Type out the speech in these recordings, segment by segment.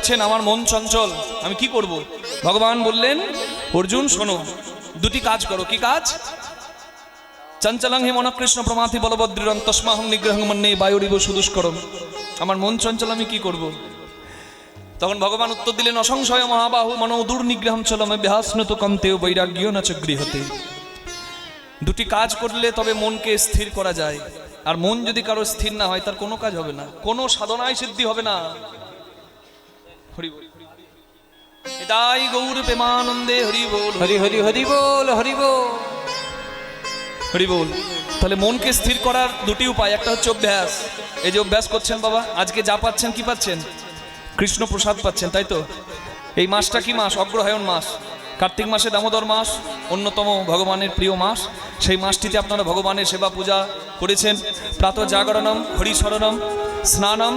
করছেন আমার মন চঞ্চল, আমি কি করব? ভগবান বললেন অর্জুন শোনো, দুটি কাজ করো। কি কাজ? চঞ্চলং হি মনঃ কৃষ্ণ প্রমাথি বলবদ্রীরং তস্মাহং নিগ্রহং মন্যে বায়ুরিব সুদুষ্করম। আমার মন চঞ্চল, আমি কি করব? তখন ভগবান উত্তর দিলেন অসংশয় মহাবাহু মনো দুর্নিগ্রহম চলম অভ্যাসনত কন্তেও বৈরাগ্য না চ গৃহতে। দুটি কাজ করলে তবে মনকে স্থির করা যায়, আর মন যদি কারো স্থির না হয় তার কোনো কাজ হবে না, কোনো সাধনায় সিদ্ধি হবে না। হরি বল, এটাই গৌর প্রেমানন্দে হরি বল, হরি হরি হরি বল, হরি বল, হরি বল। তাহলে মনকে স্থির করার দুটি উপায়, একটা হচ্ছে অভ্যাস। এই যে অভ্যাস করছেন বাবা, আজকে যা পাচ্ছেন কি পাচ্ছেন? কৃষ্ণ প্রসাদ পাচ্ছেন, তাই তো? এই মাসটা কি মাস? অগ্রহায়ণ মাস। কার্তিক মাসে দামোদর মাস, অন্যতম ভগবানের প্রিয় মাস। সেই মাসটিতে আপনারা ভগবানের সেবা পূজা করেছেন। প্রাত জাগরণম, হরিশরণম, স্নানম,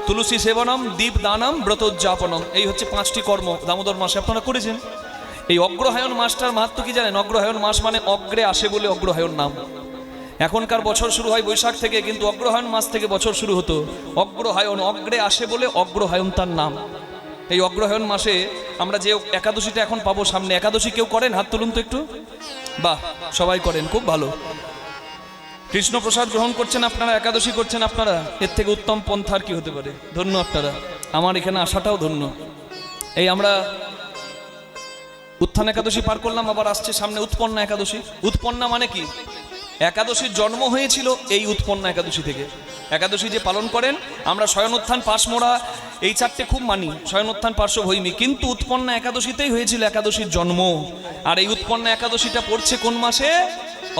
তুলসী সেবনম, দীপ দানম, ব্রতোজ্জাপনম, এই হচ্ছে 5টি কর্ম দামোদর মাসে আপনারা করেছেন। এই অগ্রহায়ণ মাসটার মাহাত্ম্য কি জানেন? অগ্রহায়ণ মাস মানে অগ্রে আসে বলে অগ্রহায়ণ নাম। এখনকার বছর শুরু হয় বৈশাখ থেকে, কিন্তু অগ্রহায়ণ মাস থেকে বছর শুরু হতো। অগ্রহায়ণ, অগ্রে আসে বলে অগ্রহায়ণ তার নাম। এই অগ্রহায়ণ মাসে আমরা যে একাদশীটা এখন পাবো সামনে, একাদশী কেউ করেন? হাত তুলুন তো একটু। বাহ, সবাই করেন, খুব ভালো। কৃষ্ণ প্রসাদ গ্রহণ করছেন আপনারা, একাদশী করছেন আপনারা, এর থেকে উত্তম পন্থার কি হতে পারে? ধন্য আপনারা, আমার এখানে আসাটাও ধন্য। এই আমরা উত্থান একাদশী পার করলাম, আবার আসছে সামনে উৎপন্না একাদশী। উৎপন্না মানে কি? একাদশীর জন্ম হয়েছিল এই উৎপন্না একাদশী থেকে। একাদশী যে পালন করেন, আমরা শয়ন উত্থান পাশমোড়া এই 4টে খুব মানি, শয়ন উত্থান পার্শ্ব ভৈমী, কিন্তু উৎপন্না একাদশীতেই হয়েছিল একাদশীর জন্ম। আর এই উৎপন্না একাদশীটা পড়ছে কোন মাসে?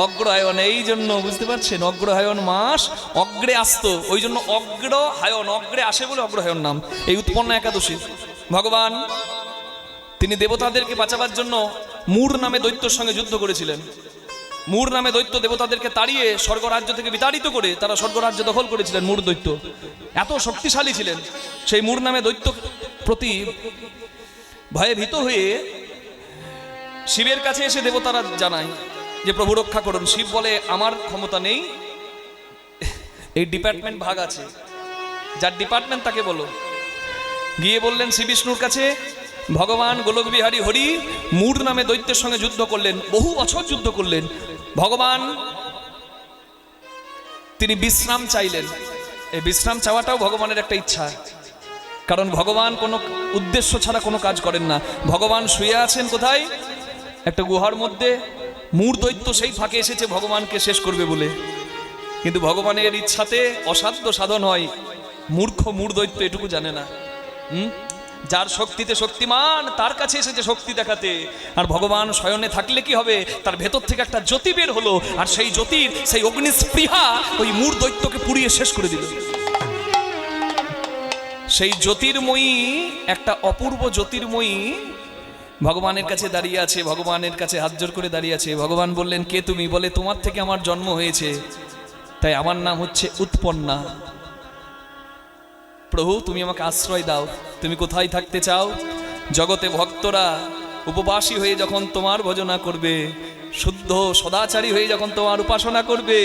অগ্রহায়ণ। এই জন্য বুঝতে পারছেন, অগ্রহায়ণ মাস, অগ্রে আসতো, ওই জন্য অগ্রহায়ণ, অগ্রে আসে বলে অগ্রহায়ণ নাম। এই উৎপন্না একাদশী ভগবান তিনি দেবতাদেরকে বাঁচাবার জন্য মূর নামে দৈত্যর সঙ্গে যুদ্ধ করেছিলেন। মূর নামে দৈত্য দেবতাদেরকে তাড়িয়ে স্বর্গরাজ্য থেকে বিতাড়িত করে তারা স্বর্গরাজ্য দখল করেছিলেন। মূর দৈত্য এত শক্তিশালী ছিলেন। সেই মূর নামে দৈত্য প্রতি ভয়ে ভীত হয়ে শিবের কাছে এসে দেবতারা জানায় যে প্রভু রক্ষা করুন। শিব বলে আমার ক্ষমতা নেই, এই ডিপার্টমেন্ট ভাগ আছে, যার ডিপার্টমেন্ট তাকে বলো। গিয়ে বললেন শ্রী বিষ্ণুর কাছে, ভগবান গোলকবিহারী হরি মূর নামে দৈত্যের সঙ্গে যুদ্ধ করলেন, বহু বছর যুদ্ধ করলেন। ভগবান তিনি বিশ্রাম চাইলেন। এই বিশ্রাম চাওয়াটাও ভগবানের একটা ইচ্ছা, কারণ ভগবান কোনো উদ্দেশ্য ছাড়া কোনো কাজ করেন না। ভগবান শুয়ে আছেন কোথায়? একটা গুহার মধ্যে। মূর দৈত্য সেই ফাঁকে এসেছে ভগবানকে শেষ করবে বলে, কিন্তু ভগবানের ইচ্ছাতে অসাধ্য সাধন হয়। মূর্খ মূর দৈত্য এটুকু জানে না। যার শক্তিতে শক্তিমান তার কাছে এসেছে শক্তি দেখাতে। আর ভগবান শয়নে থাকলে কি হবে? তার ভেতর থেকে একটা জ্যোতি বের হলো, আর সেই জ্যোতির সেই অগ্নিস্পৃহা ওই মূর দৈত্যকে পুড়িয়ে শেষ করে দিল। সেই জ্যোতির্ময়ী, একটা অপূর্ব জ্যোতির্ময়ী ভগবানের কাছে দাঁড়িয়ে আছে, ভগবানের কাছে হাত জোর করে দাঁড়িয়ে আছে। ভগবান বললেন কে তুমি? বলে তোমার থেকে আমার জন্ম হয়েছে, তাই আমার নাম হচ্ছে উৎপন্না। প্রভু তুমি আমাকে আশ্রয় দাও, তুমি কোথায় থাকতে চাও? জগতে ভক্তরা উপবাসী হয়ে যখন তোমার ভজনা করবে, শুদ্ধ সদাচারী হয়ে যখন তোমার উপাসনা করবে,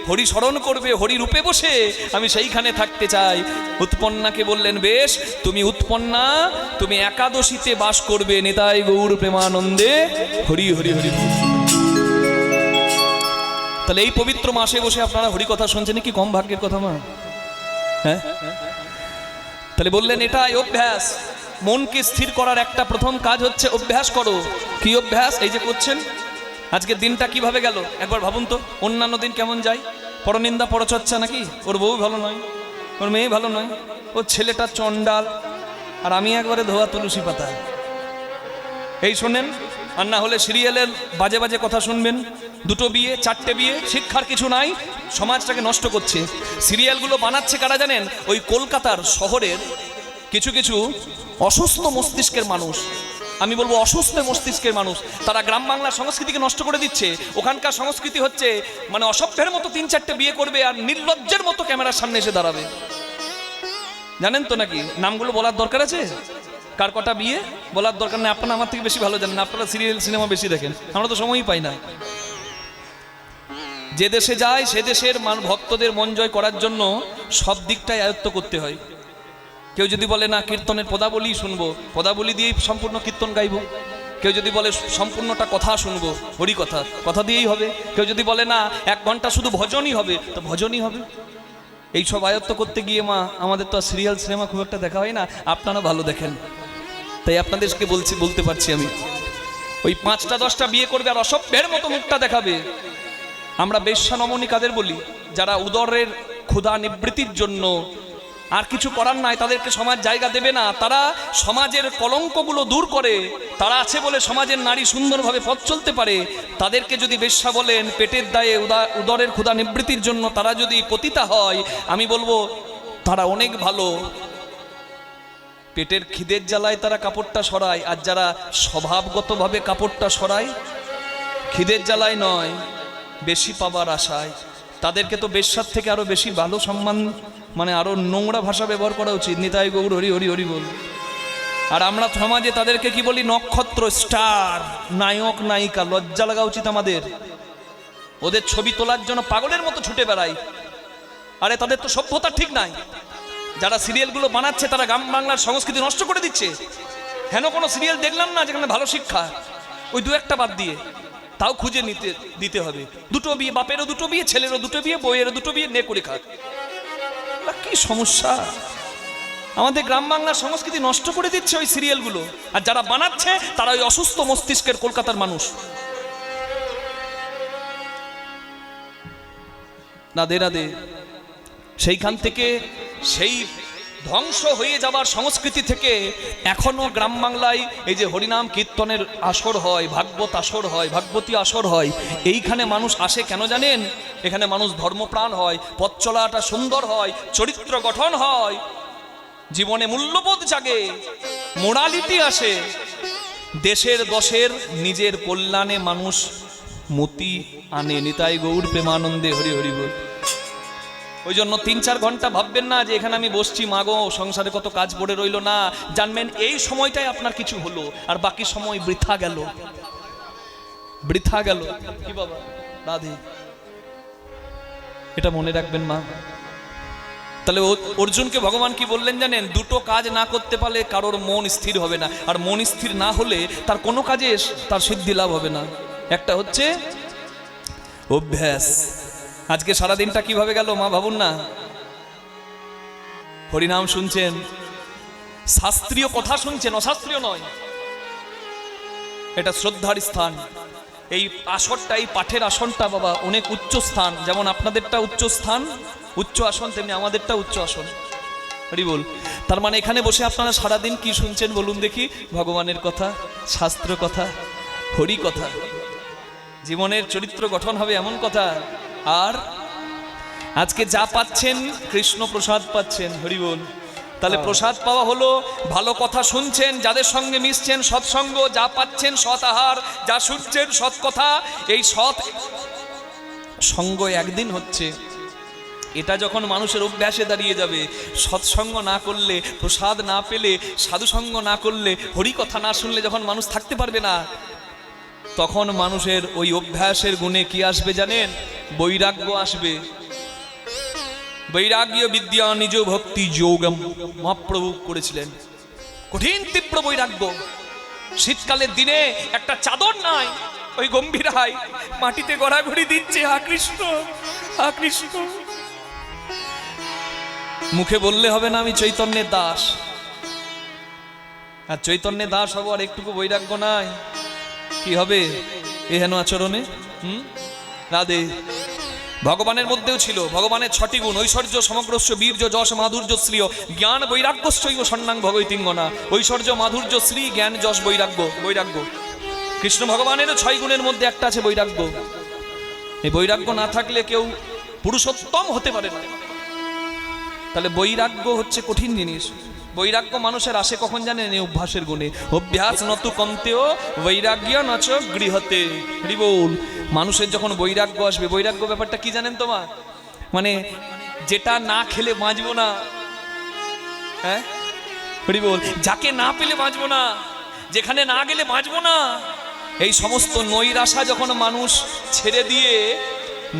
হরি স্মরণ করবে, হরি রূপে বসে, আমি সেইখানে থাকতে চাই। উৎপন্নাকে বললেন বেশ, তুমি উৎপন্না, তুমি একাদশীতে বাস করবে। নিতাই গৌর প্রেমানন্দে হরি হরি হরি। তাহলে এই পবিত্র মাসে বসে আপনারা হরি কথা শুনছেন, কি কম ভাগ্যের কথা মা? হ্যাঁ, তাহলে বললেন এটাই অভ্যাস। মনকে স্থির করার একটা প্রথম কাজ হচ্ছে অভ্যাস করো। কি অভ্যাস? এই যে করছেন। আজকের দিনটা কিভাবে গেল একবার ভাবুন তো। অন্যান্য দিন কেমন যায়? পরনিন্দা পরচর্চা নাকি? ওর বউ ভালো নয়, ওর মেয়ে ভালো নয়, ওর ছেলেটা চন্ডাল, আর আমি একবারে ধোয়া তুলসী পাতা। এই শোনেন, আর না হলে সিরিয়ালের বাজে বাজে কথা শুনবেন। 2টো বিয়ে, 4টে বিয়ে, শিক্ষার কিছু নাই, সমাজটাকে নষ্ট করছে। সিরিয়ালগুলো বানাচ্ছে কারা জানেন? ওই কলকাতার শহরের কিছু কিছু অসুস্থ মস্তিষ্কের মানুষ। আমি বলবো অসুস্থ মস্তিষ্কের মানুষ। তারা গ্রাম বাংলার সংস্কৃতিকে নষ্ট করে দিচ্ছে। ওখানকার সংস্কৃতি হচ্ছে মানে অসভ্যের মতো 3-4টে বিয়ে করবে আর নির্লজ্জের মতো ক্যামেরার সামনে এসে দাঁড়াবে। জানেন তো নাকি? নামগুলো বলার দরকার আছে? কার কটা বিয়ে বলার দরকার নেই। আপনারা আমার থেকে বেশি ভালো জানেন, আপনারা সিরিয়াল সিনেমা বেশি দেখেন, আমরা তো সময়ই পাই না। যে দেশে যায় সে দেশের ভক্তদের মন জয় করার জন্য সব দিকটাই আয়ত্ত করতে হয়। কেউ যদি বলে না কীর্তনের পদাবলী শুনবো, পদাবলী দিয়েই সম্পূর্ণ কীর্তন গাইবো। কেউ যদি বলে সম্পূর্ণটা কথা শুনবো, হরি কথা, কথা দিয়েই হবে। কেউ যদি বলে না 1 ঘন্টা শুধু ভজনই হবে, তো ভজনই হবে। এই সব আয়ত্ত করতে গিয়ে মা আমাদের তো সিরিয়াল সিনেমা খুব একটা দেখা হয় না, আপনারা ভালো দেখেন, তাই আপনাদেরকে বলতে পারছি আমি। ওই 5টা 10টা বিয়ে করবে আর অসভ্যের মতো মুখটা দেখাবে। আমরা বেশ্যা নমনী কাদের বলি? যারা উদরের ক্ষুধা নিবৃত্তির জন্য আর কিছু করার নাই, তাদেরকে সমাজ জায়গা দেবে না, তারা সমাজের কলঙ্কগুলো দূর করে, তারা আছে বলে সমাজের নারী সুন্দরভাবে পথ চলতে পারে। তাদেরকে যদি বেশ্যা বলেন, পেটের দায়ে উদরের ক্ষুধা নিবৃত্তির জন্য তারা যদি পতিতা হয়, আমি বলবো তারা অনেক ভালো। পেটের খিদের জ্বালায় তারা কাপড়টা সরায়, আর যারা স্বভাবগতভাবে কাপড়টা সরায় খিদের জ্বালায় নয়, বেশি পাবার আশায়, তাদেরকে তো বেশ্যার থেকে আরো বেশি ভালো সম্মান, মানে আরো নোংরা ভাষা ব্যবহার করা উচিত। নিতাই গৌর হরি হরি হরি বল। আর আমরা সমাজে তাদেরকে কি বলি? নক্ষত্র, স্টার, নায়ক নায়িকা। লজ্জা লাগা উচিত আমাদের। ওদের ছবি তোলার জন্য পাগলের মতো ছুটে বেড়াই। আরে তাদের তো সভ্যতা ঠিক নাই। যারা সিরিয়ালগুলো বানাচ্ছে তারা গ্রাম বাংলার সংস্কৃতি নষ্ট করে দিচ্ছে। হেন কোনো সিরিয়াল দেখলাম না যেখানে ভালো শিক্ষা, ওই 2-1টা বাদ দিয়ে, তাও খুঁজে দিতে হবে। 2টো বিয়ে, বাপেরও 2টো বিয়ে, ছেলেরও 2টো বিয়ে, বইয়েরও 2টো বিয়ে, নে করে খাক। কি সমস্যা! আমাদের গ্রাম বাংলার সংস্কৃতি নষ্ট করে দিচ্ছে ওই সিরিয়ালগুলো। আর যারা বানাচ্ছে তারা ওই অসুস্থ মস্তিষ্কের কলকাতার মানুষ। রাধে রাধে। সেইখান থেকে, সেই ধ্বংস হয়ে যাবার সংস্কৃতি থেকে এখনো গ্রাম বাংলায় এই যে হরিনাম কীর্তনের আসর হয়, ভাগবত আসর হয়, ভাগবতী আসর হয়, এইখানে মানুষ আসে কেন জানেন? এখানে মানুষ ধর্মপ্রাণ হয়, পথ চলাটা সুন্দর হয়, চরিত্র গঠন হয়, জীবনে মূল্যবোধ জাগে, মোরালিটি আসে, দেশের দশের নিজের কল্যাণে মানুষ মতি আনে। নিতাই গৌর প্রেমানন্দে হরি হরি বল। ওই জন্য 3-4 ঘন্টা ভাববেন না যে এখানে আমি বসছি, মাগো সংসারে কত কাজ পড়ে রইল না। জানবেন এই সময়টাই আপনার কিছু হলো, আর বাকি সময় বৃথা গেল, বৃথা গেল। কি বাবা রাধে, এটা মনে রাখবেন মা। তাহলে অর্জুনকে ভগবান কি বললেন জানেন? 2টো কাজ না করতে পারলে কারোর মন স্থির হবে না, আর মন স্থির না হলে তার কোনো কাজে তার সিদ্ধি লাভ হবে না। একটা হচ্ছে অভ্যাস। আজকে সারাদিনটা কিভাবে গেল মা ভাবুন না। হরিনাম শুনছেন, শাস্ত্রীয় কথা শুনছেন, অশাস্ত্রীয় নয়, এটা শ্রদ্ধার স্থান। এই আসনটা, এই পাঠের আসনটা বাবা অনেক উচ্চ স্থান। যেমন আপনাদেরটা উচ্চ স্থান, উচ্চ আসন, তেমনি আমাদেরটা উচ্চ আসন। হরি বল। তার মানে এখানে বসে আপনারা সারাদিন কি শুনছেন বলুন দেখি? ভগবানের কথা, শাস্ত্র কথা, হরি কথা। জীবনের চরিত্র গঠন হবে এমন কথা। আর আজকে যা পাচ্ছেন কৃষ্ণ প্রসাদ পাচ্ছেন। হরি বল। তাহলে প্রসাদ পাওয়া হলো ভালো কথা শুনছেন, যাদের সঙ্গে মিশছেন সৎসঙ্গ, যা পাচ্ছেন সৎ আহার, যা শুনছেন সৎ কথা। এই সৎ সঙ্গ একদিন হচ্ছে, এটা যখন মানুষের অভ্যাসে দাঁড়িয়ে যাবে, সৎসঙ্গ না করলে, প্রসাদ না পেলে, সাধুসঙ্গ না করলে, হরি কথা না শুনলে যখন মানুষ থাকতে পারবে না, তখন মানুষের ওই অভ্যাসের গুণে কি আসবে জানেন? বৈরাগ্য আসবে। বৈরাগ্য বিদ্যা নিজ ভক্তি যোগম মহাপ্রভু করেছিলেন। কঠিন তীব্র বৈরাগ্য। শীতকালের দিনে একটা চাদর নাই, ওই গম্ভীরায় মাটিতে গড়াগড়ি দিচ্ছে, হা কৃষ্ণ হা কৃষ্ণ। মুখে বললে হবে না আমি চৈতন্যের দাস, আর চৈতন্যের দাস হবো আর একটুকু বৈরাগ্য নাই, কি হবে এহেন আচরণে? রাধে। ভগবানের মধ্যেও ছিল ভগবানের 6টি গুণ: ঐশ্বর্য, সমগ্রস্য, বীর্য, যশ, মাধুর্য, শ্রীয়, জ্ঞান, বৈরাগ্যশ্চৈব সন্ন্যাং ভবৈতিঙ্গনা। ঐশ্বর্য, মাধুর্য, শ্রী, জ্ঞান, যশ, বৈরাগ্য। বৈরাগ্য কৃষ্ণ ভগবানেরও 6 গুণের মধ্যে একটা আছে বৈরাগ্য। এই বৈরাগ্য না থাকলে কেউ পুরুষোত্তম হতে পারে না। তাহলে বৈরাগ্য হচ্ছে কঠিন জিনিস। বৈরাগ্য মানুষের আসে কখন জানেন? এই অভ্যাসের গুণে। অভ্যাস নতু কমতেও বৈরাগ্য নচ গৃহতে। হরি বল। মানুষের যখন বৈরাগ্য আসবে, বৈরাগ্য ব্যাপারটা কি জানেন তোমা? মানে যেটা না খেলে বাঁচবো না, হ্যাঁ হরি বল, যাকে না পেলে বাঁচবো না, যেখানে না গেলে বাঁচবো না, এই সমস্ত নৈরাশা যখন মানুষ ছেড়ে দিয়ে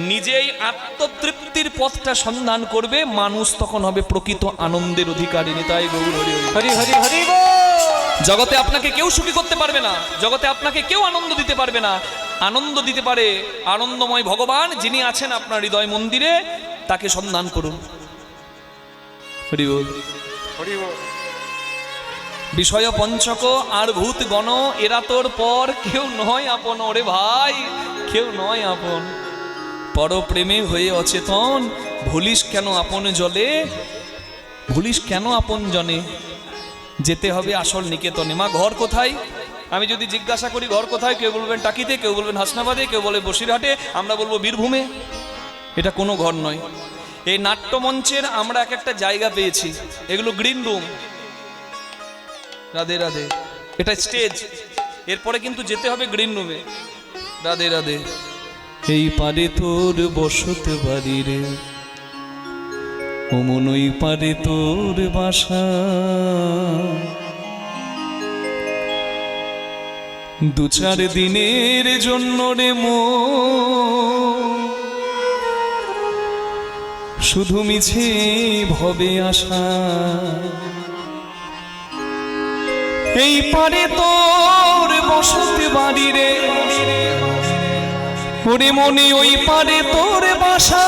নিজেই আত্মতৃপ্তির পথটা সন্ধান করবে, মানুষ তখন হবে প্রকৃত আনন্দের অধিকারিণী। তাই গৌর হরি হরি। হরি হরি হরি বল। জগতে আপনাকে কেউ সুখী করতে পারবে না, জগতে আপনাকে কেউ আনন্দ দিতে পারবে না। আনন্দ দিতে পারে আনন্দময় ভগবান, যিনি আছেন আপনার হৃদয় মন্দিরে, তাকে সন্ধান করুন। হরি বল। হরি বল। বিষয় পঞ্চক আর ভূত গণ, এরা তোর পর কেউ নয় আপন। ওরে ভাই, কেউ নয় আপন। পর প্রেমে হয়ে অচেতন, ভুলিস কেন আপন জলে, ভুলিস কেন আপন জনে। যেতে হবে আসল নিকেতনে। মা ঘর কোথায়? আমি যদি জিজ্ঞাসা করি ঘর কোথায়, কেউ বলবেন টাকিতে, কেউ বলবেন হাসনাবাদে, কেউ বলে বসিরহাটে, আমরা বলবো বীরভূমে। এটা কোনো ঘর নয়। এই নাট্যমঞ্চের আমরা এক একটা জায়গা পেয়েছি, এগুলো গ্রিন রুম। রাধে রাধে। এটা স্টেজ, এরপরে কিন্তু যেতে হবে গ্রিন রুমে। রাধে রাধে। এই পারে তোর বসত বাড়ি রে, ওমন ওই পারে তোর বাসা। দু চার দিনের জন্য রে শুধু মিছে ভবে আসা। এই পারে তোর বসত বাড়ি রে, ওরে মনে ওই পারে তোর বাসা।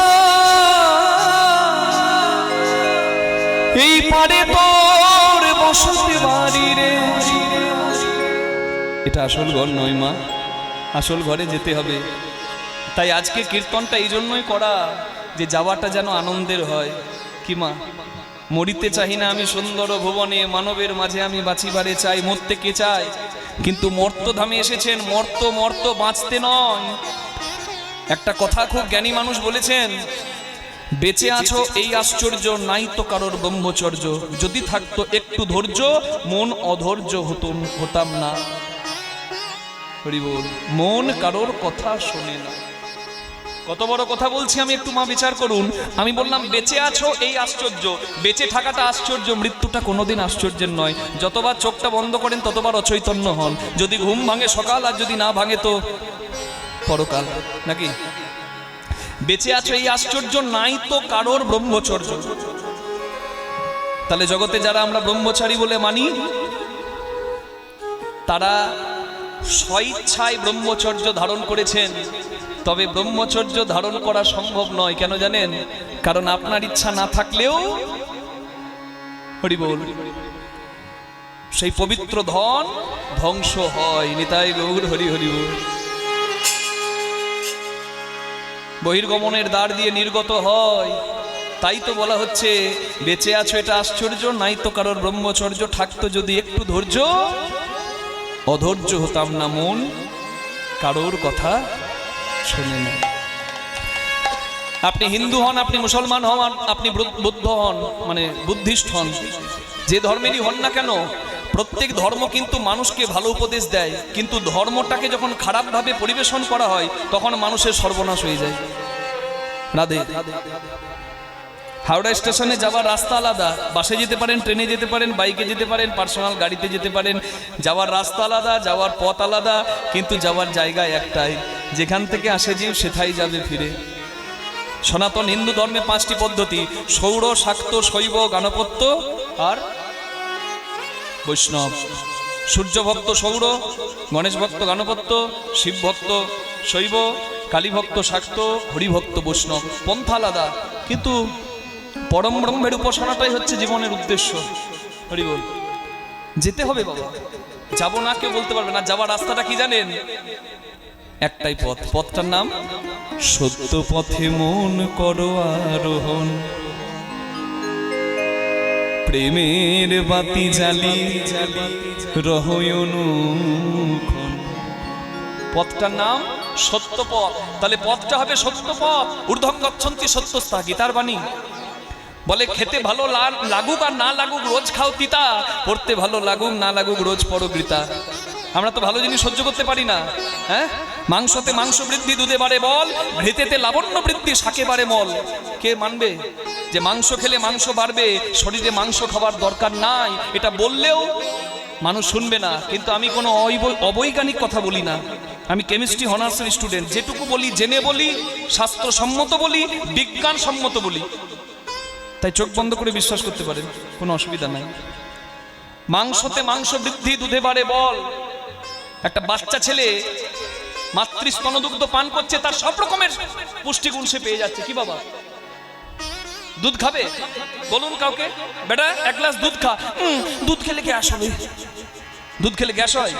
এই পারে তোর বসত বাড়ি রে। এটা আসল ঘর নয় মা, আসল ঘরে যেতে হবে। তাই আজকে কীর্তনটা এই জন্যই করা, যে যাওয়াটা যেন আনন্দের হয়। কি মা? মরিতে চাহি না আমি সুন্দর ভুবনে, মানবের মাঝে আমি বাঁচিবারে চাই। মরতে কে চায়? কিন্তু মর্তধামে এসেছেন, মর্ত বাঁচতে নয়। একটা কথা খুব জ্ঞানী মানুষ বলেছেন, বেঁচে আছো এই আশ্চর্য, নাই তো কারোর ব্রহ্মচর্য। যদি থাকতো একটু ধৈর্য, মন অধৈর্য হতাম না। হরি বল। মন কারোর কথা শোনে না। কত বড় কথা বলছি আমি, একটু মা বিচার করুন। আমি বললাম বেঁচে আছো এই আশ্চর্য, বেঁচে থাকাটা আশ্চর্য, মৃত্যুটা কোনোদিন আশ্চর্যের নয়। যতবার চোখটা বন্ধ করেন ততবার অচৈতন্য হন। যদি ঘুম ভাঙে সকাল, আর যদি না ভাঙে তো পরকাল, নাকি? বেঁচে আছো এই আশ্চর্য, নাই তো কারোর ব্রহ্মচর্য। তাহলে জগতে যারা আমরা ব্রহ্মচারী বলে মানি, তারা স্বইচ্ছায় ব্রহ্মচর্য ধারণ করেছেন। তবে ব্রহ্মচর্য ধারণ করা সম্ভব নয়। কেন জানেন? কারণ আপনার ইচ্ছা না থাকলেও, হরি বল, সেই পবিত্র ধন ধ্বংস হয়। নিতাই গৌর হরি হরি বল। বহির্গমনের দ্বার দিয়ে নির্গত হয়। তাই তো বলা হচ্ছে বেঁচে আছো এটা আশ্চর্য, নাই তো কারোর ব্রহ্মচর্য। থাকতো যদি একটু ধৈর্য, অধৈর্য হতাম না, মন কারোর কথা শোনে না। আপনি হিন্দু হন, আপনি মুসলমান হন, আপনি বুদ্ধ হন, মানে বুদ্ধিস্ট হন, যে ধর্মেরই হন না কেন, প্রত্যেক ধর্ম কিন্তু মানুষকে ভালো উপদেশ দেয়। কিন্তু ধর্মটাকে যখন খারাপভাবে পরিবেশন করা হয়, তখন মানুষের সর্বনাশ হয়ে যায়। রাধে। হাওড়া স্টেশনে যাওয়ার রাস্তা আলাদা, বাসে যেতে পারেন, ট্রেনে যেতে পারেন, বাইকে যেতে পারেন, পার্সোনাল গাড়িতে যেতে পারেন। যাওয়ার রাস্তা আলাদা, যাওয়ার পথ আলাদা, কিন্তু যাওয়ার জায়গা একটাই। যেখান থেকে আসে জীব সেথাই যাবে ফিরে। সনাতন হিন্দু ধর্মে 5টি পদ্ধতি: সৌর, শাক্ত, শৈব, গাণপত্য আর বৈষ্ণব। সূর্য ভক্ত সৌর, গণেশ ভক্ত গাণপত্য, শিব ভক্ত শৈব, কালী ভক্ত শাক্ত, হরিভক্ত বৈষ্ণব। পন্থা আলাদা, কিন্তু পরম ব্রহ্মের উপাসনাটাই হচ্ছে জীবনের উদ্দেশ্য। হরি বল। যেতে হবে বাবা, যাবো না কেউ বলতে পারবে না। যাওয়ার রাস্তাটা কি জানেন? একটাই পথ, পথটার নাম সত্য পথে মন করো আরোহণ, প্রেমের বাতি জ্বালি রহয় অনুক্ষণ। পথটার নাম সত্য পথ। তাহলে পথটা হবে সত্য পথ। ঊর্ধ্বং গচ্ছন্তি সত্যস্থা, গীতার বাণী বলে খেতে ভালো লাগুক আর না লাগুক রোজ খাও তিতা, পড়তে ভালো লাগুক না লাগুক রোজ পড়ো গীতা। আমরা তো ভালো জিনিস সহ্য করতে পারি না। হ্যাঁ, মাংসতে মাংস বৃদ্ধি, দুধে বাড়ে বল, ঘৃতেতে লাবণ্য বৃদ্ধি, শাকে বাড়ে মল। কে মানবে যে মাংস খেলে মাংস বাড়বে? শরীরে মাংস খাবার দরকার নাই, এটা বললেও মানুষ শুনবে না। কিন্তু আমি কোনো অবৈজ্ঞানিক কথা বলি না। আমি কেমিস্ট্রি অনার্সের স্টুডেন্ট, যেটুকু বলি জেনে বলি, শাস্ত্রসম্মত বলি, বিজ্ঞানসম্মত বলি, তাই চোখ বন্ধ করে বিশ্বাস করতে পারেন, কোনো অসুবিধা নাই। মাংসতে মাংস বৃদ্ধি, দুধে বাড়ে বল। একটা বাচ্চা ছেলে মাতৃস্তনদুগ্ধ পান করছে, তার সব রকমের পুষ্টিগুণ সে পেয়ে যাচ্ছে। কি বাবা দুধ খাবে? বলুন কাউকে, বেটা এক গ্লাস দুধ খা। দুধ খেলে গ্যাস হবে। দুধ খেলে গ্যাস হয়?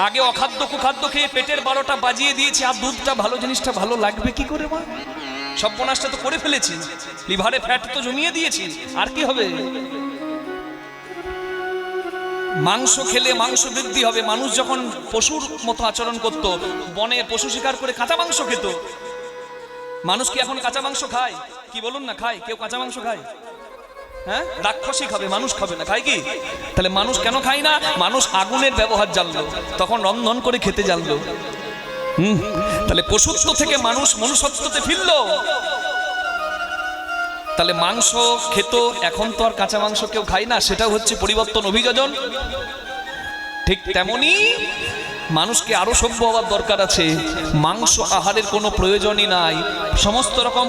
আগে অখাদ্য কুখাদ্য খেয়ে পেটের 12টা বাজিয়ে দিয়েছি, আর দুধটা ভালো জিনিসটা ভালো লাগবে কি করে মা? সর্বনাশটা তো করে ফেলেছি, লিভারে ফ্যাট তো জমিয়ে দিয়েছি, আর কি হবে? মাংস খেলে মাংস বৃদ্ধি হবে। মানুষ যখন পশুর মতো আচরণ করত, বনে পশু শিকার করে কাঁচা মাংস খেত, মানুষ কি এখন কাঁচা মাংস খায়? কি বলুন না, খায় কেউ কাঁচা মাংস খায়? হ্যাঁ, রাক্ষসী খাবে, মানুষ খাবে না, খায় কি? তাহলে মানুষ কেন খায় না? মানুষ আগুনের ব্যবহার জানলো, তখন রন্ধন করে খেতে জানলো। তাহলে পশুত্ব থেকে মানুষ মনুষ্যত্বতে ফিরলো। তাহলে মাংস খেত, এখন তো আর কাঁচা মাংস কেউ খায় না, সেটাও হচ্ছে পরিবর্তন, অভিযোজন। ঠিক তেমনি মানুষকে আরো সভ্য হওয়ার দরকার আছে। মাংস আহারের কোনো প্রয়োজনই নাই, সমস্ত রকম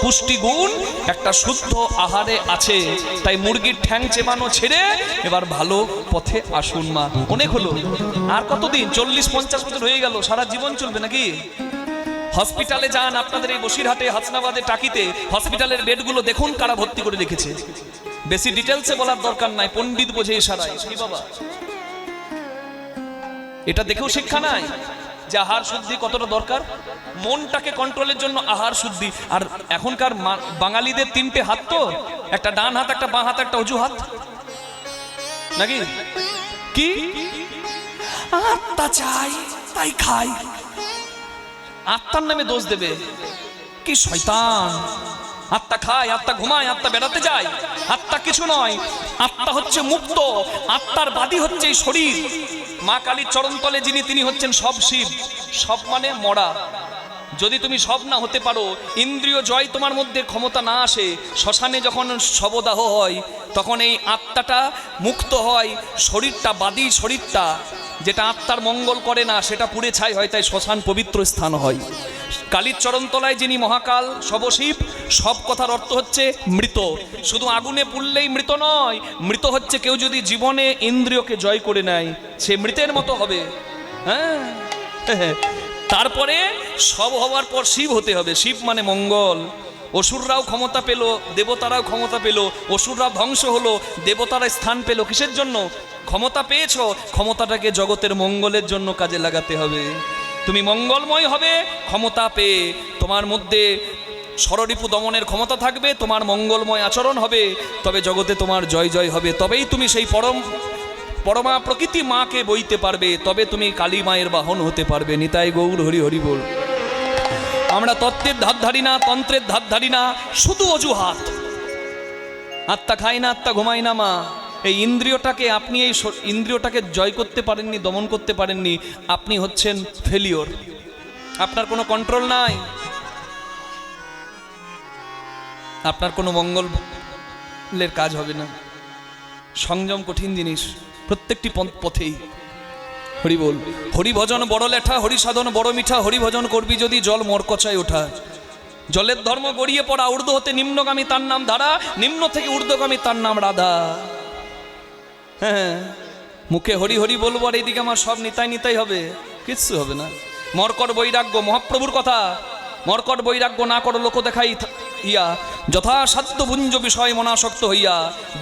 পুষ্টিগুণ একটা শুদ্ধ আহারে আছে। তাই মুরগির ঠ্যাং চেবানো ছেড়ে এবার ভালো পথে আসুন মা। অনেক হলো, আর কতদিন? 40-50 বছর হয়ে গেল, সারা জীবন চলবে নাকি? হসপিটালে যান, আপনাদের এই বসিরহাটে, হাসনাবাদে, টাকিতে হসপিটালের বেডগুলো দেখুন কারা ভর্তি করে রেখেছে। বেশি ডিটেলসে বলার দরকার নাই, পণ্ডিত বোঝে ইশারায়। কি বাবা, এটা দেখেও শিক্ষা নাই যে আহার শুদ্ধি কতটা দরকার? মনটাকে কন্ট্রোলের জন্য আহার শুদ্ধি। আর এখনকার বাঙালিদের 3টে হাত, তো একটা ডান হাত, একটা বাঁ হাত, একটা অজু হাত, নাকি? কি আত্মা চাই তাই খাই, আত্মার নামে দোষ দেবে? কি শয়তান! আত্মা খায়, আত্মা ঘুমায়, আত্মা বেড়াতে যায়, আত্মা কিছু নয়। আত্মা হচ্ছে মুক্ত, আত্মার বাদী হচ্ছে এই শরীর। মা কালীর চরণতলে যিনি, তিনি হচ্ছেন সব শিব। সব মানে মরা। যদি তুমি সব না হতে পারো, ইন্দ্রিয় জয় তোমার মধ্যে ক্ষমতা না আসে, শ্মশানে যখন শবদাহ হয় তখন এই আত্মাটা মুক্ত হয়, শরীরটা বাদী, শরীরটা যেটা আত্মার মঙ্গল করে না সেটা পুড়ে ছাই হয়, তাই শ্মশান পবিত্র স্থান হয়। কালীর চরণতলায় যিনি মহাকাল সবশিব, সব কথার অর্থ হচ্ছে মৃত। শুধু আগুনে পুড়লেই মৃত নয়, মৃত হচ্ছে কেউ যদি জীবনে ইন্দ্রিয়কে জয় করে নেয়, সে মৃতের মতো হবে। হ্যাঁ, তারপরে সব হওয়ার পর শিব হতে হবে। শিব মানে মঙ্গল। অসুররাও ক্ষমতা পেল, দেবতারাও ক্ষমতা পেল। অসুররা ধ্বংস হলো, দেবতারা স্থান পেল। কিসের জন্য? ক্ষমতা পেয়েছো, ক্ষমতাটাকে জগতের মঙ্গলের জন্য কাজে লাগাতে হবে। তুমি মঙ্গলময় হবে ক্ষমতা পেয়ে, তোমার মধ্যে ষড়রিপু দমনের ক্ষমতা থাকবে, তোমার মঙ্গলময় আচরণ হবে, তবে জগতে তোমার জয় জয় হবে। তবেই তুমি সেই পরমা প্রকৃতি মাকে বইতে পারবে, তবে তুমি কালী মায়ের বাহন হতে পারবে। নিতাই গৌর হরি হরি বল। আমরা তত্ত্বের ধার ধারি না, তন্ত্রের ধার ধারি না, শুধু অজুহাত। আত্মা খাই না, আত্মা ঘুমাই না মা। এই ইন্দ্রিয়টাকে আপনি, এই ইন্দ্রিয়টাকে জয় করতে পারেননি, দমন করতে পারেননি, আপনি হচ্ছেন ফেলিওর। আপনার কোনো কন্ট্রোল নাই, আপনার কোনো মঙ্গলের কাজ হবে না। সংযম কঠিন জিনিস, প্রত্যেকটি পথেই। হরি বল। হরি ভজন বড় লেঠা, হরি সাধন বড় মিঠা, হরি ভজন করবি যদি জল মরকচায় ওঠা। জলের ধর্ম গড়িয়ে পড়া, ঊর্ধ্ব হতে নিম্নগামী তার নাম ধারা, নিম্ন থেকে ঊর্ধ্বগামী তার নাম রাধা। হ্যাঁ, মুখে হরি হরি বলবো আর এইদিকে আমার সব নিতাই নিতাই হবে, কিচ্ছু হবে না। মর্কট বৈরাগ্য, মহাপ্রভুর কথা। মর্কট বৈরাগ্য না করো লোক দেখাই ইয়া, যথাসাধ্য ভুঞ্জ বিষয় মনাসক্ত হইয়া।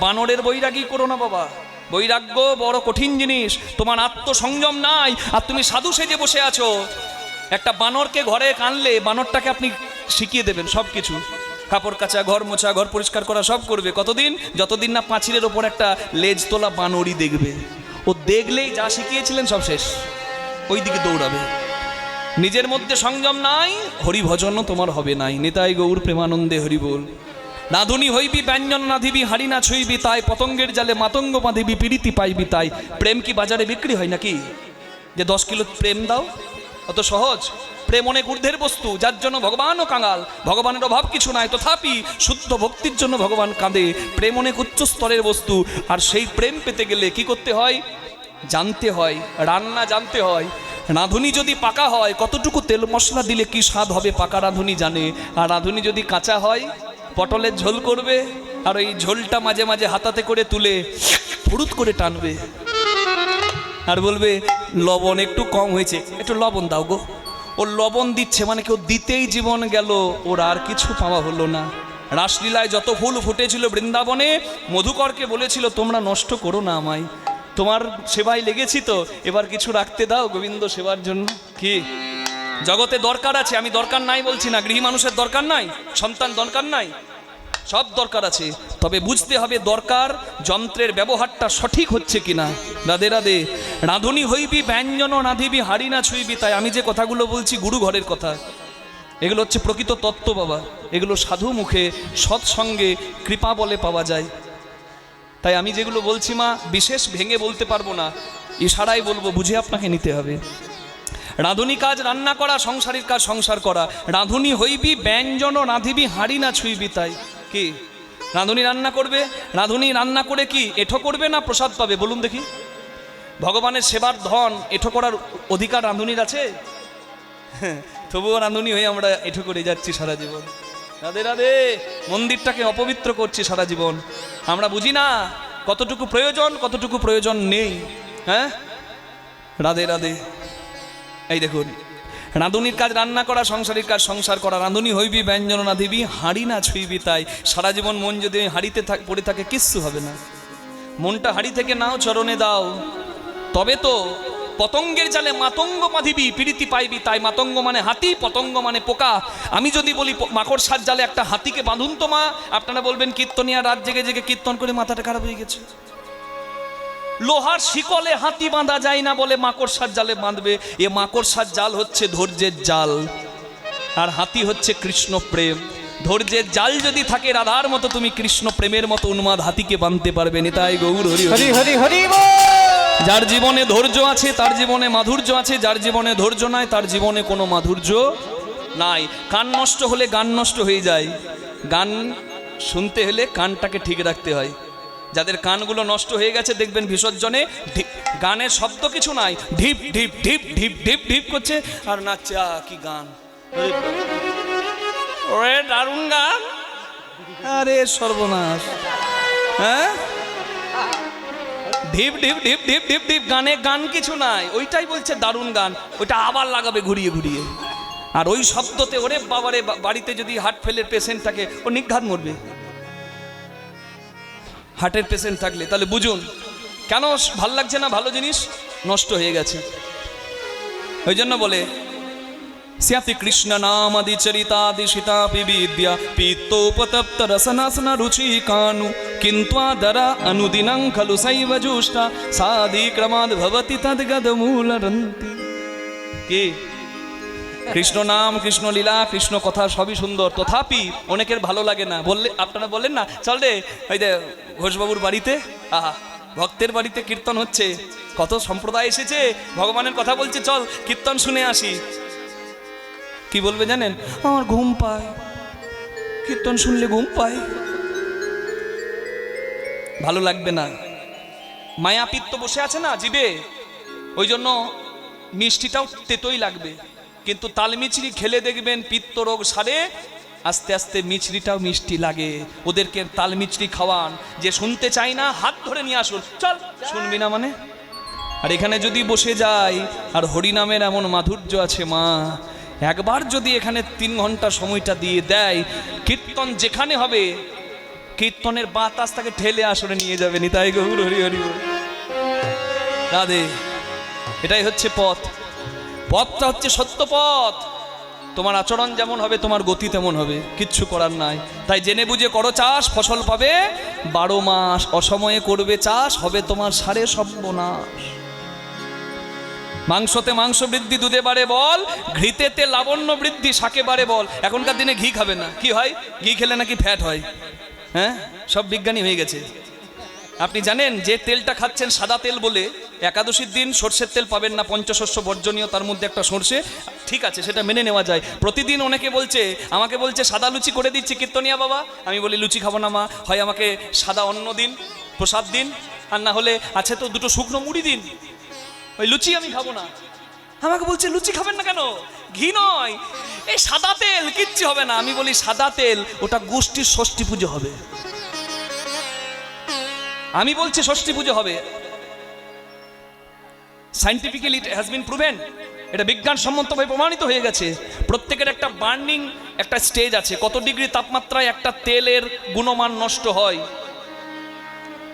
বানরের বৈরাগী করো না বাবা। বৈরাগ্য বড় কঠিন জিনিস। তোমার আত্মসংযম নাই, আর তুমি সাধু সেজে বসে আছো। একটা বানরকে ঘরে আনলে বানরটাকে আপনি শিখিয়ে দেবেন সব কিছু, কাপড় কাচা, ঘর মোছা, ঘর পরিষ্কার করা, সব করবে। কতদিন? যতদিন না পাঁচিলের ওপর একটা লেজ তোলা বানরই দেখবে। ও দেখলেই যা শিখিয়েছিলেন সব শেষ, ওই দিকে দৌড়াবে। নিজের মধ্যে সংযম নাই, হরি ভজনও তোমার হবে নাই। নিতাই গৌর প্রেমানন্দে হরি বল। রাধুনি হইবি ব্যঞ্জন রাধিবি, হাড়ি না ছুইবি তাই, পতঙ্গের জালে মাতঙ্গ বাঁধিবি, পীড়িতি পাইবি তাই। প্রেম কি বাজারে বিক্রি হয় নাকি? যে 10 কিলো প্রেম দাও, অত সহজ? প্রেম অনেক ঊর্ধ্বের বস্তু, যার জন্য ভগবানও কাঙাল। ভগবানের অভাব কিছু নাই, তথাপি শুদ্ধ ভক্তির জন্য ভগবান কাঁদে। প্রেম অনেক উচ্চ স্তরের বস্তু, আর সেই প্রেম পেতে গেলে কি করতে হয়? জানতে হয়, রান্না জানতে হয়। রাঁধুনি যদি পাকা হয় কতটুকু তেল মশলা দিলে কি স্বাদ হবে পাকা রাঁধুনি জানে। আর রাঁধুনি যদি কাঁচা হয় পটলের ঝোল করবে আর ওই ঝোলটা মাঝে মাঝে হাতাতে করে তুলে ফুরুত করে টানবে আর বলবে লবণ একটু কম হয়েছে, একটু লবণ দাও গো। ও লবণ দিচ্ছে মানে কেউ দিতেই জীবন গেল, ওর আর কিছু পাওয়া হলো না। রাসলীলায় যত ফুল ফুটেছিল বৃন্দাবনে, মধুকরকে বলেছিল তোমরা নষ্ট করো না আমায়, তোমার সেবায় লেগেছি তো, এবার কিছু রাখতে দাও গোবিন্দ সেবার জন্য। কি জগতে দরকার আছে, আমি দরকার নাই বলছি না, গৃহী মানুষের দরকার নাই, সন্তান দরকার নাই, সব দরকার আছে, তবে বুঝতে হবে দরকার যন্ত্রের ব্যবহারটা সঠিক হচ্ছে কিনা। রাধে রাধে। রাঁধুনি হইবি ব্যঞ্জন রাঁধিবি হাড়ি না ছুঁইবি। তাই আমি যে কথাগুলো বলছি গুরু ঘরের কথা, এগুলো হচ্ছে প্রকৃত তত্ত্ব বাবা, এগুলো সাধু মুখে সৎসঙ্গে কৃপা বলে পাওয়া যায়। তাই আমি যেগুলো বলছি মা বিশেষ ভেঙে বলতে পারবো না, ইশারাই বলবো, বুঝে আপনাকে নিতে হবে। রাঁধুনি কাজ রান্না করা, সংসারের কাজ সংসার করা। রাঁধুনি হইবি ব্যঞ্জন রাঁধিবি হাঁড়ি না ছুঁইবি। তাই কি রাঁধুনি রান্না করবে, রাঁধুনি রান্না করে কি এঠো করবে না প্রসাদ পাবে বলুন দেখি? ভগবানের সেবার ধন এঠো করার অধিকার রাঁধুনির আছে? তবুও রাঁধুনি হয়ে আমরা এঠো করে যাচ্ছি সারা জীবন। রাধে রাধে। মন্দিরটাকে অপবিত্র করছি সারা জীবন। আমরা বুঝি না কতটুকু প্রয়োজন কতটুকু প্রয়োজন নেই। হ্যাঁ, রাধে রাধে। এই দেখুন, রাঁধুনির কাজ রান্না করা, সংসারের কাজ সংসার করা। রাঁধুনি হইবি ব্যঞ্জন রাঁধিবি হাঁড়ি না ছুঁইবি। তাই সারা জীবন মন যদি হাঁড়িতে পড়ে থাকে কিচ্ছু হবে না। মনটা হাঁড়ি থেকে নাও, চরণে দাও, তবে তো পতঙ্গের জালে মাতঙ্গ বাঁধিবি প্রীতি পাইবি। তাই মাতঙ্গ মানে হাতি, পতঙ্গ মানে পোকা। আমি যদি বলি মাকড়সার জালে একটা হাতিকে বাঁধুন তো মা, আপনারা বলবেন কীর্তনিয়া রাত জেগে জেগে কীর্তন করে মাথাটা খারাপ হয়ে গেছে। লোহার শিকলে হাতি বাঁধা যায় না বলে মাকড়সার জালে বাঁধবে। এ মাকড়সার জাল হচ্ছে ধৈর্যের জাল, আর হাতি হচ্ছে কৃষ্ণ প্রেম। ধৈর্যের জাল যদি থাকে রাধার মতো, তুমি কৃষ্ণ প্রেমের মতো উন্মাদ হাতিকে বাঁধতে পারবে। নিতাই গৌর হরি হরি হরি হরি। যার জীবনে ধৈর্য আছে তার জীবনে মাধুর্য আছে, যার জীবনে ধৈর্য নাই তার জীবনে কোনো মাধুর্য নাই। কান নষ্ট হলে গান নষ্ট হয়ে যায়। গান শুনতে হলে কানটাকে ঠিক রাখতে হয়। যাদের কানগুলো নষ্ট হয়ে গেছে দেখবেন বিসর্জনে গানের শব্দ কিছু নাই, ঢিপ ঢিপ ঢিপ ঢিপ ঢিপ ঢিপ করছে আর নাচছে। কি গান, ওরে দারুণ গান, আরে সর্বনাশ। হ্যাঁ, ঢিপ ঢিপ ঢিপ ঢিপ ঢিপ ঢিপ, গানে গান কিছু নাই, ওইটাই বলছে দারুণ গান। ওইটা আবার লাগাবে ঘুরিয়ে ঘুরিয়ে, আর ওই শব্দতে ওরে বাবারে, বাড়িতে যদি হার্ট ফেলের পেশেন্ট থাকে ও নিঘাত মরবে। হার্টের পেশেন্ট থাকলে তাহলে বুঝুন কেন ভাল লাগছে না, ভালো জিনিস নষ্ট হয়ে গেছে। ওই জন্য বলে স্যাতি কৃষ্ণ নামাদি চরিতাদি সীতাপি বিদ্যা পিত্তোপতপ্ত রসনাসনা রুচি কানু কিন্তু আদরা অনুদিনং খলু শৈব জুষ্টা সাদি ক্রমাদ ভবতি তদ্গদ মূলরন্তি। কি কৃষ্ণ নাম, কৃষ্ণ লীলা, কৃষ্ণ কথা সবই সুন্দর, তথাপি অনেকের ভালো লাগে না। বললে আপনারা বললেন না চল রে ওই যে ঘোষবাবুর বাড়িতে, আহা ভক্তের বাড়িতে কীর্তন হচ্ছে, কত সম্প্রদায় এসেছে, ভগবানের কথা বলছে, চল কীর্তন শুনে আসি। কি বলবে জানেন? আমার ঘুম পায়, কীর্তন শুনলে ঘুম পায়, ভালো লাগবে না। মায়াপিত্ত বসে আছে না জিবে, ওই জন্য মিষ্টিটাও তেতোই লাগবে। কিন্তু তালমিছরি খেলে দেখবেন পিত্ত রোগ সারে, আস্তে আস্তে মিছরিটাও মিষ্টি লাগে। ওদেরকে তালমিছরি খাওয়ান, যে শুনতে চাই না হাত ধরে নিয়ে আসুন, চল শুনবি না মানে। আর এখানে যদি বসে যাই, আর হরিনামের এমন মাধুর্য আছে মা, একবার যদি এখানে 3 ঘন্টা সময়টা দিয়ে দেয়, কীর্তন যেখানে হবে কীর্তনের বাতাস তাকে ঠেলে আসরে নিয়ে যাবে। নিতাই গৌর হরি হরি রাধে। এটাই হচ্ছে পথ, পথটা হচ্ছে সত্য পথ। তোমার আচরণ যেমন হবে তোমার গতি তেমন হবে, কিচ্ছু করার নাই। তাই জেনে বুঝে করো চাষ, ফসল পাবে 12 মাস। অসময়ে করবে চাষ, হবে তোমার সারে সর্বনাশ। মাংসতে মাংস বৃদ্ধি, দুধে বাড়ে বল, ঘৃতেতে লাবণ্য বৃদ্ধি, শাকে বাড়ে বল। এখনকার দিনে ঘি খাবে না, কি হয়? ঘি খেলে নাকি ফ্যাট হয়। হ্যাঁ, সব বিজ্ঞানী হয়ে গেছে। আপনি জানেন যে তেলটা খাচ্ছেন সাদা তেল বলে, একাদশীর দিন সর্ষের তেল পাবেন না, পঞ্চশস্য বর্জনীয়, তার মধ্যে একটা সর্ষে, ঠিক আছে সেটা মেনে নেওয়া যায়। প্রতিদিন অনেকে বলছে, আমাকে বলছে সাদা লুচি করে দিচ্ছি কীর্তনিয়া বাবা। আমি বলি লুচি খাবো না মা, হয় আমাকে সাদা অন্ন দিন, প্রসাদ দিন, আর না হলে আছে তো 2টো শুকনো মুড়ি দিন, ওই লুচি আমি খাবো না। আমাকে বলছে লুচি খাবেন না কেন? ঘি নয়, এই সাদা তেল, কিচ্ছু হবে না। আমি বলি সাদা তেল, ওটা গোষ্ঠীর ষষ্ঠী পুজো হবে। আমি বলছি ষষ্ঠী পুজো হবে। Scientifically it has been proven, এটা বিজ্ঞানসম্মতভাবে প্রমাণিত হয়ে গেছে। প্রত্যেকের একটা বার্নিং একটা স্টেজ আছে, কত ডিগ্রি তাপমাত্রায় একটা তেলের গুণমান নষ্ট হয়।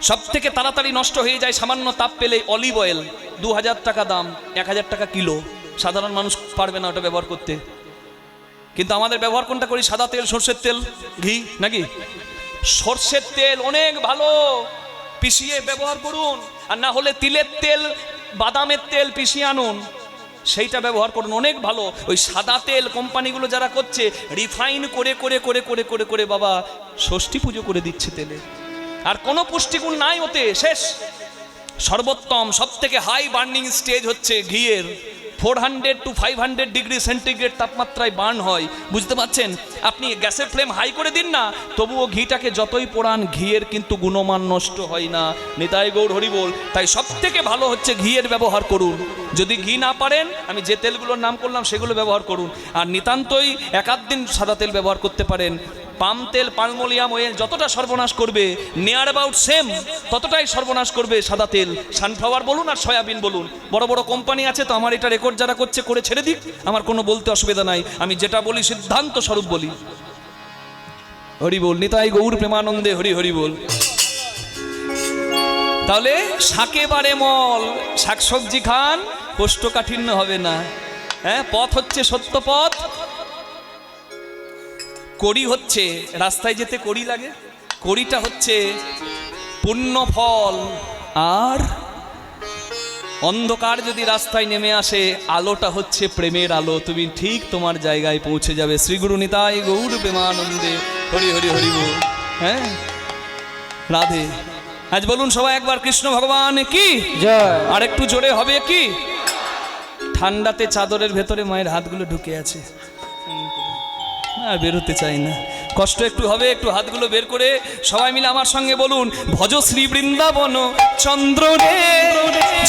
সব থেকে তাড়াতাড়ি নষ্ট হয়ে যায় সামান্য তাপ পেলে অলিভ অয়েল, 2000 টাকা দাম, 1000 টাকা কিলো। সাধারণ মানুষ পারবে না ওটা ব্যবহার করতে। কিন্তু আমাদের ব্যবহার কোনটা করি? সাদা তেল, সর্ষের তেল, ঘি, নাকি? সর্ষের তেল অনেক ভালো, পিষিয়ে ব্যবহার করুন। আর না হলে তিলের তেল, বাদামের তেল পিষিয়ে আনুন, সেইটা ব্যবহার করুন, অনেক ভালো। ওই সাদা তেল কোম্পানিগুলো যারা করছে, রিফাইন করে করে করে করে করে করে বাবা ষষ্ঠী পুজো করে দিচ্ছে তেলে। আর কোনো পুষ্টিগুণ নাই ওতে, শেষ। সর্বোত্তম সব থেকে হাই বার্নিং স্টেজ হচ্ছে ঘিয়ের। 400 to 500 ডিগ্রি সেন্টিগ্রেড তাপমাত্রায় বার্ন হয়, বুঝতে পারছেন? আপনি গ্যাসের ফ্লেম হাই করে দিন না, তবুও ঘিটাকে যতই পোড়ান ঘিয়ের কিন্তু গুণমান নষ্ট হয় না। নিতাই গৌর হরি বল। তাই সব থেকে ভালো হচ্ছে ঘিয়ের ব্যবহার করুন। যদি ঘি না পারেন, আমি যে তেলগুলোর নাম করলাম সেগুলো ব্যবহার করুন। আর নিতান্তই একাধ দিন সাদা তেল ব্যবহার করতে পারেন। পাম তেল, পালমোলিয়াম অয়েল যতটা সর্বনাশ করবে, নিয়ার অ্যাবাউট সেম ততটাই সর্বনাশ করবে সাদা তেল। সানফ্লাওয়ার বলুন আর সয়াবিন বলুন, বড় বড় কোম্পানি আছে তো, আমার এটা রেকর্ড যারা করছে করে ছেড়ে দিক, আমার কোনো বলতে অসুবিধা নাই। আমি যেটা বলি সিদ্ধান্ত স্বরূপ বলি। হরি বল, নিতাই গৌর প্রেমানন্দে হরি হরি বল। তাহলে শাকে বারে মল, শাকসবজি খান, কোষ্ঠকাঠিন্য হবে না। হ্যাঁ, পথ হচ্ছে সত্য পথ। কড়ি হচ্ছে, রাস্তায় যেতে কড়ি লাগে, কড়িটা হচ্ছে পুণ্য ফল। আর অন্ধকার যদি রাস্তায় নেমে আসে, আলোটা হচ্ছে প্রেমের আলো, তুমি ঠিক তোমার জায়গায় পৌঁছে যাবে। শ্রী গুরু নিতাই গৌর প্রেমানন্দে হরি হরি হরি বল। হ্যাঁ, রাধে। আজ বলুন সবাই একবার কৃষ্ণ ভগবান কি জয়। আর একটু জোরে হবে কি? ঠান্ডাতে চাদরের ভেতরে মায়ের হাতগুলো ঢুকে আছে, আর বেরোতে চাই না, কষ্ট একটু হবে। একটু হাতগুলো বের করে সবাই মিলে আমার সঙ্গে বলুন, ভজ শ্রী বৃন্দাবন চন্দ্র রে,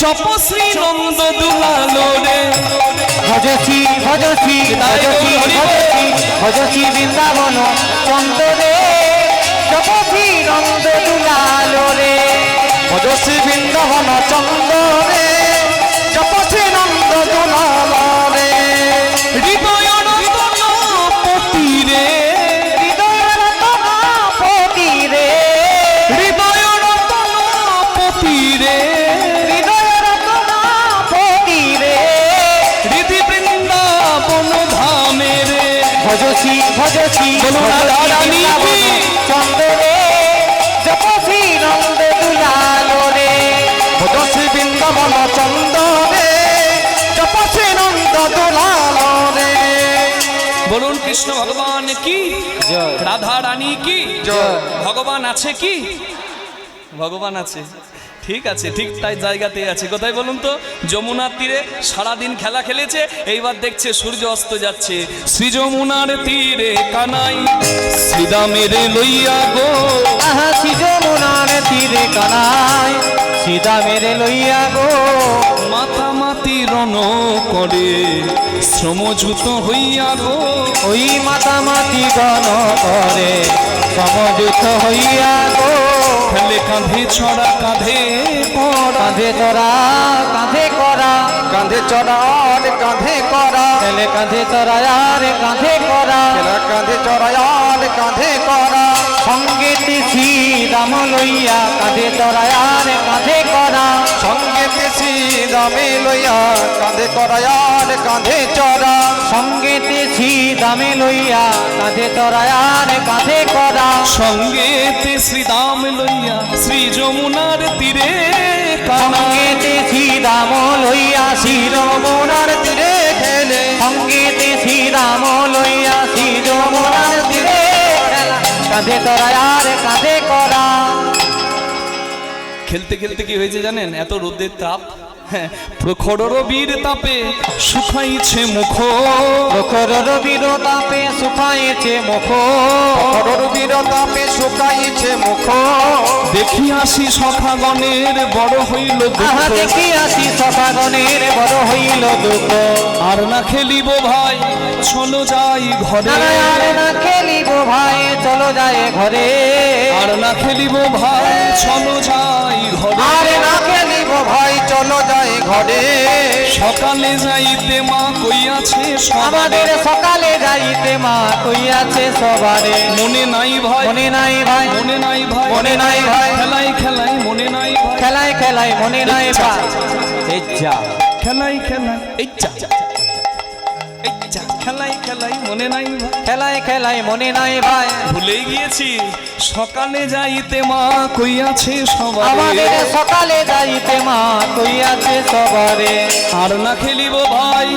জপ শ্রী নন্দ দুলালো রে, ভজ শ্রী ভজ শ্রী ভজ শ্রী ভজ শ্রী বৃন্দাবন চন্দ্র রে, জপ শ্রী নন্দ দুলালো রে, ভজ শ্রী বৃন্দাবন চন্দ্র রে, জপ শ্রী নন্দ দুলালো রে, হৃদয় রতন পতি রে, হৃদয় রতন পতি রে, হৃদয় রতন পতি রে, হৃদয় রতন পতি রে, হৃদি বৃন্দাবন ধামে রে, ভজ শ্রী বলুন রাধা রানী কি? চন্দ্র রে, জপ শ্রী নন্দ দুলালো রে, ভজ শ্রী বৃন্দাবন চন্দ্র রে, জপ শ্রী নন্দ দুলালো রে। বলুন কৃষ্ণ ভগবান কি জয়। রাধা রানী কি জয়। ভগবান আছে কি? ভগবান আছে, ঠিক আছে, ঠিক তাই জায়গাতে আছে। কোথায় বলুন তো? যমুনার তীরে সারাদিন খেলা খেলেছে, এইবার দেখছে সূর্য অস্ত যাচ্ছে। শ্রী যমুনার তীরে কানাই শ্রীদামের লইয়া গো, আহা শ্রী যমুনার তীরে কানাই সীতা মেরে লইয়া গো, মাতামাতি রণ করে শ্রমযুত হইয়া গো, ওই মাতামাতি গণ করে সমযুক্ত হইয়া গো, ফেলে কাঁধে ছড়া কাঁধে পড়া, কাঁধে চড়া কাঁধে করা, কাঁধে চড়ার কাঁধে করা, ছেলে কাঁধে চড়ায়ার কাঁধে করা, কাঁধে চড়ার কাঁধে করা, সঙ্গীতে শ্রী রাম লইয়া কাঁধে চড়ায়ার কাঁধে করা, সঙ্গে পেছি দামে লইয়া কাঁধে করায়ার কাঁধে চড়া, সঙ্গীতে শ্রী দামে লইয়া কাঁধে চড়ায়ার কাঁধে করা, সঙ্গেতে শ্রীদাম লইয়া শ্রী যমুনার তীরে কানাই, সঙ্গীতে শ্রী রাম লইয়া শ্রী যমুনার তীরে খেলে, সঙ্গীতে শ্রী রাম লইয়া শ্রী যমুনার তীরে খেলা, কাঁধে চড়ায়ার কাঁধে করা। খেলতে খেলতে কি হয়েছে জানেন? এত রোদের তাপ, হ্যাঁ, প্রখর রবির তাপে শুকাইছে মুখ, প্রখর রবির তাপে শুকাইছে মুখ, প্রখর বীরতাপে শুকাইছে মুখ, দেখি আসি সখাগণের বড় হইল আহা দুঃখ, দেখি আসি সখাগণের বড় হইল দুঃখ, আর না খেলিব ভাই চলো যাই ঘরে, আর না খেলিব ভাই চলো যায় ঘরে, আর না খেলিব ভাই চলো যাই ঘরে, আর না খেলিব ভাই চলো যাই ঘরে, সকালে যাইতে মা কইয়াছে আমাদের সবারে, সকালে যাইতে মা কইয়াছে সবারে, মনে নাই ভাই, মনে নাই ভাই, মনে নাই ভাই, মনে নাই ভাই, খেলাই খেলাই মনে নাই ভাই, খেলায় খেলায় মনে নাই ভাই, এই যা খেলাই খেলাই এই যা, এই যা, খেলাই খেলাই মনে নাই ভাই, খেলায় খেলায় মনে নাই ভাই, ভুলে গিয়েছি সকালে যাইতে মা কইয়াছে আমাদের সবারে, সকালে যাইতে মা কইয়াছে সবারে, আর না খেলিব ভাই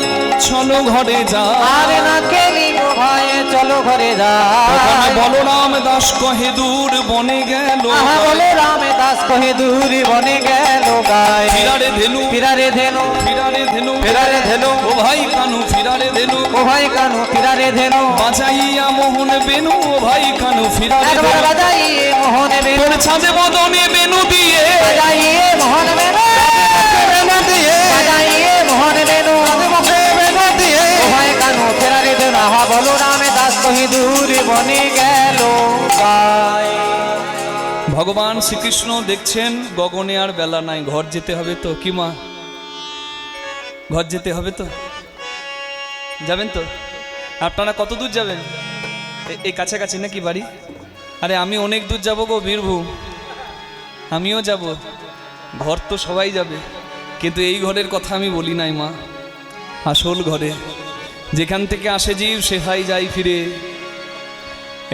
চলো ঘরে যা, আর না খেলিব ভাই চলো ঘরে যা, ওখানে বলরাম দাস কহে দূর বনে গেল, আহা বলে রামে দাস কহে দূরে বনে গেল গায়, ফিরারে ধেনু, ফিরারে ধেনু, ফিরারে ধেনু, ফেরারে ধেনু, ও ভাই কানু ফিরারে ধেনু, ও ভাই কানু ফিরারে ধেনু, বাজাইয়া মোহন বেনু, ও ভাই কানু ফিরারে একবার ধেনু, বাজাইয়ে মোহন বেনু, তোর ছাদে বদনে বেনু দিয়ে, বাজাইয়ে মোহন বেনু, বেনু দিয়ে, বাজাইয়ে মোহন বেনু, মুখে বেনু দিয়ে, ও ভাই কানু ফিরারে ধেনু, আহা বলো রামে দাস কহে দূরে বনে গেল গায়। ভগবান শ্রীকৃষ্ণ দেখছেন গগনে আর বেলা নাই, ঘর যেতে হবে তো, কি মা ঘর যেতে হবে তো, যাবেন তো? আপনারা কত দূর যাবেন? এই কাছাকাছি নাকি বাড়ি? আরে আমি অনেক দূর যাব গো, বীরভূম, আমিও যাব, ঘর তো সবাই যাবে, কিন্তু এই ঘরের কথা আমি বলি নাই মা, আসল ঘরে যেখান থেকে আসে জীব সেখাই যাই ফিরে,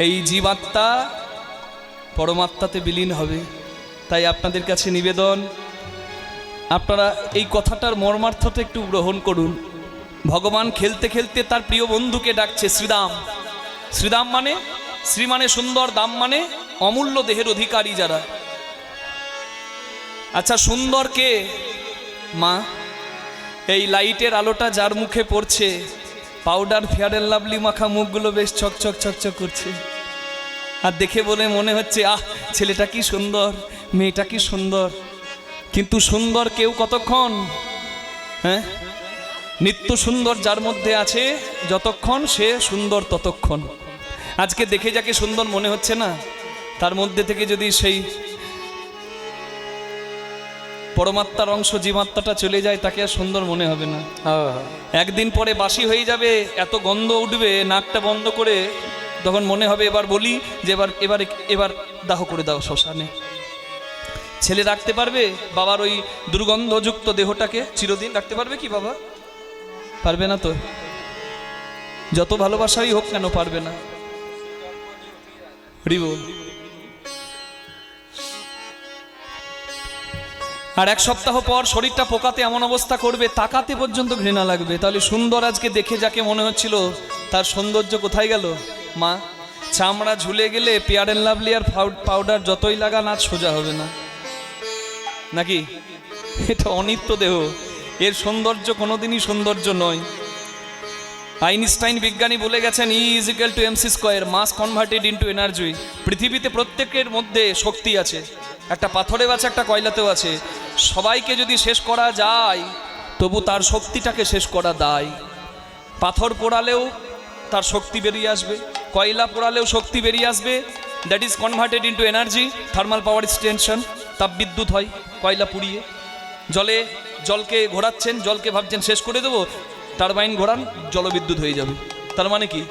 এই জীবাত্মা পরমাত্মাতে বিলীন হবে। তাই আপনাদের কাছে নিবেদন, আপনারা এই কথাটার মর্মার্থটা একটু গ্রহণ করুন। ভগবান খেলতে খেলতে তার প্রিয় বন্ধুকে ডাকছে শ্রীদাম। শ্রীদাম মানে, শ্রী মানে সুন্দর, দাম মানে অমূল্য দেহের অধিকারী যারা। আচ্ছা সুন্দর কে মা? এই লাইটের আলোটা যার মুখে পড়ছে, পাউডার ফেয়ার এন্ড লাভলি মাখা মুখগুলো বেশ চকচক চকচক করছে, আর দেখে বলে মনে হচ্ছে আহ ছেলেটা কি সুন্দর, মেয়েটা কি সুন্দর। কিন্তু সুন্দর কেউ কতক্ষণ? হ্যাঁ, নিত্য সুন্দর যার মধ্যে আছে, যতক্ষণ সে সুন্দর ততক্ষণ। আজকে দেখে যাকে সুন্দর মনে হচ্ছে না, তার মধ্যে থেকে যদি সেই পরমাত্মার অংশ জীবাত্মাটা চলে যায়, তাকে আর সুন্দর মনে হবে না। একদিন পরে বাসি হয়ে যাবে, এত গন্ধ উঠবে, নাকটা বন্ধ করে তখন মনে হবে এবার বলি যে এবার এবার এবার দাহ করে দাও শ্মশানে। ছেলে রাখতে পারবে বাবার ওই দুর্গন্ধযুক্ত দেহটাকে চিরদিন? রাখতে পারবে কি বাবা? পারবে না তো, যত ভালোবাসাই হোক কেন পারবে না। হরি বল। আর এক সপ্তাহ পর শরীরটা পোকাতে এমন অবস্থা করবে, তাকাতে পর্যন্ত ঘৃণা লাগবে। তাহলে সুন্দর আজকে দেখে যাকে মনে হচ্ছিল, তার সৌন্দর্য কোথায় গেল মা? চামড়া ঝুলে গেলে ফেয়ার এন্ড লাভলি আর পাউডার যতই লাগান আজ সোজা হবে না, নাকি? এটা অনিত্য দেহ, এর সৌন্দর্য কোনোদিনই সৌন্দর্য নয়। আইনস্টাইন বিজ্ঞানী বলে গেছেন E = mc², মাস কনভার্টেড ইনটু এনার্জি। পৃথিবীতে প্রত্যেকের মধ্যে শক্তি আছে, একটা পাথরেও আছে, একটা কয়লাতেও আছে। সবাইকে যদি শেষ করা যায়, তবু তার শক্তিটাকে শেষ করা দায়। পাথর পোড়ালেও তার শক্তি বেরিয়ে আসবে, কয়লা পোড়ালেও শক্তি বেরিয়ে আসবে। That is converted into energy, thermal power station, তাপবিদ্যুৎ হয় কয়লা পুড়িয়ে। জলকে ঘোরাচ্ছেন, জলকে ভাবছেন শেষ করে দেবো, টারবাইন ঘোরান, জলবিদ্যুৎ হয়ে যাবে। তার মানে কি?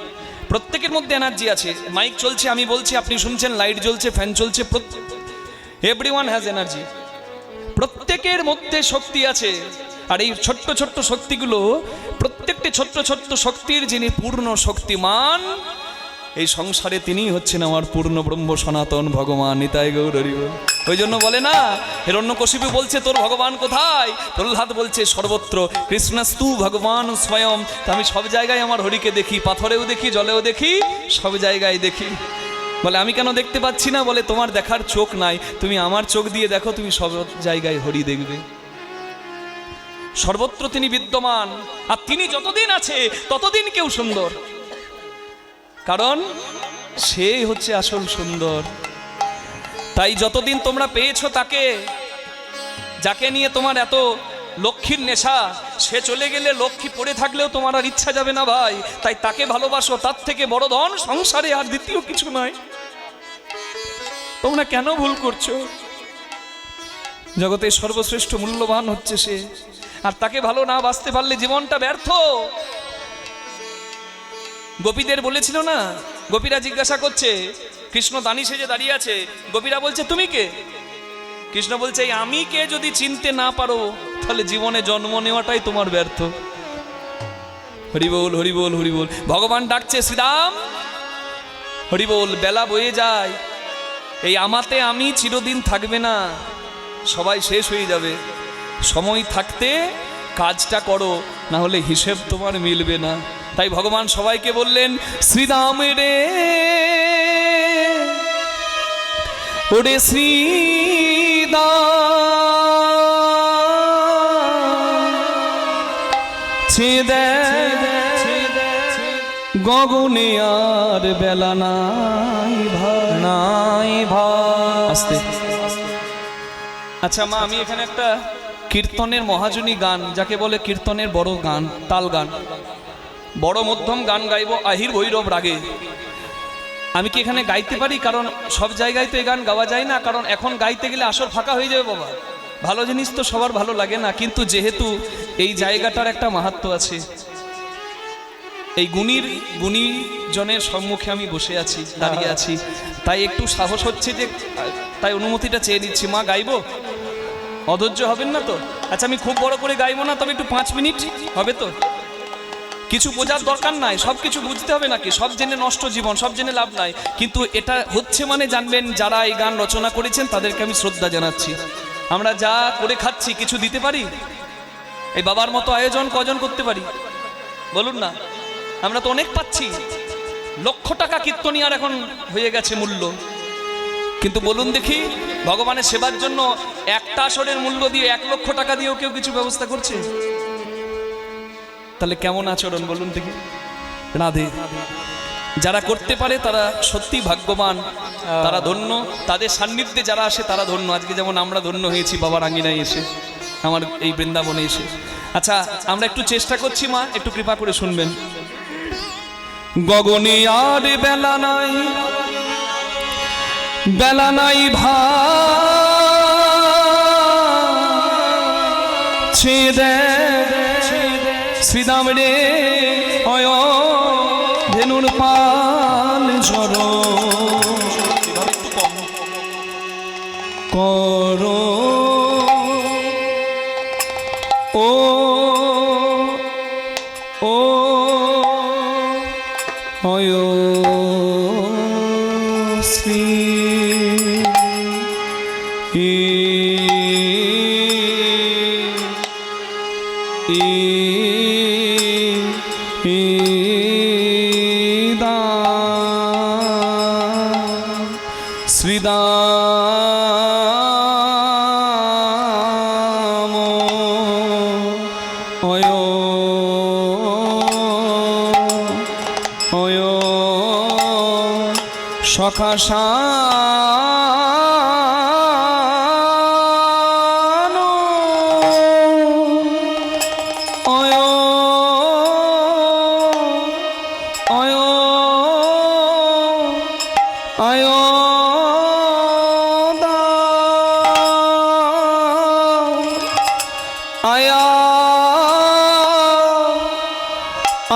প্রত্যেকের মধ্যে এনার্জি আছে। মাইক চলছে, আমি বলছি, আপনি শুনছেন, লাইট জ্বলছে, ফ্যান চলছে, এভরিওয়ান হ্যাজ এনার্জি। প্রত্যেকের মধ্যে শক্তি আছে। আর এই ছোট্ট ছোট্ট শক্তিগুলো, প্রত্যেকটি ছোট্ট ছোট্ট শক্তির যিনি পূর্ণ শক্তিমান, এই সংসারে তিনিই হচ্ছেন আমার পূর্ণ ব্রহ্ম সনাতন ভগবান। নিতাই গৌর হরি বল। ওই জন্য বলে না, হিরণ্যকশিপু বলছে তোর ভগবান কোথায়? প্রহ্লাদ বলছে সর্বত্র কৃষ্ণস্তু ভগবান স্বয়ং। তা আমি সব জায়গায় আমার হরিকে দেখি, পাথরেও দেখি, জলেও দেখি, সব জায়গায় দেখি। বলে আমি কেন দেখতে পাচ্ছি না? বলে তোমার দেখার চোখ নাই, তুমি আমার চোখ দিয়ে দেখো, তুমি সব জায়গায় হরি দেখবে। সর্বত্র তিনি বিদ্যমান, আর তিনি যতদিন আছে ততদিন কেউ সুন্দর, কারণ সে হচ্ছে আসল সুন্দর। তাই যতদিন তোমরা পেয়েছো তাকে, যাকে নিয়ে তোমার এত লক্ষ্মীর নেশা, সে চলে গেলে লক্ষ্মী পড়ে থাকলেও তোমার আর ইচ্ছা যাবে না ভাই। তাই তাকে ভালোবাসো, তার থেকে বড় ধন সংসারে আর দ্বিতীয় কিছু নয়। তোমরা কেন ভুল করছো? জগতের সর্বশ্রেষ্ঠ মূল্যবান হচ্ছে সে, আর তাকে ভালো না বাসতে পারলে জীবনটা ব্যর্থ। গোপীদের বলেছিল না, গোপীরা জিজ্ঞাসা করছে, কৃষ্ণ দানি সেজে দাঁড়িয়ে আছে, গোপীরা বলছে তুমি কে? কৃষ্ণ বলছে এই আমি কে যদি চিনতে না পারো তাহলে জীবনে জন্ম নেওয়াটাই তোমার ব্যর্থ। হরিবোল হরিবোল হরিবোল। ভগবান ডাকছে শ্রীরাম, হরিবোল। বেলা বয়ে যায়, এই আমাতে আমি চিরদিন থাকবে না, সবাই শেষ হয়ে যাবে। সময় থাকতে কাজটা করো, না হলে হিসেব তোমার মিলবে না। তাই ভগবান সবাইকে বললেন, শ্রীরাম রে ওরে শ্রীরাম, ছেদে গগনে আর বেলা নাই ভাই, নাই ভাই। আস্তে। আচ্ছা মা, আমি এখানে একটা কীর্তনের মহাজনী গান, যাকে বলে কীর্তনের বড় গান, তাল গান, বড় মধ্যম গান গাইব আহির ভৈরব রাগে। আমি কি এখানে গাইতে পারি? কারণ সব জায়গায় তো এই গান গাওয়া যায় না, কারণ এখন গাইতে গেলে আসর ফাঁকা হয়ে যাবে বাবা। ভালো জিনিস তো সবার ভালো লাগে না, কিন্তু যেহেতু এই জায়গাটার একটা মাহাত্ম্য আছে, এই গুণী জনের সম্মুখে আমি বসে আছি, দাঁড়িয়ে আছি, তাই একটু সাহস হচ্ছে যে, তাই অনুমতিটা চেয়ে নিচ্ছি। মা গাইবো? অধৈর্য হবেন না তো? আচ্ছা আমি খুব বড় করে গাইবো না, তবে একটু 5 মিনিট হবে তো? কিছু বোঝার দরকার নাই, সব কিছু বুঝতে হবে নাকি? সব জেনে নষ্ট জীবন, সব জেনে লাভ নাই। কিন্তু এটা হচ্ছে মানে জানবেন, যারা এই গান রচনা করেছেন তাদেরকে আমি শ্রদ্ধা জানাচ্ছি। আমরা যা করে খাচ্ছি কিছু দিতে পারি? এই বাবার মতো আয়োজন কজন করতে পারি বলুন না? আমরা তো অনেক পাচ্ছি, লক্ষ টাকা কীর্তনিয়ার এখন হয়ে গেছে মূল্য। কিন্তু বলুন দেখি, ভগবানের সেবার জন্য একটা আসরের মূল্য দিয়ে 1 লক্ষ টাকা দিয়েও কেউ কিছু ব্যবস্থা করছে? তাহলে কেমন আচরণ বলুন দেখি? রাধে। যারা করতে পারে তারা সত্যি ভাগ্যবান, তারা ধন্য। তাদের সান্নিধ্যে যারা আসে তারা ধন্য। আজকে যেমন আমরা ধন্য হয়েছি বাবার আঙ্গিনায় এসে, আমার এই বৃন্দাবনে এসে। আচ্ছা আমরা একটু চেষ্টা করছি, মা একটু কৃপা করে শুনবেন। গগনে আর বেলা নাই, বেলা নাই ছেদে শ্রীরাম রে অয় ধেনুর পাল ঝর করো ও ও অয় শ্রী শ্রীদাম অয় অয় সখা শানো অয় অয় অয় আয়া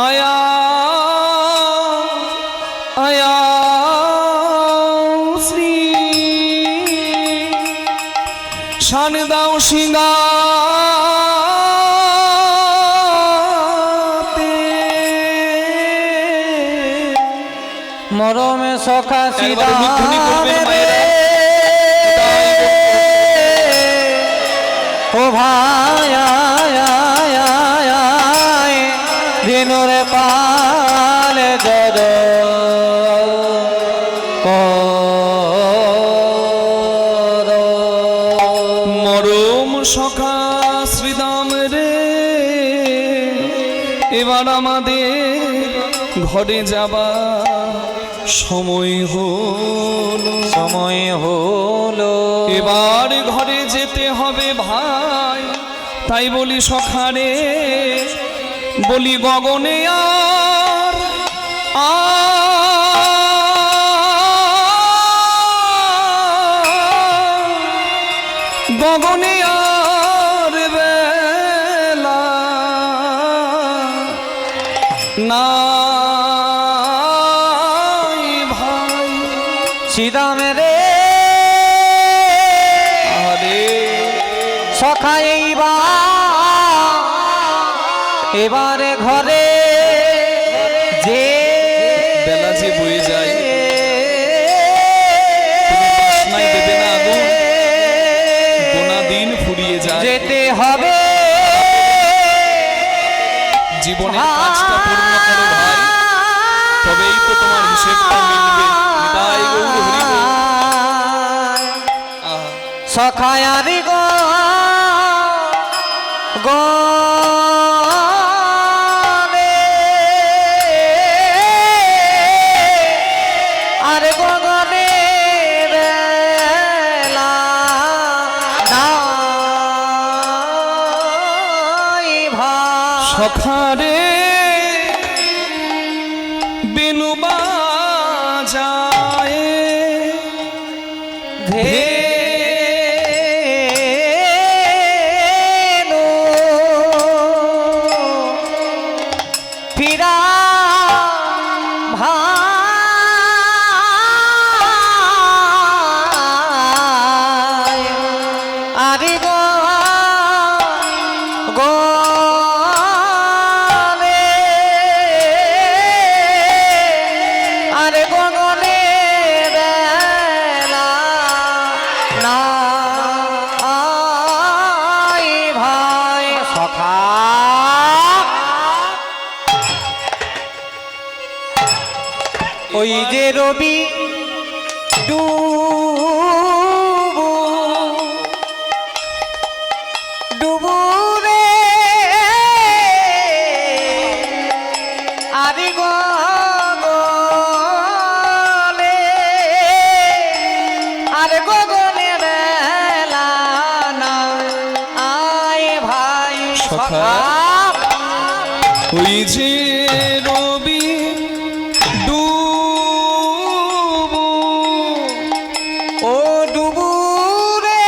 আয়া আয়া শ্রী শান দাও সিংহাতে মরমে সখা একবার মুখখানি করবেন শ্রীরাম মায়েরা। ও ভাই দিনুর পাল জর মরম সখা শ্রীদাম রে এবার আমাদের ঘরে যাবার সময় হলো এবার ঘরে যেতে হবে ভাই। তাই বলি সখারে, বলি গগনে আর গগনে আর বেলা নাই ভাই। শ্রীরাম রে আরে সখা এবারে ঘরে যে বেলা যে বয়ে যায়, তুমি বাসনায় দেবে না আগুন, গোনা দিন ফুরিয়ে যায়। যেতে হবে জীবনের কাজটা পূর্ণ করো ভাই, তবেই তো তোমার হিসেবটা মিলবে। তাই গৌর হরি বল। আহা, সখায়ারি গো আরে গগনে বেলা নাই ভাই। সখারে বেনু বাজায় ধেনু ফিরা ভাই আরে গগনে আরে গগনে বেলা নাই ভাই। সখা ওই যে রবি ডুবু রে আরে গগনে আরে গগনে বেলা না আয় ভাই। সখা ওই যে রবি ডুবু, ও ডুবু রে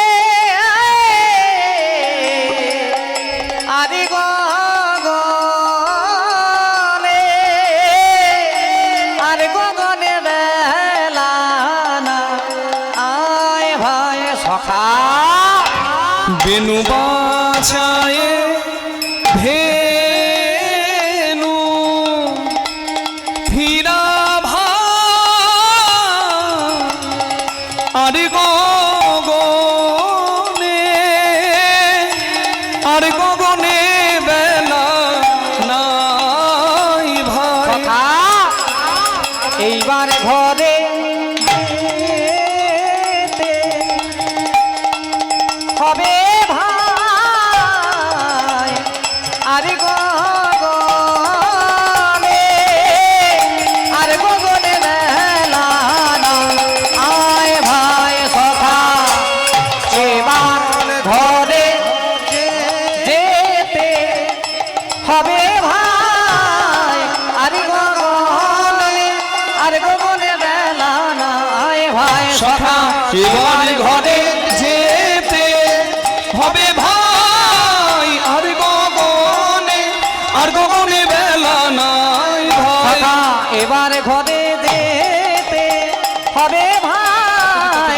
আরে গগনে আরে গগনে বেলা না আয় ভাই। সখা বেনু বাজায় ধেনু ফিরা ভাই আরে গগনে আরে গগনে বেলা নাই ভাই। সখা এইবার ঘরে যেতে হবে ভাই আরে গগনে আরে গগনে বেলা না আয় ভাই। সখা এবার ঘরে যেতে হবে ভাই আরে গগনে আরে গগনে বেলা না আয় ভাই। সখা এবার ঘরে যেতে হবে ভাই আর গগনে বেলা নাই ভাই। সখা এবার ঘরে যেতে হবে ভাই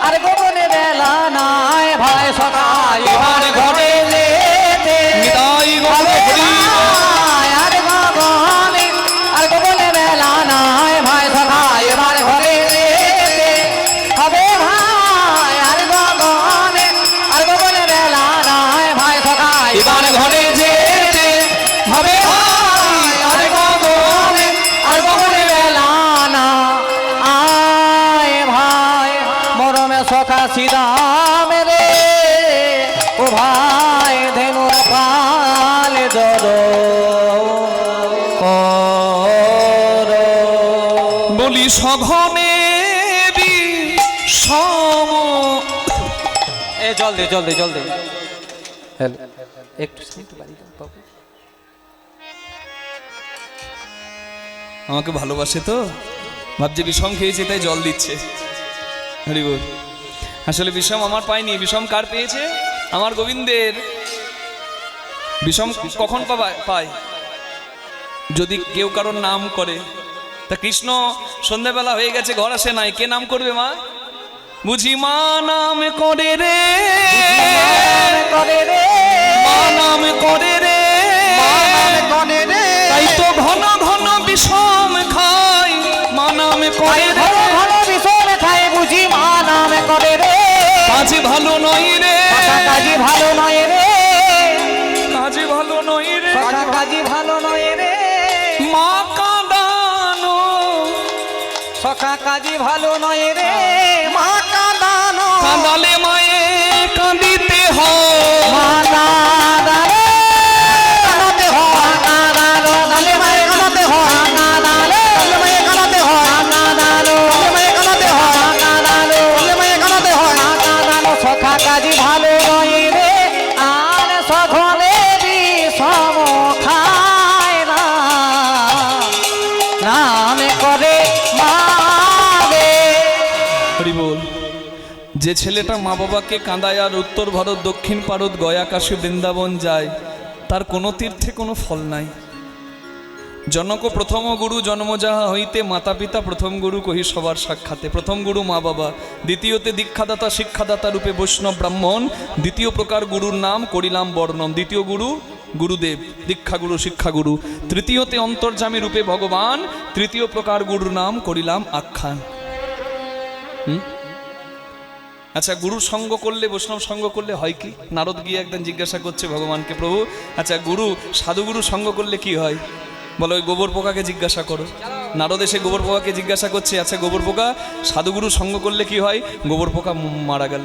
আরে গগনে বেলা নাই ভাই। সখা এবার ঘরে যেতে নিতাই গৌর হরি বল। আরে গগনে বেলা নাই ভাই। সখা এবার ঘরে যেতে হবে ভাই আরে গগনে বেলা নাই ভাই। সখা এবার ঘরে যেতে হবে ভাই আর গগনে বেলা না জল দে হ্যালো একটু সাইডে বাড়ি দাও বাবু। আমাকে ভালোবাসে তো, ভাবছে বিষম খেয়েছে তাই জল দিচ্ছে। হরি বল। আসলে বিষম আমার পাইনি, বিষম কার পেয়েছে? আমার গোবিন্দের। বিষম কখন পায়? যদি কেউ কারোর নাম করে। তা কৃষ্ণ সন্ধ্যাবেলা হয়ে গেছে, ঘর আসে নাই, কে নাম করবে? মা। বুঝি মা নাম করে রে, মা নাম করে রে, তাই তো ঘন ঘন বিষম খাই, মা নাম করে রে, বিষম খায় বুঝি মা নাম করে রে, কাজে ভালো নয় রে, কাজে ভালো নয় রে, কাজে ভালো নয় রে, কাজে ভালো নয় রে, মা কাঁদানো, সখা কাজে ভালো নয় রে, মা কাঁদানো, কাঁদালে মায়ে কাঁদিতে হয়, মা কাঁদালে কাঁদাতে হয়, কাঁদালো কাঁদলে মায়ে কাঁদাতে হয়, কাঁদালে কাঁদলে মায়ে কাঁদাতে হয়, কাঁদালো কাঁদলে মায়ে কাঁদাতে হয়, কাঁদালো কাঁদলে মায়ে কাঁদাতে হয়, কাঁদালো সখা কাজে ভালো নয় রে, আর সঘনে বিষম খায় না, নামে করে মারে। হরি বল। যে ছেলেটা মা বাবাকে কাঁদায় আর উত্তর ভারত দক্ষিণ ভারত গয়া কাশী বৃন্দাবন যায়, তার কোনো তীর্থে কোনো ফল নাই। জনক প্রথম গুরু জন্ম যাহা হইতে, মাতা পিতা প্রথম গুরু কহি সবার সাক্ষাতে। প্রথম গুরু মা বাবা, দ্বিতীয়তে দীক্ষাদাতা শিক্ষাদাতা রূপে বৈষ্ণব ব্রাহ্মণ, দ্বিতীয় প্রকার গুরুর নাম করিলাম বর্ণন। দ্বিতীয় গুরু গুরুদেব, দীক্ষাগুরু শিক্ষাগুরু। তৃতীয়তে অন্তর্যামী রূপে ভগবান, তৃতীয় প্রকার গুরুর নাম করিলাম আখ্যান। আচ্ছা, গুরুর সঙ্গ করলে, বৈষ্ণব সঙ্গ করলে হয় কি? নারদ গিয়ে একদিন জিজ্ঞাসা করছে ভগবানকে, প্রভু আচ্ছা গুরু সাধুগুরু সঙ্গ করলে কি হয়? বলো ওই গোবর পোকাকে জিজ্ঞাসা করো। নারদ এসে গোবর পোকাকে জিজ্ঞাসা করছে, আচ্ছা গোবর পোকা সাধুগুরু সঙ্গ করলে কি হয়? গোবর পোকা মারা গেল।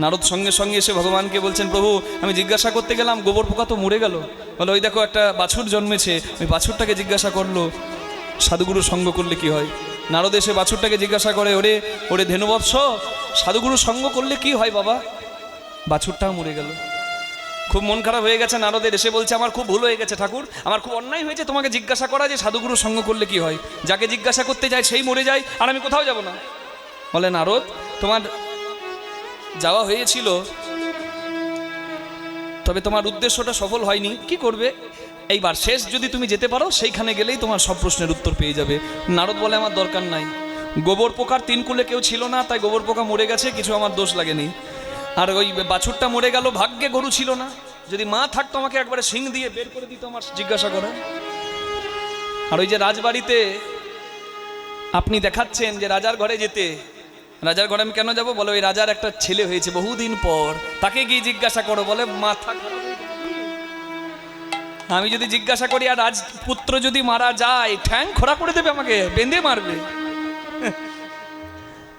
নারদ সঙ্গে সঙ্গে এসে ভগবানকে বলছেন, প্রভু আমি জিজ্ঞাসা করতে গেলাম, গোবর পোকা তো মরে গেল। বলো ওই দেখো একটা বাছুর জন্মেছে, ওই বাছুরটাকে জিজ্ঞাসা করলো সাধুগুরু সঙ্গ করলে কি হয়। নারদ এসে বাছুরটাকে জিজ্ঞাসা করে, ওরে ওরে ধেনুবৎস, সাধুগুরু সঙ্গ করলে কি হয় বাবা? বাছুরটাও মরে গেল। খুব মন খারাপ হয়ে গেছে নারদের। এসে বলছে, আমার খুব ভুল হয়ে গেছে ঠাকুর, আমার খুব অন্যায় হয়েছে তোমাকে জিজ্ঞাসা করা যে সাধুগুরু সঙ্গ করলে কি হয়। যাকে জিজ্ঞাসা করতে যায় সেই মরে যায়, আর আমি কোথাও যাব না। বলে নারদ, তোমার যাওয়া হয়েছিল, তবে তোমার উদ্দেশ্যটা সফল হয়নি। কি করবে? এইবার শেষ যদি তুমি যেতে পারো, সেইখানে গেলেই তোমার সব প্রশ্নের উত্তর পেয়ে যাবে। নারদ বলে, আমার দরকার নাই। গোবর পোকার তিন কুলে কেউ ছিল না, তাই গোবর পোকা মরে গেছে, কিছু আমার দোষ লাগেনি। আর ওই বাছুরটা মরে গেল, ভাগ্যে গরু ছিল না। যদি মা থাকতো আমাকে একবারে শিং দিয়ে বের করে দিত আমার জিজ্ঞাসা করে। আর ওই যে রাজবাড়িতে আপনি দেখাচ্ছেন যে রাজার ঘরে যেতে, রাজার ঘরে আমি কেন যাব? বলে ওই রাজার একটা ছেলে হয়েছে বহুদিন পর, তাকে গিয়ে জিজ্ঞাসা করো। বলে মাথা খারাপ হয়ে গেছে। আমি যদি জিজ্ঞাসা করি আর রাজপুত্র যদি মারা যায়, ঠ্যাং খোড়া করে দেবে, আমাকে বেঁধে মারবে।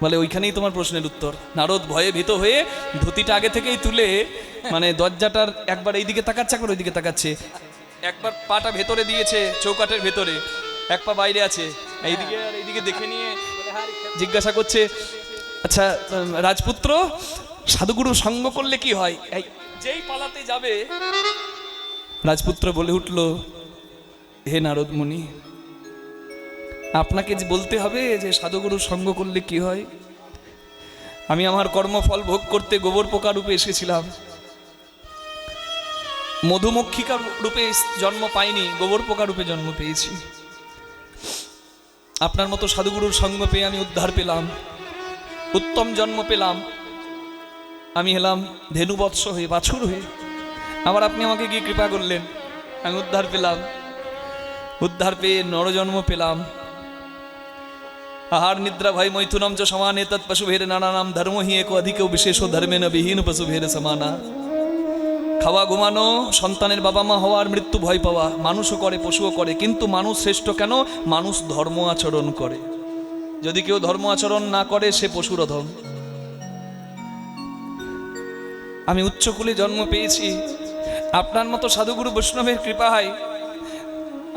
বলে ওইখানেই তোমার প্রশ্নের উত্তর। নারদ ভয়ে ভীত হয়ে ধুতিটা আগে থেকেই তুলে, মানে দরজাটার একবার এইদিকে তাকাচ্ছে, একবার ওইদিকে তাকাচ্ছে, একবার পাটা ভেতরে দিয়েছে চৌকাঠের ভেতরে, এক পা বাইরে আছে, এইদিকে আর এইদিকে দেখে নিয়ে জিজ্ঞাসা করছে, আচ্ছা রাজপুত্র সাধুগুরু সঙ্গ করলে কি হয়? এই যেই পালাতে যাবে, রাজপুত্র বলে উঠল, হে নারদ মুনি, আপনাকে যে বলতে হবে যে সাধুগুরু সঙ্গ করলে কি হয়। আমি আমার কর্মফল ভোগ করতে গোবর পোকা রূপে এসেছিলাম, মধুমক্ষিকা রূপে জন্ম পাইনি, গোবর পোকা রূপে জন্ম পেয়েছি। আপনার মতো সাধুগুরুর সঙ্গ পেয়ে আমি উদ্ধার পেলাম, উত্তম জন্ম পেলাম। আমি হলাম ধেনুবৎস হয়ে, বাছুর হয়ে। আবার আপনি আমাকে গিয়ে কৃপা করলেন, আমি উদ্ধার পেলাম। উদ্ধার পেয়ে নরজন্ম পেলাম। আহার নিদ্রা ভয় মৈথুনম চ সমানে তৎ পশুভের নানানাম ধর্ম হি এক অধিক বিশেষ ধর্মে ন বিহীন পশুভের সমানা। খাওয়া ঘুমানো, সন্তানের বাবা মা হওয়ার, মৃত্যু ভয় পাওয়া, মানুষও করে পশুও করে, কিন্তু মানুষ শ্রেষ্ঠ কেন? মানুষ ধর্ম আচরণ করে। যদি কেউ ধর্ম আচরণ না করে সে পশুর অধম। আমি উচ্চকুলে জন্ম পেয়েছি, আপনার মতো সাধুগুরু বৈষ্ণবের কৃপায়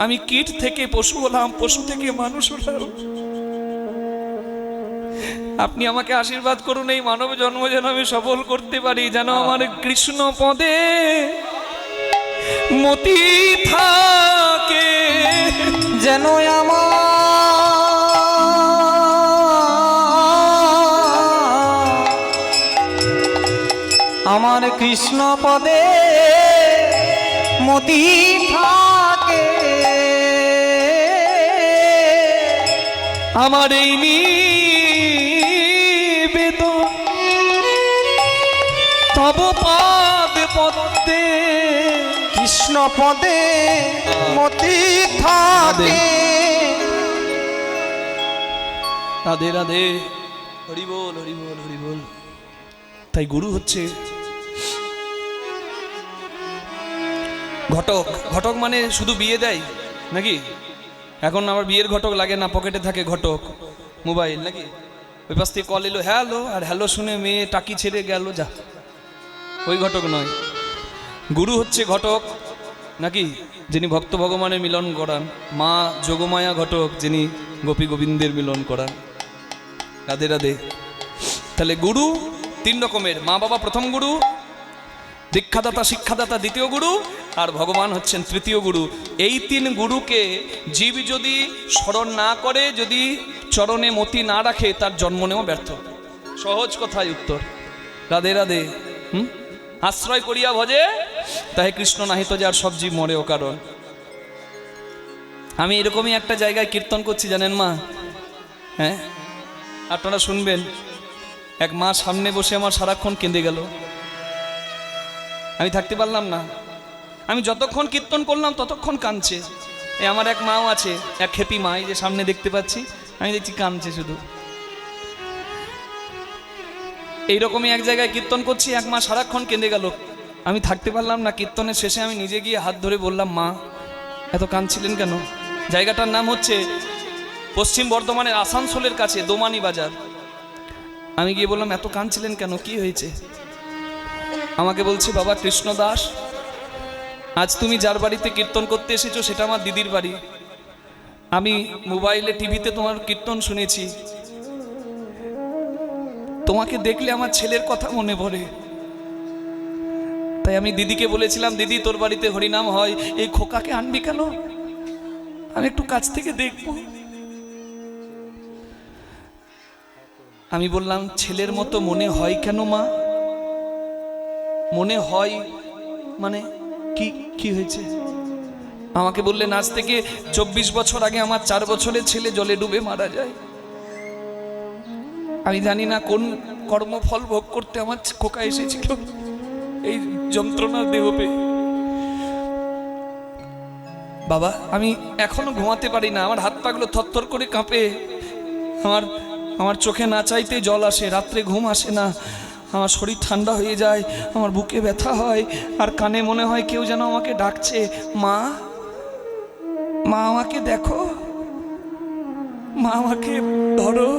আমি কীট থেকে পশু হলাম, পশু থেকে মানুষ হলাম। আপনি আমাকে আশীর্বাদ করুন, এই মানব জন্ম যেন আমি সফল করতে পারি, যেন আমার কৃষ্ণ পদে মতি থাকে, যেন আমার কৃষ্ণ পদে মতি থাকে, আমার এই নিবেদন তব পাদ পদ্মে, কৃষ্ণ পদে মতি থাকে। রাধে রাধে, হরি বল হরি বল হরি বল। তাই গুরু হচ্ছে ঘটক। ঘটক মানে শুধু বিয়ে দেয় নাকি? এখন আবার বিয়ের ঘটক লাগে না, পকেটে থাকে ঘটক, মোবাইল নাকি? ওই পাশ থেকে কল এলো, হ্যালো, আর হ্যালো শুনে মেয়ে টাকি ছেড়ে গেল, যা, ওই ঘটক নয়। গুরু হচ্ছে ঘটক নাকি, যিনি ভক্ত ভগবানের মিলন করান। মা যোগমায়া ঘটক, যিনি গোপী গোবিন্দের মিলন করান। রাধে রাধে। তাহলে গুরু তিন রকমের, মা বাবা প্রথম গুরু, দীক্ষাদাতা শিক্ষাদাতা দ্বিতীয় গুরু, আর ভগবান হচ্ছেন তৃতীয় গুরু। এই তিন গুরুকে জীব যদি স্মরণ না করে, যদি চরণে মতি না রাখে, তার জন্ম নেওয়া ব্যর্থ। সহজ কথায় উত্তর। রাধে রাধে। আশ্রয় করিয়া ভজে তাহে কৃষ্ণ নাহিত যার, সব জীব মরে ও কারণ। আমি এরকমই একটা জায়গায় কীর্তন করছি জানেন মা, হ্যাঁ আপনারা শুনবেন। এক মা সামনে বসে আমার সারাক্ষণ কেঁদে গেল, আমি থাকতে পারলাম না। আমি যতক্ষণ কীর্তন করলাম ততক্ষণ কাঁদছে। এই আমার এক মাও আছে, এক খেপি মা, এই যে সামনে দেখতে পাচ্ছি, আমি দেখছি কাঁদছে শুধু। এইরকমই এক জায়গায় কীর্তন করছি, এক মা সারাক্ষণ কেঁদে গেল, আমি থাকতে পারলাম না। কীর্তনের শেষে আমি নিজে গিয়ে হাত ধরে বললাম, মা এত কাঁদছিলেন কেন? জায়গাটার নাম হচ্ছে পশ্চিম বর্ধমানের আসানসোলের কাছে দোমানি বাজার। আমি গিয়ে বললাম, এত কাঁদছিলেন কেন, কি হয়েছে? আমাকে বলছে, বাবা কৃষ্ণ দাস, আজ তুমি যার বাড়িতে কীর্তন করতে এসেছো সেটা আমার দিদির বাড়ি। আমি মোবাইলে টিভিতে তোমার কীর্তন শুনেছি, তোমাকে দেখলে আমার ছেলের কথা মনে পড়ে। তাই আমি দিদিকে বলেছিলাম, দিদি তোর বাড়িতে হরিনাম হয়, এই খোকাকে আনবি কেন, আমি একটু কাছ থেকে দেখব। আমি বললাম, ছেলের মতো মনে হয় কেন মা? মনে হয় মানে কি কি হয়েছে? আমাকে বললেন, আজ থেকে 24 বছর আগে আমার 4 বছরের ছেলে জলে ডুবে মারা যায়। আমি জানি না কোন কর্মফল ভোগ করতে আমার খোকা এসেছিল এই যন্ত্রণার দেহ পেয়ে। বাবা আমি এখনো ঘুমাতে পারি না, আমার হাত পাগুলো থরথর করে কাঁপে, আমার চোখে না চাইতে জল আসে, রাত্রে ঘুম আসে না, আমার শরীর ঠান্ডা হয়ে যায়, আমার বুকে ব্যথা হয়, আর কানে মনে হয় কেউ যেন আমাকে ডাকছে, মা মা আমাকে দেখো, মা আমাকে ধরো।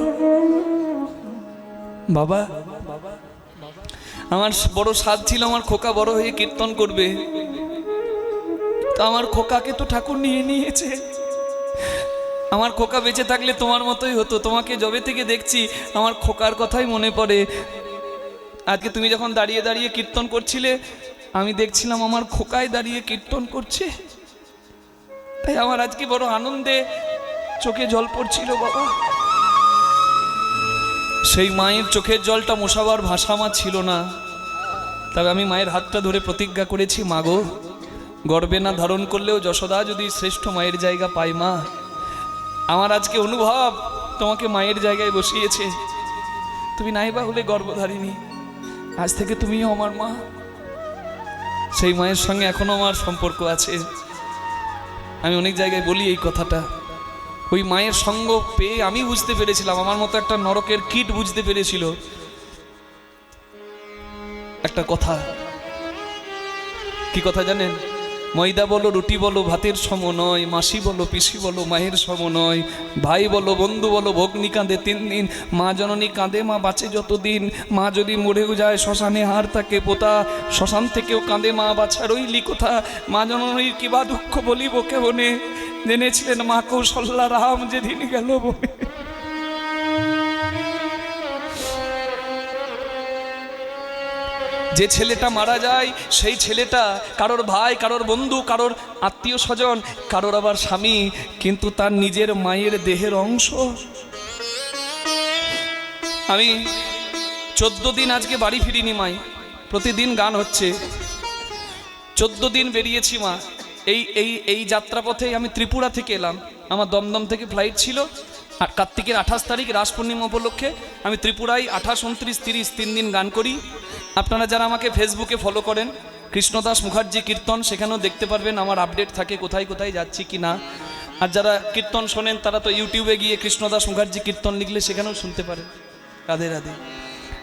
বাবা আমার বড় সাধ ছিল আমার খোকা বড় হয়ে কীর্তন করবে, তো আমার খোকাকে তো ঠাকুর নিয়ে নিয়েছে। আমার খোকা বেঁচে থাকলে তোমার মতোই হতো। তোমাকে যবে থেকে দেখছি আমার খোকার কথাই মনে পড়ে। আজকে তুমি যখন দাঁড়িয়ে দাঁড়িয়ে কীর্তন করছিলে, আমি দেখছিলাম আমার খোকায় দাঁড়িয়ে কীর্তন করছে, তাই আমার আজকে বড় আনন্দে চোখে জল পড়ছিল। বাবা সেই মায়ের চোখের জলটা মোছাবার ভাষা আমার ছিল না, তবে আমি মায়ের হাতটা ধরে প্রতিজ্ঞা করেছি, মাগো গর্বে না ধারণ করলেও যশোদা যদি শ্রেষ্ঠ মায়ের জায়গা পায়, মা আমার আজকে অনুভব তোমাকে মায়ের জায়গায় বসিয়েছে। তুমি নাইবা হলে গর্ভধারিণী, আজ থেকে তুমিও আমার মা। সেই মায়ের সঙ্গে এখনো আমার সম্পর্ক আছে। আমি অনেক জায়গায় বলি এই কথাটা। ওই মায়ের সঙ্গ পেয়ে আমি বুঝতে পেরেছিলাম, আমার মতো একটা নরকের কীট বুঝতে পেরেছিল একটা কথা। কি কথা জানেন? ময়দা বলো রুটি বলো ভাতের সম নয়, মাসি বলো পিসি বলো মায়ের সম নয়, ভাই বলো বন্ধু বলো ভগ্নি কাঁদে 3 দিন, মা জননী কাঁদে মা বাঁচে যতদিন, মা যদি মরেও যায় শ্মশানে হার থাকে পোতা, শ্মশান থেকেও কাঁদে মা বাছা রইলি কোথা, মা জননীর কিবা দুঃখ বলিব কেবনে, জেনেছিলেন মা কৌশল্যা রাম যেদিন গেল বনে। যে ছেলেটা মারা যায় সেই ছেলেটা কারোর ভাই, কারোর বন্ধু, কারোর আত্মীয় স্বজন, কারোর আবার স্বামী, কিন্তু তার নিজের মায়ের দেহের অংশ। আমি 14 দিন আজকে বাড়ি ফিরিনি মাই, প্রতিদিন গান হচ্ছে। 14 দিন বেরিয়েছি মা। এই যাত্রাপথে আমি ত্রিপুরা থেকে এলাম, আমার দমদম থেকে ফ্লাইট ছিল। আর কার্তিকের 28 তারিখ রাস পূর্ণিমা উপলক্ষে আমি ত্রিপুরায় 28, 29, 30 3 দিন গান করি। আপনারা যারা আমাকে ফেসবুকে ফলো করেন, কৃষ্ণদাস মুখার্জি কীর্তন, সেখানেও দেখতে পারবেন আমার আপডেট থাকে কোথায় কোথায় যাচ্ছি কি না। আর যারা কীর্তন শোনেন তারা তো ইউটিউবে গিয়ে কৃষ্ণদাস মুখার্জি কীর্তন লিখলে সেখানেও শুনতে পারেন। রাধে রাধে।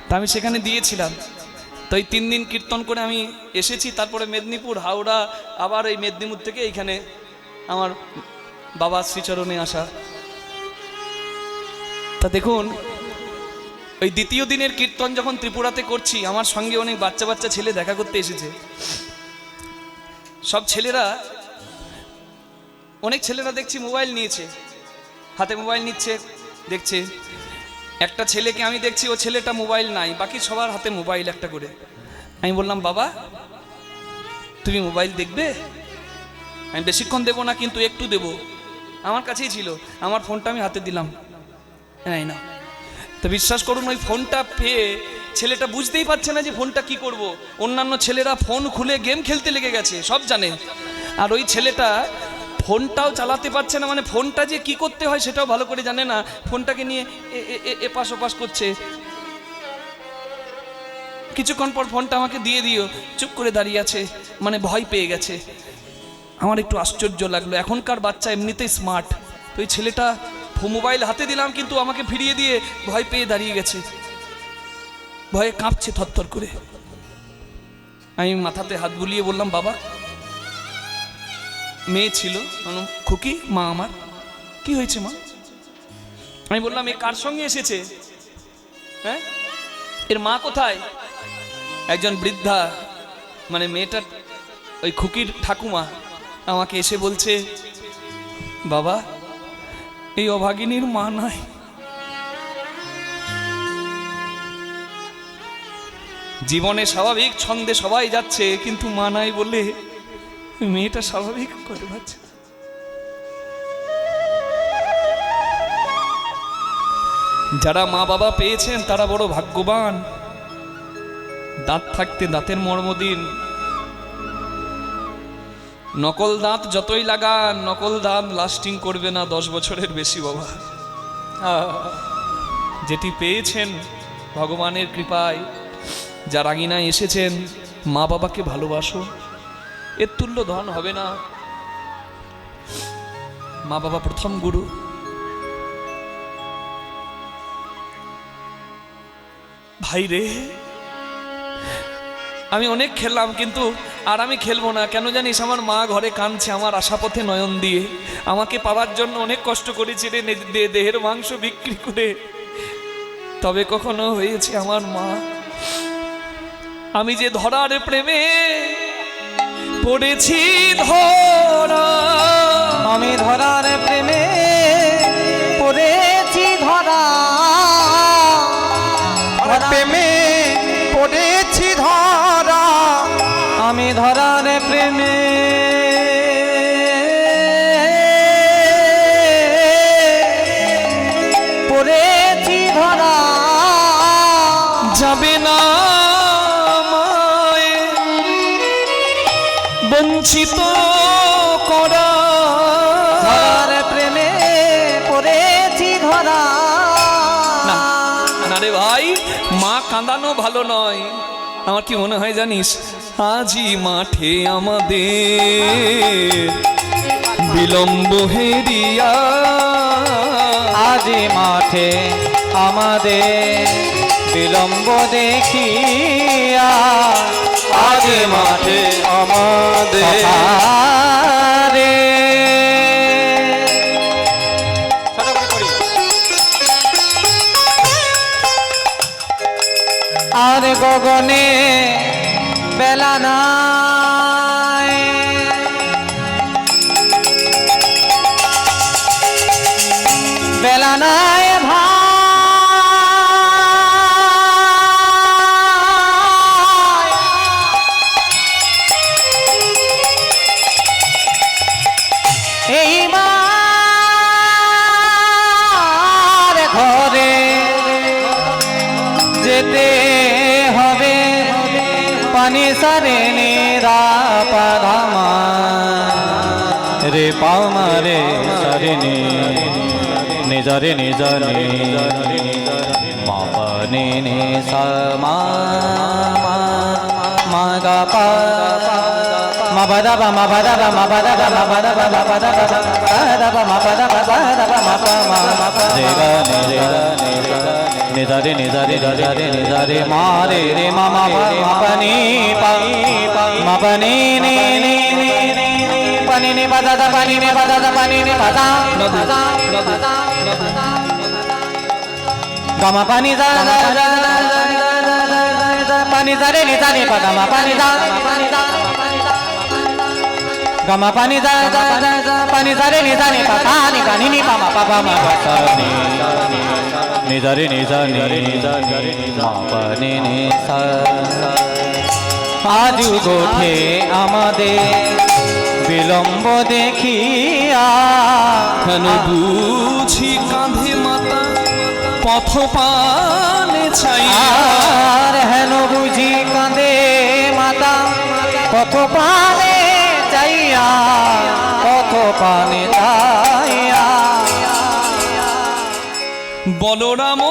তা আমি সেখানে দিয়েছিলাম। তো এই 3 দিন কীর্তন করে আমি এসেছি। তারপরে মেদিনীপুর, হাওড়া, আবার এই মেদিনীপুর থেকে এইখানে আমার বাবা শ্রীচরণে আসা। তা দেখুন, ওই দ্বিতীয় দিনের কীর্তন যখন ত্রিপুরাতে করছি, আমার সঙ্গে অনেক বাচ্চা বাচ্চা ছেলে দেখা করতে এসেছে। সব ছেলেরা, অনেক ছেলেরা দেখছি মোবাইল নিয়েছে, হাতে মোবাইল নিচ্ছে, দেখছে। একটা ছেলেকে আমি দেখছি, ও ছেলেটা মোবাইল নাই, বাকি সবার হাতে মোবাইল একটা করে। আমি বললাম, বাবা তুমি মোবাইল দেখবে? আমি বেশিক্ষণ দেবো না, কিন্তু একটু দেবো। আমার কাছেই ছিল, আমার ফোনটা আমি হাতে দিলাম, এই না। তো বিশ্বাস করুন, ওই ফোনটা পেয়ে ছেলেটা বুঝতেই পারছে না যে ফোনটা কি করব। অন্যান্য ছেলেরা ফোন খুলে গেম খেলতে লেগে গেছে, সব জানে। আর ওই ছেলেটা ফোনটাও চালাতে পারছে না, মানে ফোনটা যে কি করতে হয় সেটাও ভালো করে জানে না। ফোনটাকে নিয়ে এপাশ ওপাশ করছে। কিছুক্ষণ পর ফোনটা আমাকে দিয়ে দিও, চুপ করে দাঁড়িয়ে আছে, মানে ভয় পেয়ে গেছে। আমার একটু আশ্চর্য লাগলো, এখনকার বাচ্চা এমনিতেই স্মার্ট। তো ওই ছেলেটা মোবাইল হাতে দিলাম, কিন্তু আমাকে ফিরিয়ে দিয়ে ভয় পেয়ে দাঁড়িয়ে গেছে, ভয়ে কাঁপছে থরথর করে। আমি মাথাতে হাত বুলিয়ে বললাম, বাবা। মেয়ে ছিল, খুকি, মা আমার, কি হয়েছে মা? আমি বললাম, এ কার সঙ্গে এসেছে? হ্যাঁ, এর মা কোথায়? একজন বৃদ্ধা, মানে মেয়েটার ওই খুকির ঠাকুমা, আমাকে এসে বলছে, বাবা এই অভাগিনীর মা নাই। জীবনে স্বাভাবিক ছন্দে সবাই যাচ্ছে, কিন্তু মা নাই বলে মেয়েটা স্বাভাবিক করে যাচ্ছে। যারা মা বাবা পেয়েছেন তারা বড় ভাগ্যবান। দাঁত থাকতে দাঁতের মর্ম দিন। নকল দাঁত যতই লাগান, নকল দাঁত লাস্টিং করবে না 10 বছরের বেশি বাবা। যেটি পেয়েছেন ভগবানের কৃপায়, যার আঙিনায় এসেছেন, মা বাবাকে ভালোবাসো, এর তুল্য ধন হবে না। মা বাবা প্রথম গুরু। ভাই রে, আমি অনেক খেললাম, কিন্তু আর আমি খেলবো না। কেন জানিস? আমার মা ঘরে কাঁদছে, আমার আশাপথে নয়ন দিয়ে। আমাকে পাওয়ার জন্য অনেক কষ্ট করেছে রে, দেহের মাংস বিক্রি করে, তবে কখনো হয়েছে আমার মা। আমি যে ধরার প্রেমে পড়েছি ধরা, আমি ধরার প্রেমে পড়েছি ধরা, প্রেমে পড়েছি ধরা, আমি ধরার প্রেমে পড়েছি ধরা। যাবে না আমায় বঞ্চিত করা, ধরার প্রেমে পড়েছি ধরা। না না রে ভাই, মা কাঁদানো ভালো নয়। আমার কি মনে হয় জানিস? আজি মাঠে আমাদের বিলম্ব হেরিয়া, আজি মাঠে আমাদের বিলম্ব দেখিয়া, আজ মাঠে আমাদের রে আর গগনে বেলা নাই, বেলা নাই ভাই, ni sa re ni da pa dha ma re pa ma re sa re ni ja re ni ja ni ma pa ni sa ma ma ga pa ma ba da ba ma ba da ba ma ba da ba ma ba da ba ma ba da ba da ba ma ba da ba ma pa ma re ga ni da re ni da re da re ni da re ma re re ma ma pa ni pa ma pa ni ni pa ni ni pa da da pa ni ni pa da da pa ni ni pa da ga ma pa ni da da pa ni da re ni da ni pa ga ma pa ni da ga ma pa ni da pa ni da re ni da ni pa ta ni ga ni pa ma pa ma pa sa ni da re ni da ni ma pa ni sa আজ গোঠে আমাদের বিলম্ব দেখিয়া কেন বুঝি কাঁধে মাতা পথ পানে ছাইয়া আর হেন বুঝি কাঁদে মাতা পথ পানে চাইয়া পথ পানে চাইয়া বলরাম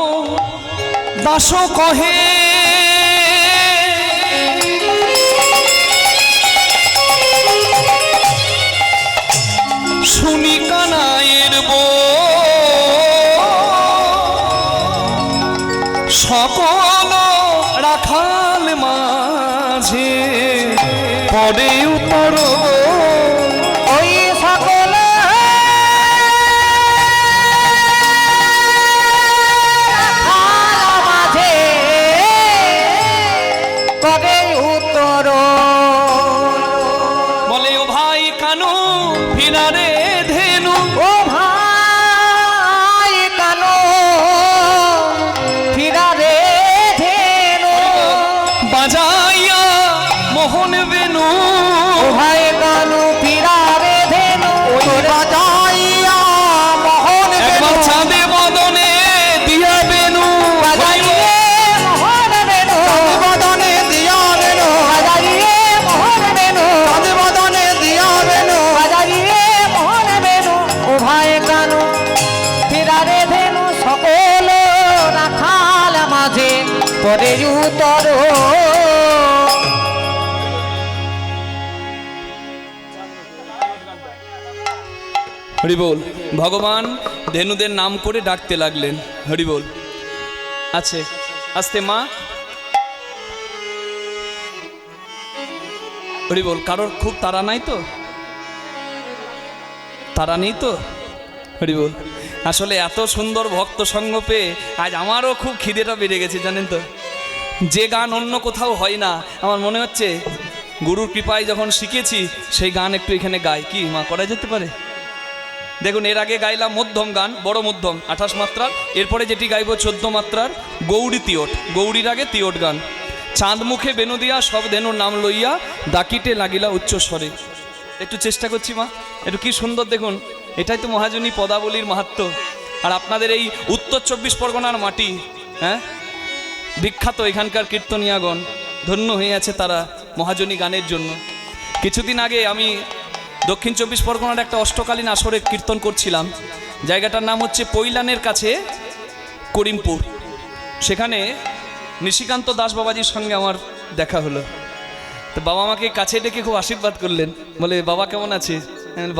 দাস কহে শুনি কানাইয়ের সকল রাখাল মাঝে পরে উত্তর ওই সকল মাঝে পরে উত্তর বলে ও ভাই কানু ফিরারে ধেনু ও ভাই কানো ফিরা রে ধেনু বাজাইয়া মোহন বেনু ও ভাই কানো ফিরা রে ধেনু বাজাইয়া মোহন একবার চাঁদে বদনে দিয়া বেনু বাজাইয়ে মোহন বেনু বদনে দিয়া বেনু বাজাইয়ে মোহন বেনু বদনে দিয়া বেনু বাজাইয়ে মোহন বেনু ও ভাই কানো ফিরা রে ধেনু সকল রাখাল মাঝে পরে উত্তর হরি বল। ভগবান ধেনুদের নাম করে ডাকতে লাগলেন। হরি বল। আছে আস্তে মা। হরি বল। কারোর খুব তাড়া নাই তো? তাড়া নেই তো? হরি বল। আসলে এত সুন্দর ভক্ত সঙ্গ পেয়ে আজ আমারও খুব খিদেটা বেড়ে গেছে জানেন তো। যে গান অন্য কোথাও হয় না, আমার মনে হচ্ছে গুরুর কৃপায় যখন শিখেছি সেই গান একটু এখানে গাই। কি মা করা যেতে পারে? দেখুন এর আগে গাইলাম মধ্যম গান, বড় মধ্যম 28 মাত্রার। এরপরে যেটি গাইব 14 মাত্রার গৌরী তিয়ট, গৌরীর আগে তিয়ট গান। চাঁদ মুখে বেনু দিয়া সব ধেনুর নাম লইয়া ডাকিতে লাগিলা উচ্চ স্বরে। একটু চেষ্টা করছি মা, একটু কি সুন্দর দেখুন। এটাই তো মহাজনী পদাবলীর মাহাত্ম্য। আর আপনাদের এই উত্তর 24 পরগনার মাটি, হ্যাঁ বিখ্যাত এখানকার কীর্তনিয়াগণ ধন্য হয়ে আছে তারা মহাজনী গানের জন্য। কিছুদিন আগে আমি দক্ষিণ 24 পরগনার একটা অষ্টকালীন আসরে কীর্তন করছিলাম। জায়গাটার নাম হচ্ছে পৈলানের কাছে করিমপুর। সেখানে নিশিকান্ত দাস বাবাজির সঙ্গে আমার দেখা হলো। তো বাবা আমাকে কাছে ডেকে খুব আশীর্বাদ করলেন, বলে বাবা কেমন আছে?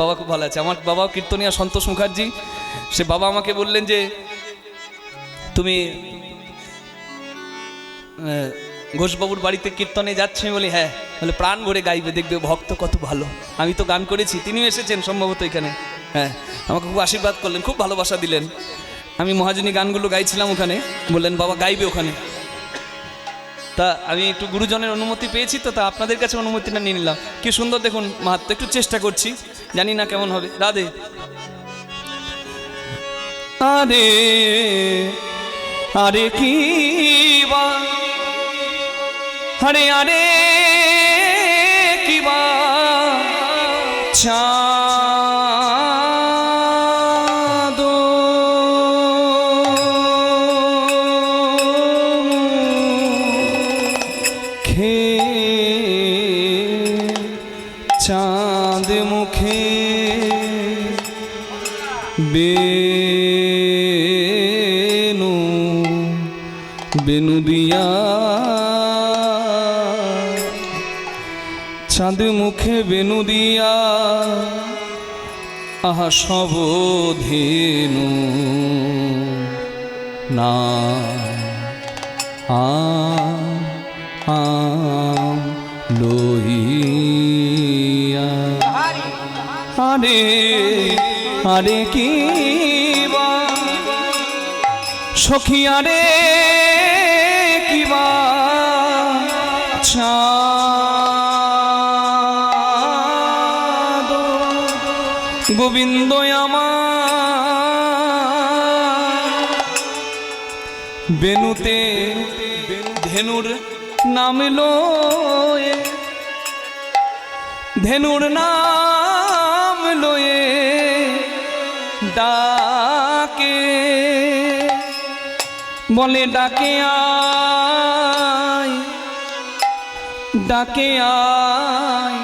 বাবা খুব ভালো আছে। আমার বাবাও কীর্তনিয়া সন্তোষ মুখার্জি। সে বাবা আমাকে বললেন যে তুমি ঘোষবাবুর বাড়িতে কীর্তনে যাচ্ছে? বলি হ্যাঁ। বলে প্রাণ ভরে গাইবে, দেখবে ভক্ত কত ভালো। আমি তো গান করেছি, তিনিও এসেছেন সম্ভবত এখানে। হ্যাঁ, আমাকে খুব আশীর্বাদ করলেন, খুব ভালোবাসা দিলেন। আমি মহাজনী গানগুলো গাইছিলাম ওখানে, বললেন বাবা গাইবে ওখানে। তা আমি একটু গুরুজনের অনুমতি পেয়েছি, তো তা আপনাদের কাছে অনুমতিটা নিয়ে নিলাম। কি সুন্দর দেখুন মাহাত্ম, একটু চেষ্টা করছি, জানি না কেমন হবে। রাধে। আরে আরে কি বা, আরে আরে কি বা চাঁদ খে চাঁদ মুখে বেনু বেনু দিয়া, চাঁদ মুখে বেনু দিয়া, আহা সব ধেনু না লইয়া। আরে আরে কি বা সখী, আরে কি বা চাঁদ গোবিন্দ আমার বেনুতে ধেনুর নাম লয়ে, ধেনুর নাম লয়ে ডাকে, বলে ডাকে আয়, ডাকে আয়,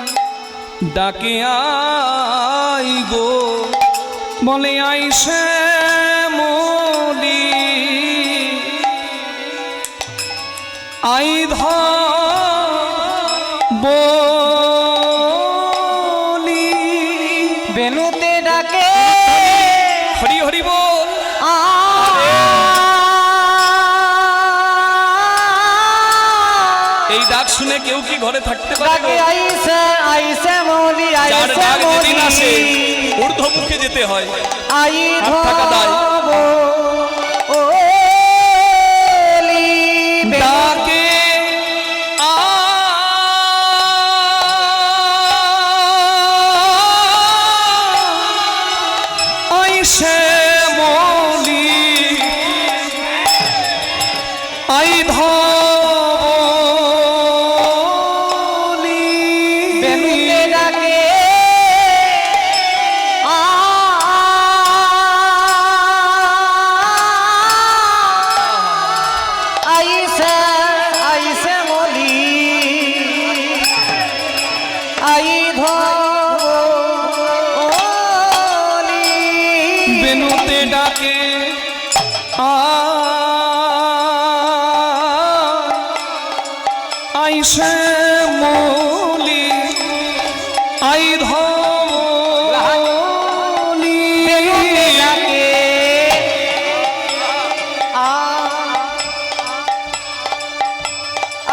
ডাকে আয় গো, বলে আইসে মলি আই বলি। বেনুতে ডাকে হরি হরি বল। এই ডাক শুনে কেউ কি ঘরে থাকতে পারে? ডাকে আইসে আইসে মলি যার আইসে ডাক যেদিন মলি, আসে ঊর্ধ্ব মুখে যেতে হয়, আই হাত থাকা দায়। ওলি ডাকে আইসে মলি আই ধলি। বেনুতে ডাকে আইসে আইসে মলি আই ধলি। বেনুতে ডাকে আইসে মলি আই ধলি। বেনুতে ডাকে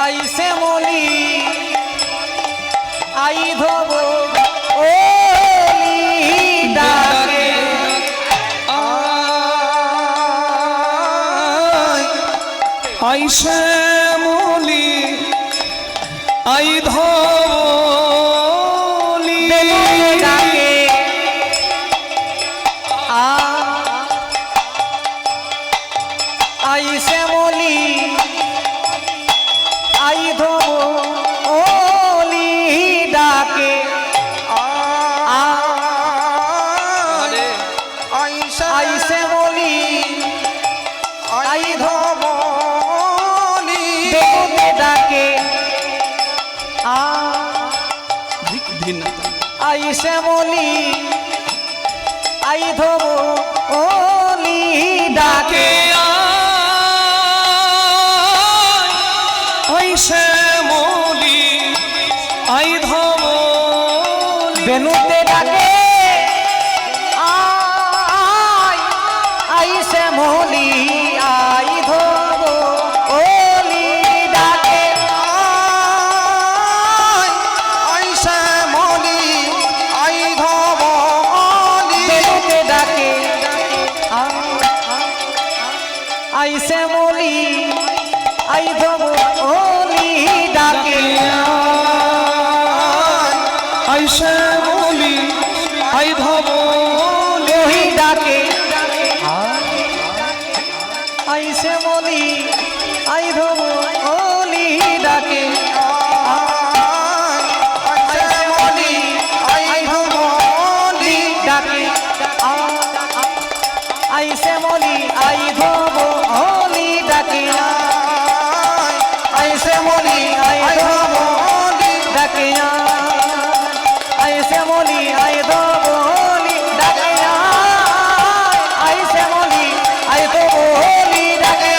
আইসে মলি আই ধব ওলি ডাকে। আইসে মলি আই ধলি। বেনুতে ডাকে আইসে মলি আই ধব ওলি ডাকে। আইসে মলি আই ধব বেনুতে ডাকে আইসে মলি আই ধব ওলি ডাকে। আইসে মলি আই ধলি। বেনুতে ডাকে আইসে মলি আই ধব ওলি ডাকে। আইসে মলি আই ধবলি। বেনুতে ডাকে আইসে মলি আই ধব ওলি ডাকে। আইসে মলি আই ধলি। ওহি ডাকে আইসে মলি আই ধব ওলি ডাকে। আইসে মলি আই ধব ওলি ডাকে। আইসে মলি আই ধব ওলি ডাকে। আইসে মলি আই ধব ওলি ডাকে। শ্যামলি আয় ধবলি ডাকে আয় শ্যামলি আয় ধবলি ডাকে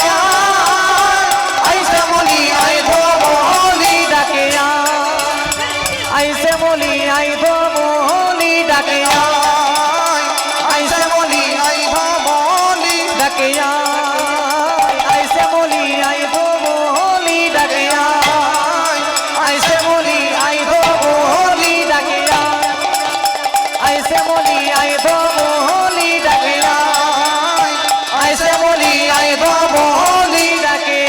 আয় শ্যামলি আয় ধবলি ডাকে আয় শ্যামলি আয় ধবলি ডাকে আয় শ্যামলি আয় ধবলি ডাকে আয় শ্যামলি আয় ধবলি ডাকে আয় শ্যামলি আয় ধবলি ডাকে আয় শ্যামলি আয় ধবলি ডাকে আয় শ্যামলি আয় ধবলি ডাকে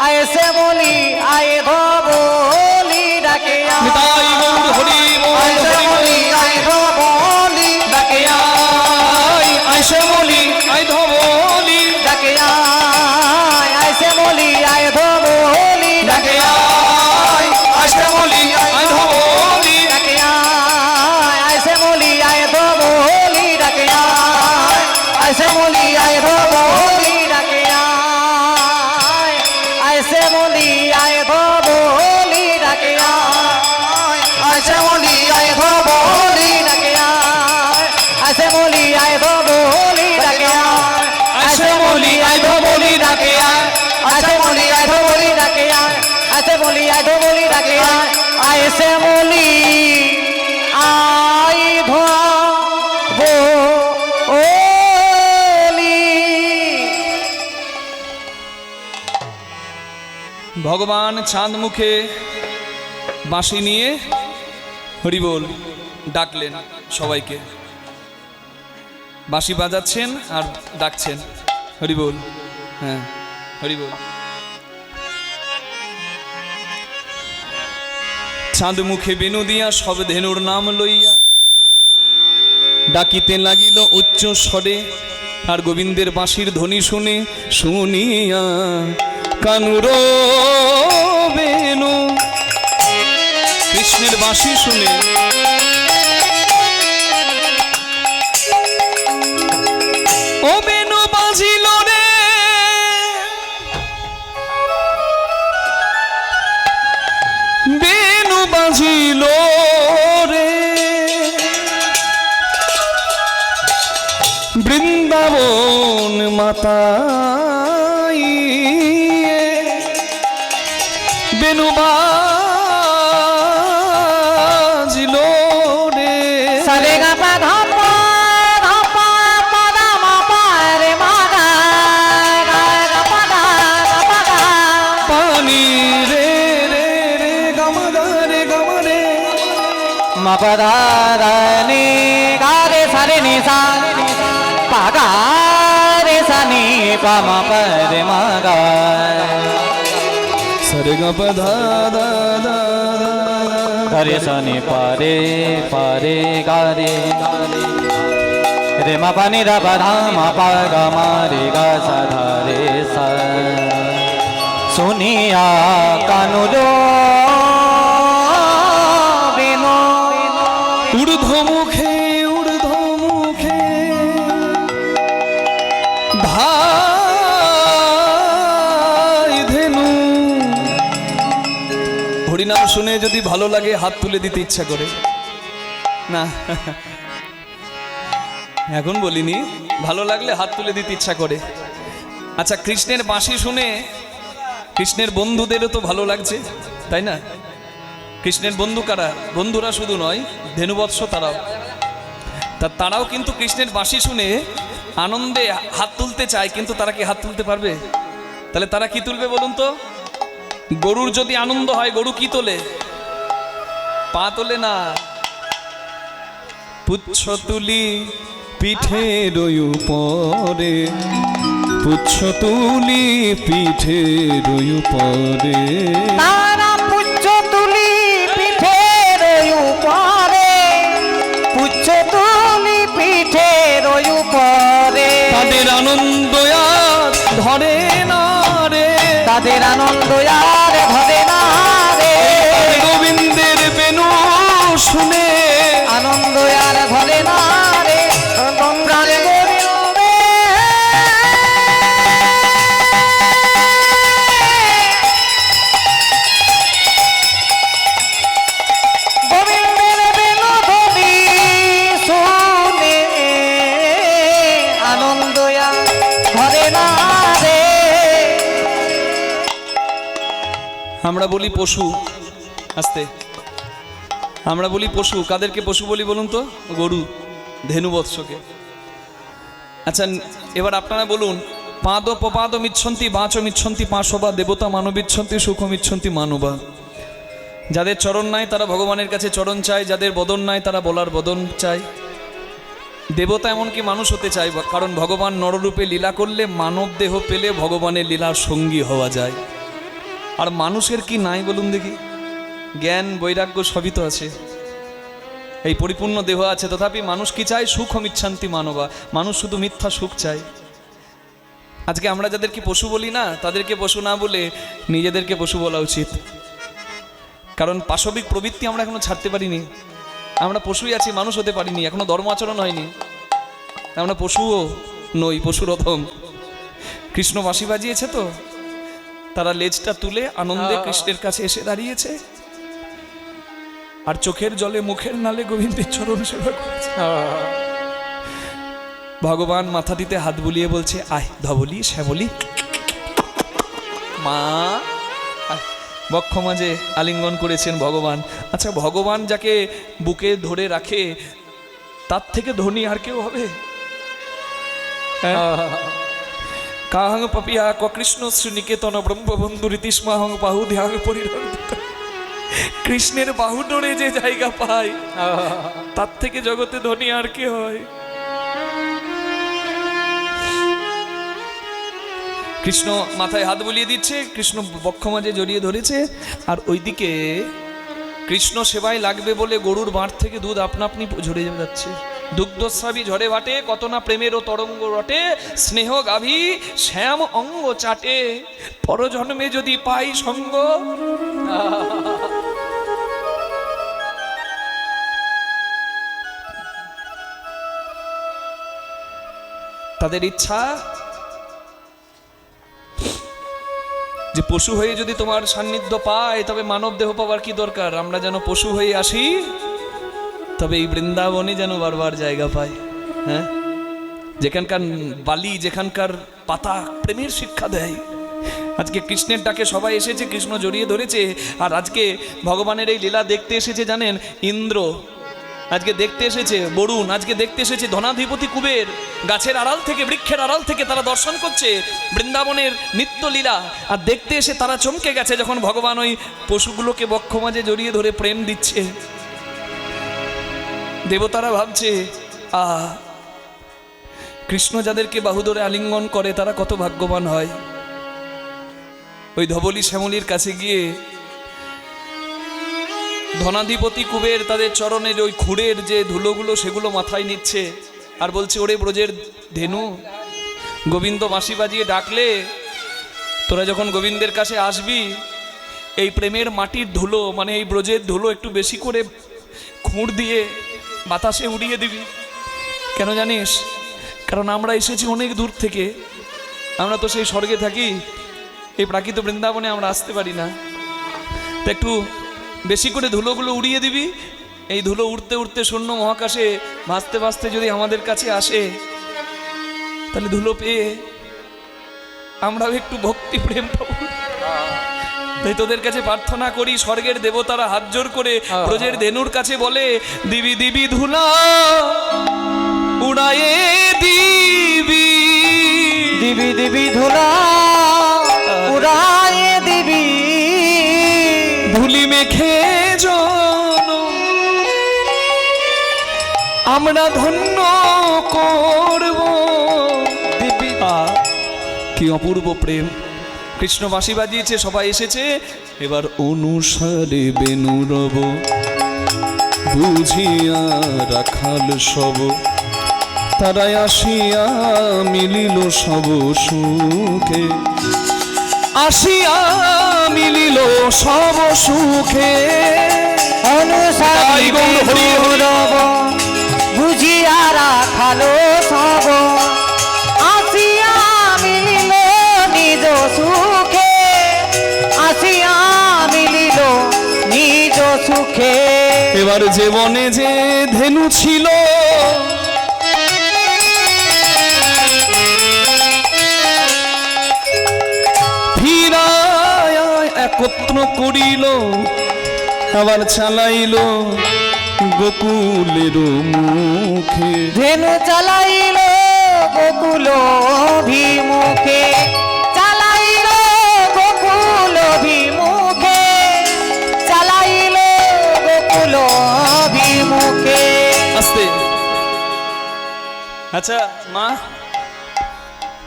আয় শ্যামলি আয় ধবলি ডাকে নিতাই গৌর হরি বল, আয় শ্যামলি আয় ধবলি ডাকে আয় শ্যামলি আয় ধবলি ডাকে আয় শ্যামলি আয় ধবলি ডাকে আয় শ্যামলি আয় ধবলি ডাকে আয় শ্যামলি আয় ধবলি ডাকে আয় শ্যামলি আয় ধবলি ডাকে আয় শ্যামলি আয় ধবলি ডাকে আয় শ্যামলি আয় ধবলি ডাকে আয় শ্যামলি আয় ধবলি ডাকে আয় শ্যামলি আয় ধবলি ডাকে আয় শ্যামলি আয় ধবলি ডাকে আয় শ্যামলি আয় ধবলি ডাকে আয় শ্যামলি আয় ধবলি। ভগবান চাঁদ মুখে বাঁশি নিয়ে হরিবোল ডাকলেন সবাইকে, বাঁশি বাজাচ্ছেন আর ডাকছেন হরিবোল। হ্যাঁ, হরিবোল। চাঁদ মুখে বেনু দিয়া সব ধেনুর নাম লইয়া ডাকিতে লাগিল উচ্চ স্বরে, আর গোবিন্দের বাঁশির ধ্বনি শুনে শুনিয়া কানুর বেনু, কৃষ্ণের বাঁশি শুনে ও বেনু বাজিল রে, বেনু বাজিল রে, বৃন্দাবন মাতাই বেনু বাজিল রে। সারে গা পা ধা পা পা দা মা পা রে মা গা গা গা পা দা পা গা পানি রে রে রে গামা রে গামা রে, মা পা দা রা নি গা রে সা রে নি সা পা গা রে সা নি পা মা পা রে মা গা সরে গা পা ধা দা দা गा रे सा नि पा रे गा रे रे मा पा नि दा पा धा मा पा गा मा रे गा सा धा रे सा सुनिया कानुरो बेनो ঊর্ধ্ব মুখে ধাই ধেনু। হরিনাম শুনে যদি ভালো লাগে হাত তুলে দিতে ইচ্ছা করে না, এখন বলিনি, ভালো লাগলে হাত তুলে দিতে ইচ্ছা করে। আচ্ছা, কৃষ্ণের বাঁশি শুনে কৃষ্ণের বন্ধুদেরও তো ভালো লাগছে, তাই না? কৃষ্ণের বন্ধু কারা? বন্ধুরা শুধু নয়, ধেনুবৎস তারাও কিন্তু কৃষ্ণের বাঁশি শুনে আনন্দে হাত তুলতে চায়, কিন্তু তারা কি হাত তুলতে পারবে? তাহলে তারা কি তুলবে বলুন তো? গরুর যদি আনন্দ হয়, গরু কি তোলে? পা তোলে না, পুচ্ছ তুলি পিঠের উপরে, পুচ্ছ তুলি পিঠের উপরে, तारा पुच्छ तुली पिठेर उपरे पुच्छ तुली पिठेर उपरे তাদের আনন্দ আর ধরে না রে, তাদের আনন্দ আর ধরে না রে গোবিন্দের বেনু শুনে আনন্দ আর ধরে না রে প্রাণ গোবিন্দে আমরা বলি পশু, আস্তে, আমরা বলি পশু। কাদেরকে পশু বলি বলুন তো? গরু, ধেনু বৎসকে। আচ্ছা এবার আপনারা বলুন, পাদ পপাদ মিচ্ছন্তি বাচ মিচ্ছন্তি পাশবা দেবতা মানবিচ্ছন্তি সুখ মিচ্ছন্তি মানবা। যাদের চরণ নাই তারা ভগবানের কাছে চরণ চায়, যাদের বদন নাই তারা বলার বদন চায়। দেবতা এমনকি মানুষ হতে চায়, কারণ ভগবান নররূপে লীলা করলে মানব দেহ পেলে ভগবানের লীলার সঙ্গী হওয়া যায়। আর মানুষের কি নাই বলুন দেখি? জ্ঞান বৈরাগ্য সবই তো আছে, এই পরিপূর্ণ দেহ আছে, তথাপি মানুষ কি চায়? সুখ মিচ্ছান্তি মানবা। মানুষ শুধু মিথ্যা সুখ চায়। আজকে আমরা যাদেরকে পশু বলি না, তাদেরকে পশু না বলে নিজেদেরকে পশু বলা উচিত। কারণ পাশবিক প্রবৃত্তি আমরা এখনো ছাড়তে পারিনি। আমরা পশুই আছি, মানুষ হতে পারিনি, এখনো ধর্ম আচরণ হয়নি। আমরা পশুও নই, পশুর অধম। কৃষ্ণ বাঁশি বাজিয়েছে তো, তারা লেজটা তুলে আনন্দে কৃষ্ণের কাছে এসে দাঁড়িয়েছে, আর চোখের জলে মুখের নালে গোবিন্দের চরণ সেবা করেছে। ভগবান মাথা দিতে হাত বুলিয়ে বলছে, আয় ধবলি শ্যামলি মা। বক্ষ মাঝে আলিঙ্গন করেছেন ভগবান। আচ্ছা ভগবান যাকে বুকে ধরে রাখে তার থেকে ধনী আর কেউ হবে? কাহং পাপিয়া কৃষ্ণ শ্রীনিকেতন ব্রহ্মবন্ধু রীতিস্মাহং বাহু ধ্যান পরিরন্দিত। কৃষ্ণের বাহু ডোরে যে জায়গা পায় তার থেকে জগতে ধনী আর কে হয়? কৃষ্ণ মাথায় হাত বুলিয়ে দিচ্ছে, কৃষ্ণ বক্ষ মাঝে জড়িয়ে ধরেছে, আর ওইদিকে কৃষ্ণ সেবায় লাগবে বলে গরুর বাঁট থেকে দুধ আপনা আপনি ঝরে যাচ্ছে। দুগ্ধস্রাবী ঝরে বাটে, কত না প্রেমেরও তরঙ্গ রটে, স্নেহ গাভী শ্যাম অঙ্গ চাটে, পরজন্মে যদি পাই সঙ্গ। তাদের ইচ্ছা যে পশু হয়ে যদি তোমার সান্নিধ্য পায় তবে মানব দেহ পাওয়ার কি দরকার? আমরা যেন পশু হয়ে আসি, তবে এই বৃন্দাবনে যেন বারবার জায়গা পায়। হ্যাঁ, যেখানকার বালি, যেখানকার পাতা প্রেমের শিক্ষা দেয়। আজকে কৃষ্ণের ডাকে সবাই এসেছে, কৃষ্ণ জড়িয়ে ধরেছে। আর আজকে ভগবানের এই লীলা দেখতে এসেছে জানেন ইন্দ্র, আজকে দেখতে এসেছে বরুণ, আজকে দেখতে এসেছে ধনাধিপতি কুবের। গাছের আড়াল থেকে, বৃক্ষের আড়াল থেকে তারা দর্শন করছে বৃন্দাবনের নিত্য লীলা। আর দেখতে এসে তারা চমকে গেছে যখন ভগবান ওই পশুগুলোকে বক্ষ মাঝে জড়িয়ে ধরে প্রেম দিচ্ছে। দেবতারা ভাবছে, কৃষ্ণ যাদেরকে বাহু ধরে আলিঙ্গন করে তারা কত ভাগ্যবান হয়। ওই ধবলি শ্যামলির কাছে গিয়ে ধনাধিপতি কুবের তাদের চরণের ওই খুঁড়ের যে ধুলোগুলো সেগুলো মাথায় নিচ্ছে, আর বলছে, ওরে ব্রজের ধেনু, গোবিন্দ বাঁশি বাজিয়ে ডাকলে তোরা যখন গোবিন্দের কাছে আসবি, এই প্রেমের মাটির ধুলো, মানে এই ব্রজের ধুলো একটু বেশি করে খুঁড় দিয়ে বাতাসে উড়িয়ে দিবি। কেন জানিস? কারণ আমরা এসেছি অনেক দূর থেকে, আমরা তো সেই স্বর্গে থাকি, এই প্রাকৃত বৃন্দাবনে আমরা আসতে পারি না। তো একটু বেশি করে ধুলোগুলো উড়িয়ে দিবি। এই ধুলো উড়তে উড়তে শূন্য মহাকাশে ভাসতে ভাসতে যদি আমাদের কাছে আসে, তাহলে ধুলো পেয়ে আমরাও একটু ভক্তি প্রেম পাবো। তাই তোদের কাছে প্রার্থনা করি, স্বর্গের দেবতারা হাত জোর করে ব্রজের ধেনুর কাছে বলে, দিবি দিবি ধুলা উড়ায়ে দিবি, দিবি দিবি ধুলা উড়ায়ে দিবি, ধুলি মেখে জন আমরা ধন্য করব। দিবি। কি অপূর্ব প্রেম! কৃষ্ণ বাঁশি বাজিয়েছে, সবাই এসেছে। এবার অনুসারে বেনুরব বুঝিয়া রাখাল সব, তারাই আসিয়া মিলিল সব সুখে, আসিয়া মিলিল সব সুখে। অনুসারী বেনুরব বুঝিয়া রাখালো সব, আসিয়া মিলিল নিজ সুখে, আসিয়া মিলিল নিজ সুখে। এবার যে বনে যে ধেনু ছিল, একত্র করিল আবার চালাইল গোকুলের মুখে। ধেনু চালাইল গোকুল অভিমুখে, চালাইল গোকুল অভিমুখে, চালাইল গোকুল অভিমুখে। আস্তে। আচ্ছা মা,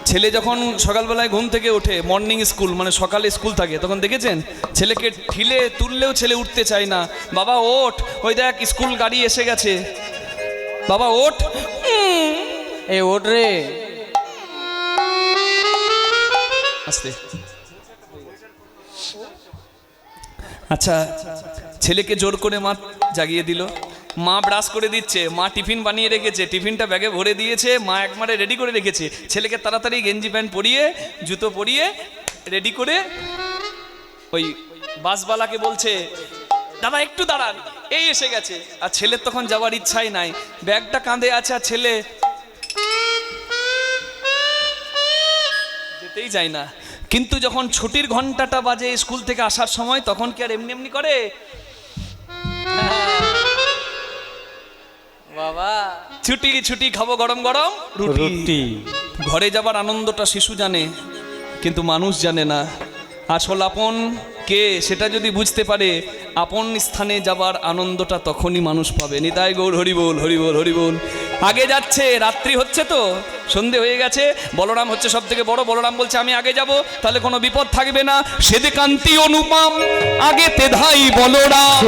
ছেলে যখন সকালবেলায় ঘুম থেকে ওঠে, মর্নিং স্কুল মানে সকালে স্কুল থাকে, তখন দেখেছেন ছেলেকে ঠেলে তুললেও ছেলে উঠতে চায় না। বাবা ওঠ, ওই দেখ স্কুল গাড়ি এসে গেছে, বাবা ওঠ। এই ওঠ রে। আস্তে। আচ্ছা, ছেলেকে জোর করে মা জাগিয়ে দিল, মা ব্রাশ করে দিচ্ছে, মা টিফিন বানিয়ে রেখেছে, টিফিনটা ব্যাগে ভরে দিয়েছে, মা একবারে রেডি করে রেখেছে। ছেলেকে তাড়াতাড়ি গেঞ্জি প্যান্ট পরিয়ে জুতো পরিয়ে রেডি করে ওই বাসবালাকে বলছে, দাদা একটু দাঁড়ান, এই এসে গেছে। আর ছেলের তখন যাওয়ার ইচ্ছাই নাই, ব্যাগটা কাঁধে আছে, আর ছেলে যেতেই যায় না। কিন্তু যখন ছুটির ঘন্টাটা বাজে স্কুল থেকে আসার সময়, তখন কি আর এমনি এমনি করে? বাবা ছুটি ছুটি খাবো গরম গরম রুটি। ঘরে যাবার আনন্দটা শিশু জানে, কিন্তু মানুষ জানে না। আসল আপন কে সেটা যদি বুঝতে পারে, আপন স্থানে যাবার আনন্দটা তখনই মানুষ পাবে। নিতাই গৌর হরি বল, হরি বল, হরি বল। আগে যাচ্ছে, রাত্রি হচ্ছে তো, সন্ধে হয়ে গেছে। বলরাম হচ্ছে সব থেকে বড়। বলরাম বলছে আমি আগে যাব, তাহলে কোনো বিপদ থাকবে না। সেদিকান্তি অনুপম আগে তেধাই বলরাম,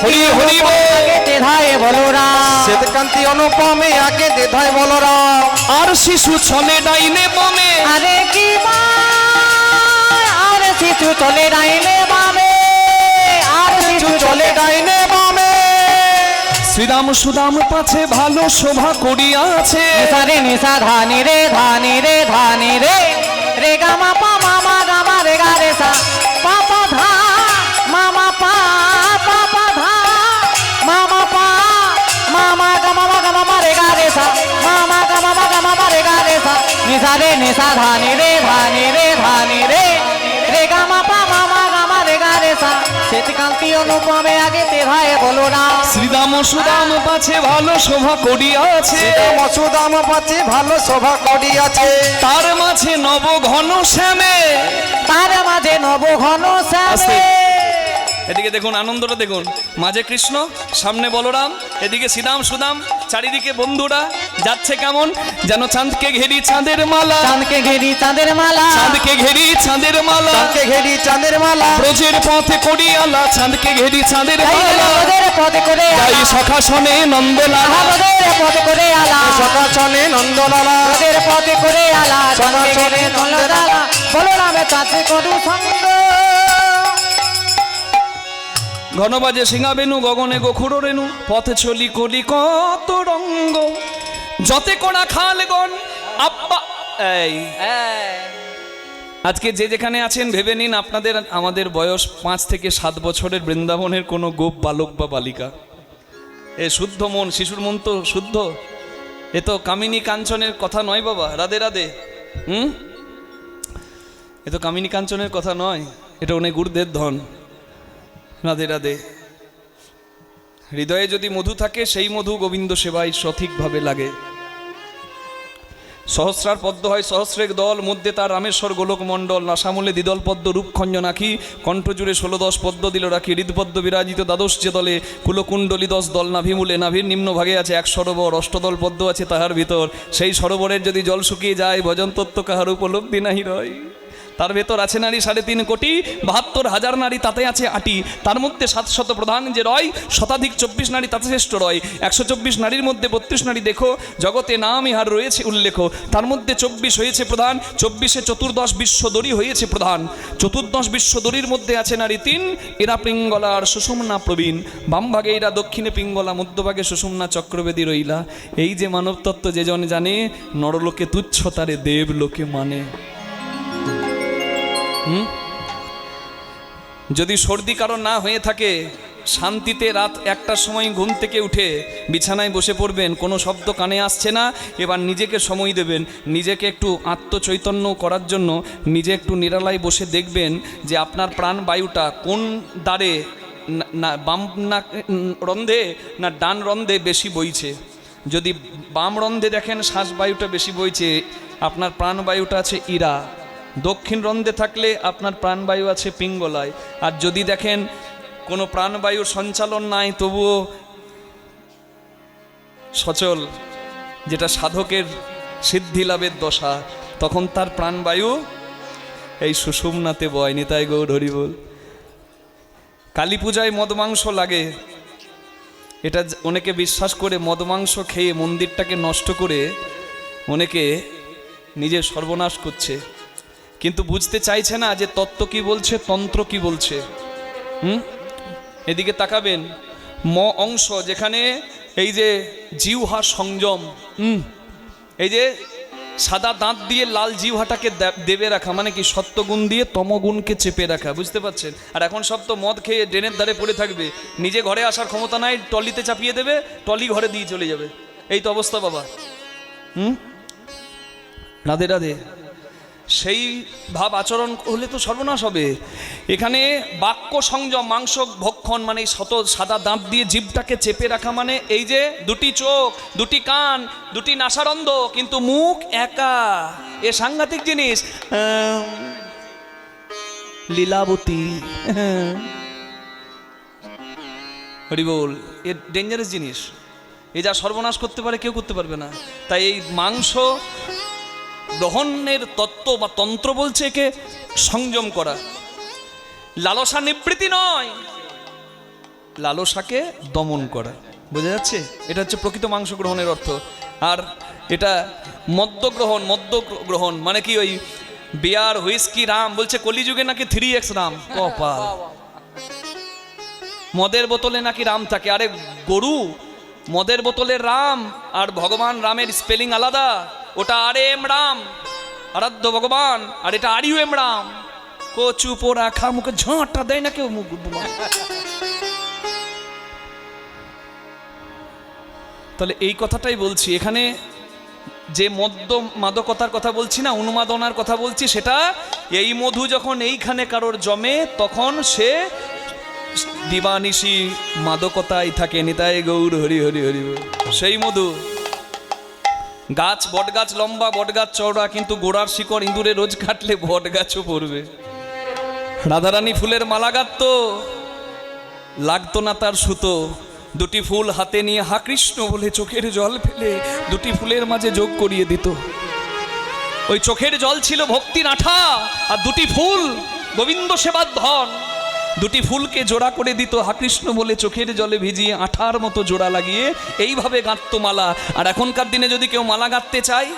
হরি হরি বল, আগে তেধায় বলরাম, শ্বেতকান্তি অনুপমে আগে দেধায় বলরাম। আর শিশু চলে ডাইনে বামে, আরে কি আর শিশু চলে ডাইনে বামে, আর শিশু চলে ডাইনে বামে। শ্রীরাম সুদাম পাছে ভালো শোভা করিয়াছে। নিসারে নিসা ধানি রে ধানি রে ধানি রে, রে গামা পা মামা গামা রে গা রে সা, পা পা ধা মামা পা, পা পা ধা মামা পা, মামা গামা গামা রে গা রে সা, মামা গামা রে গা রে সা। নিসারে নিসা ধানি রে ধানি রে ধানি রে, রে গামা পা মামা গামা রে গা রে সা। শ্বেতকান্তি অনুপমে আগে তেধায় বলরাম, শ্রীরাম সুদাম পাছে ভালো শোভা করিয়াছে। মসুদাম পাচ্ছে ভালো শোভা করিয়াছে। তার মাঝে নব ঘন শ্যামে, তার মাঝে নব ঘন আস্তে। শ্যামে। এদিকে দেখুন আনন্দটা দেখুন, মাঝে কৃষ্ণ, সামনে বলরাম, এদিকে শ্রীরাম সুদাম, চারিদিকে বন্ধুরা যাচ্ছে কেমন যেন চাঁদকে ঘেরি চাঁদের মালা, চাঁদকে ঘেরি চাঁদের মালা, চাঁদকে ঘেরি চাঁদের মালা, চাঁদকে ঘেরি চাঁদের মালা। ব্রজের পথে করিয়ালা, চাঁদকে ঘেরি চাঁদের মালা। ওদের পথে করে তাই আলা, সখাসনে নন্দলালা, ওদের পথে করে আলা, সকাশনে নন্দলালা। ওদের পথে করে আলা, চাঁদকে ঘেরে সকাশনে নন্দলালা। বলরামে চাঁদে করু সঙ্গ, ঘনবাজে সিংহাবেনু গগনে গোখুর রেণু, পথে চলি কলি কত রঙ্গ, যতে কোনা খালগণ আব্বা। এই আজকে যে যেখানে আছেন ভেবে নিন আপনাদের আমাদের বয়স 5 থেকে 7 বছরের বৃন্দাবনের কোনো গোপ বালক বা বালিকা। এ শুদ্ধ মন, শিশুর মন তো শুদ্ধ, এ তো কামিনী কাঞ্চনের কথা নয় বাবা। রাধে রাধে। এ তো কামিনী কাঞ্চনের কথা নয়, এটা অনেক গুরুদের ধন। রাধে রাধে। হৃদয়ে যদি মধু থাকে, সেই মধু গোবিন্দ সেবায় সঠিকভাবে লাগে। সহস্রার পদ্ম হয় সহস্রেক দল, মধ্যে তার রামেশ্বর গোলক মণ্ডল। নাসামূলে দ্বিদল পদ্ম রূপখঞ্জন আঁকি, কণ্ঠজুড়ে 16-10 পদ্ম দিল রাখি। হৃদপদ্ম বিরাজিত দ্বাদশ যে দলে, কুলকুণ্ডলী 10 দল নাভিমূলে। নাভির নিম্ন ভাগে আছে এক সরোবর, অষ্টদল পদ্ম আছে তাহার ভিতর। সেই সরোবরের যদি জল শুকিয়ে যায়, ভজন তত্ত্ব কাহার উপলব্ধি নাহি রয়। তার ভেতর আছে নারী 3.5 কোটি, 72,000 নারী তাতে আছে আটি। তার মধ্যে 700 প্রধান যে রয়, শতাধিক 24 নারী তাতে শ্রেষ্ঠ রয়। 124 নারীর মধ্যে 32 নারী দেখো, জগতে নাম ইহার রয়েছে উল্লেখ। তার মধ্যে 24 হয়েছে প্রধান, 24-এ 14 বিশ্বদরী হয়েছে প্রধান। 14 বিশ্বদরীর মধ্যে আছে নারী 3, এরা পিঙ্গলা আর সুষুম্না প্রবীণ। বাম ভাগে এরা, দক্ষিণে পিঙ্গলা, মধ্যভাগে সুষুম্না চক্রবেদী রইলা। এই যে মানব তত্ত্ব যে জন জানে, নরলোকে তুচ্ছ তারে দেবলোকে মানে। যদি সর্দি কারো না হয়ে থাকে, শান্তিতে রাত 1টার সময় ঘুম থেকে উঠে বিছানায় বসে পড়বেন, কোনো শব্দ কানে আসছে না, এবার নিজেকে সময় দেবেন, নিজেকে একটু আত্মচৈতন্য করার জন্য নিজে একটু নিরালায় বসে দেখবেন যে আপনার প্রাণবায়ুটা কোন দ্বারে, না বাম না রন্ধে না ডান রন্ধে বেশি বইছে। যদি বাম রন্ধে দেখেন শ্বাসবায়ুটা বেশি বইছে, আপনার প্রাণবায়ুটা আছে ইরা। দক্ষিণ রন্ধে থাকলে আপনার প্রাণবায়ু আছে পিঙ্গলায়। আর যদি দেখেন কোনো প্রাণবায়ুর সঞ্চালন নাই তবুও সচল, যেটা সাধকের সিদ্ধি লাভের দশা, তখন তার প্রাণবায়ু এই সুষুম্নাতে বয়। নিতাই গৌর হরি বল। কালী পূজায় মদ মাংস লাগে, এটা অনেকে বিশ্বাস করে মদ মাংস খেয়ে মন্দিরটাকে নষ্ট করে অনেকে নিজের সর্বনাশ করছে, কিন্তু বুঝতে চাইছে না যে তত্ত্ব কি বলছে, তন্ত্র কি বলছে। এদিকে তাকাবেন, ম অংশ যেখানে এই যে জিহ্বা সংযম, এই যে সাদা দাঁত দিয়ে লাল জিহ্বাটাকে দেবে রাখা, মানে কি সত্যগুণ দিয়ে তমগুণকে চেপে রাখা, বুঝতে পারছেন। আর এখন সব তো মদ খেয়ে ড্রেনের ধারে পড়ে থাকবে, নিজে ঘরে আসার ক্ষমতা নাই, টলিতে চাপিয়ে দেবে, টলি ঘরে দিয়ে চলে যাবে, এই তো অবস্থা বাবা। রাধে রাধে। সেই ভাব আচরণ হলে তো সর্বনাশ হবে। এখানে বাক্য সংযম, মাংস ভক্ষণ মানে শত সাদা দাঁত দিয়ে জিভটাকে চেপে রাখা, মানে এই যে দুটি চোখ, দুটি কান, দুটি নাসারন্ধ, কিন্তু মুখ একা, এ সাংঘাতিক জিনিস। লীলাবতী হরি বল, এ ডেঞ্জারাস জিনিস, এ যা সর্বনাশ করতে পারে কেউ করতে পারবে না। তাই এই মাংস গ্রহণের তত্ত্ব বা তন্ত্র বলছে একে সংযম করা, লালসা নিবৃত্তি নয়, লালসাকে দমন করা, বোঝা যাচ্ছে? এটা হচ্ছে প্রকৃত মাংস গ্রহণের অর্থ। আর এটা মদ্য গ্রহণ, মদ্য গ্রহণ মানে কি ওই বিয়ার হুইস্কি রাম, বলছে কলিযুগে নাকি 3x রাম, কপাল, মদের বোতলে নাকি রাম থাকে। আরে গরু, মদের বোতলে রাম আর ভগবান রামের স্পেলিং আলাদা, ওটা RM রাম, আরাধ্য ভগবান, আর এটা RUM রাম। কচু পোড়া খা মুখে ঝাঁটা দেয় না কেউ মুখ। তাহলে এই কথাটাই বলছি, এখানে যে মদ্য মাদকতার কথা বলছি না, উন্মাদনার কথা বলছি, সেটা এই মধু যখন এইখানে কারোর জমে তখন সে দিবানিশি মাদকতায় থাকে। নিতাই গৌর হরি হরি হরি। সেই মধু গাছ, বট গাছ লম্বা, বট গাছ চওড়া, কিন্তু গোড়ার শিকড় ইঁদুরে রোজ কাটলে বট গাছও পড়বে। রাধারানী ফুলের মালা গাঁথতো, লাগতো না তার সুতো, দুটি ফুল হাতে নিয়ে হা কৃষ্ণ বলে চোখের জল ফেলে দুটি ফুলের মাঝে যোগ করিয়ে দিত। ওই চোখের জল ছিল ভক্তির আঠা, আর দুটি ফুল গোবিন্দ সেবার ধন, দুটি ফুলকে জোড়া করে দিত হা কৃষ্ণ বলে চোখের জলে ভিজিয়ে আঠার মতো জোড়া লাগিয়ে এইভাবে গাঁথতো মালা। আর এখনকার দিনে যদি কেউ মালা গাঁথতে চায়,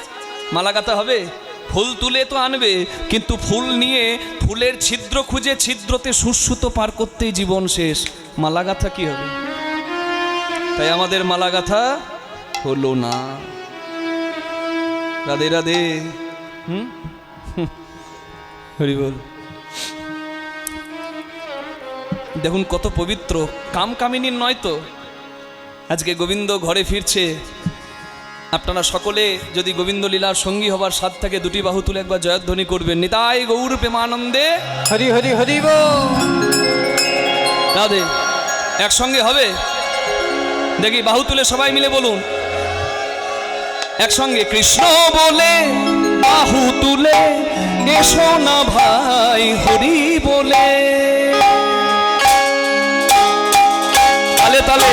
মালা গাঁথা হবে, ফুল তুলে তো আনবে, কিন্তু ফুল নিয়ে ফুলের ছিদ্র খুঁজে ছিদ্রতে সুসুতো পার করতেই জীবন শেষ। মালা গাঁথা কি হবে? তাই আমাদের মালা গাঁথা হলো না। রাধে রাধে। হরি বল। দেখুন কত পবিত্র, কামকামিনীর নয় তো। আজকে গোবিন্দ ঘরে ফিরছে, আপনারা সকলে যদি গোবিন্দ লীলার সঙ্গী হবার স্বাদ থাকে দুটি বাহু তুলে একবার জয়ধ্বনি করবেন। নিতাই গৌর প্রেমানন্দে হরি হরি হরি বল। রাধে। একসঙ্গে হবে, দেখি বাহু তুলে সবাই মিলে বলুন একসঙ্গে, কৃষ্ণ বলে বাহু তুলে এসো না ভাই হরি বলে। তালে তালে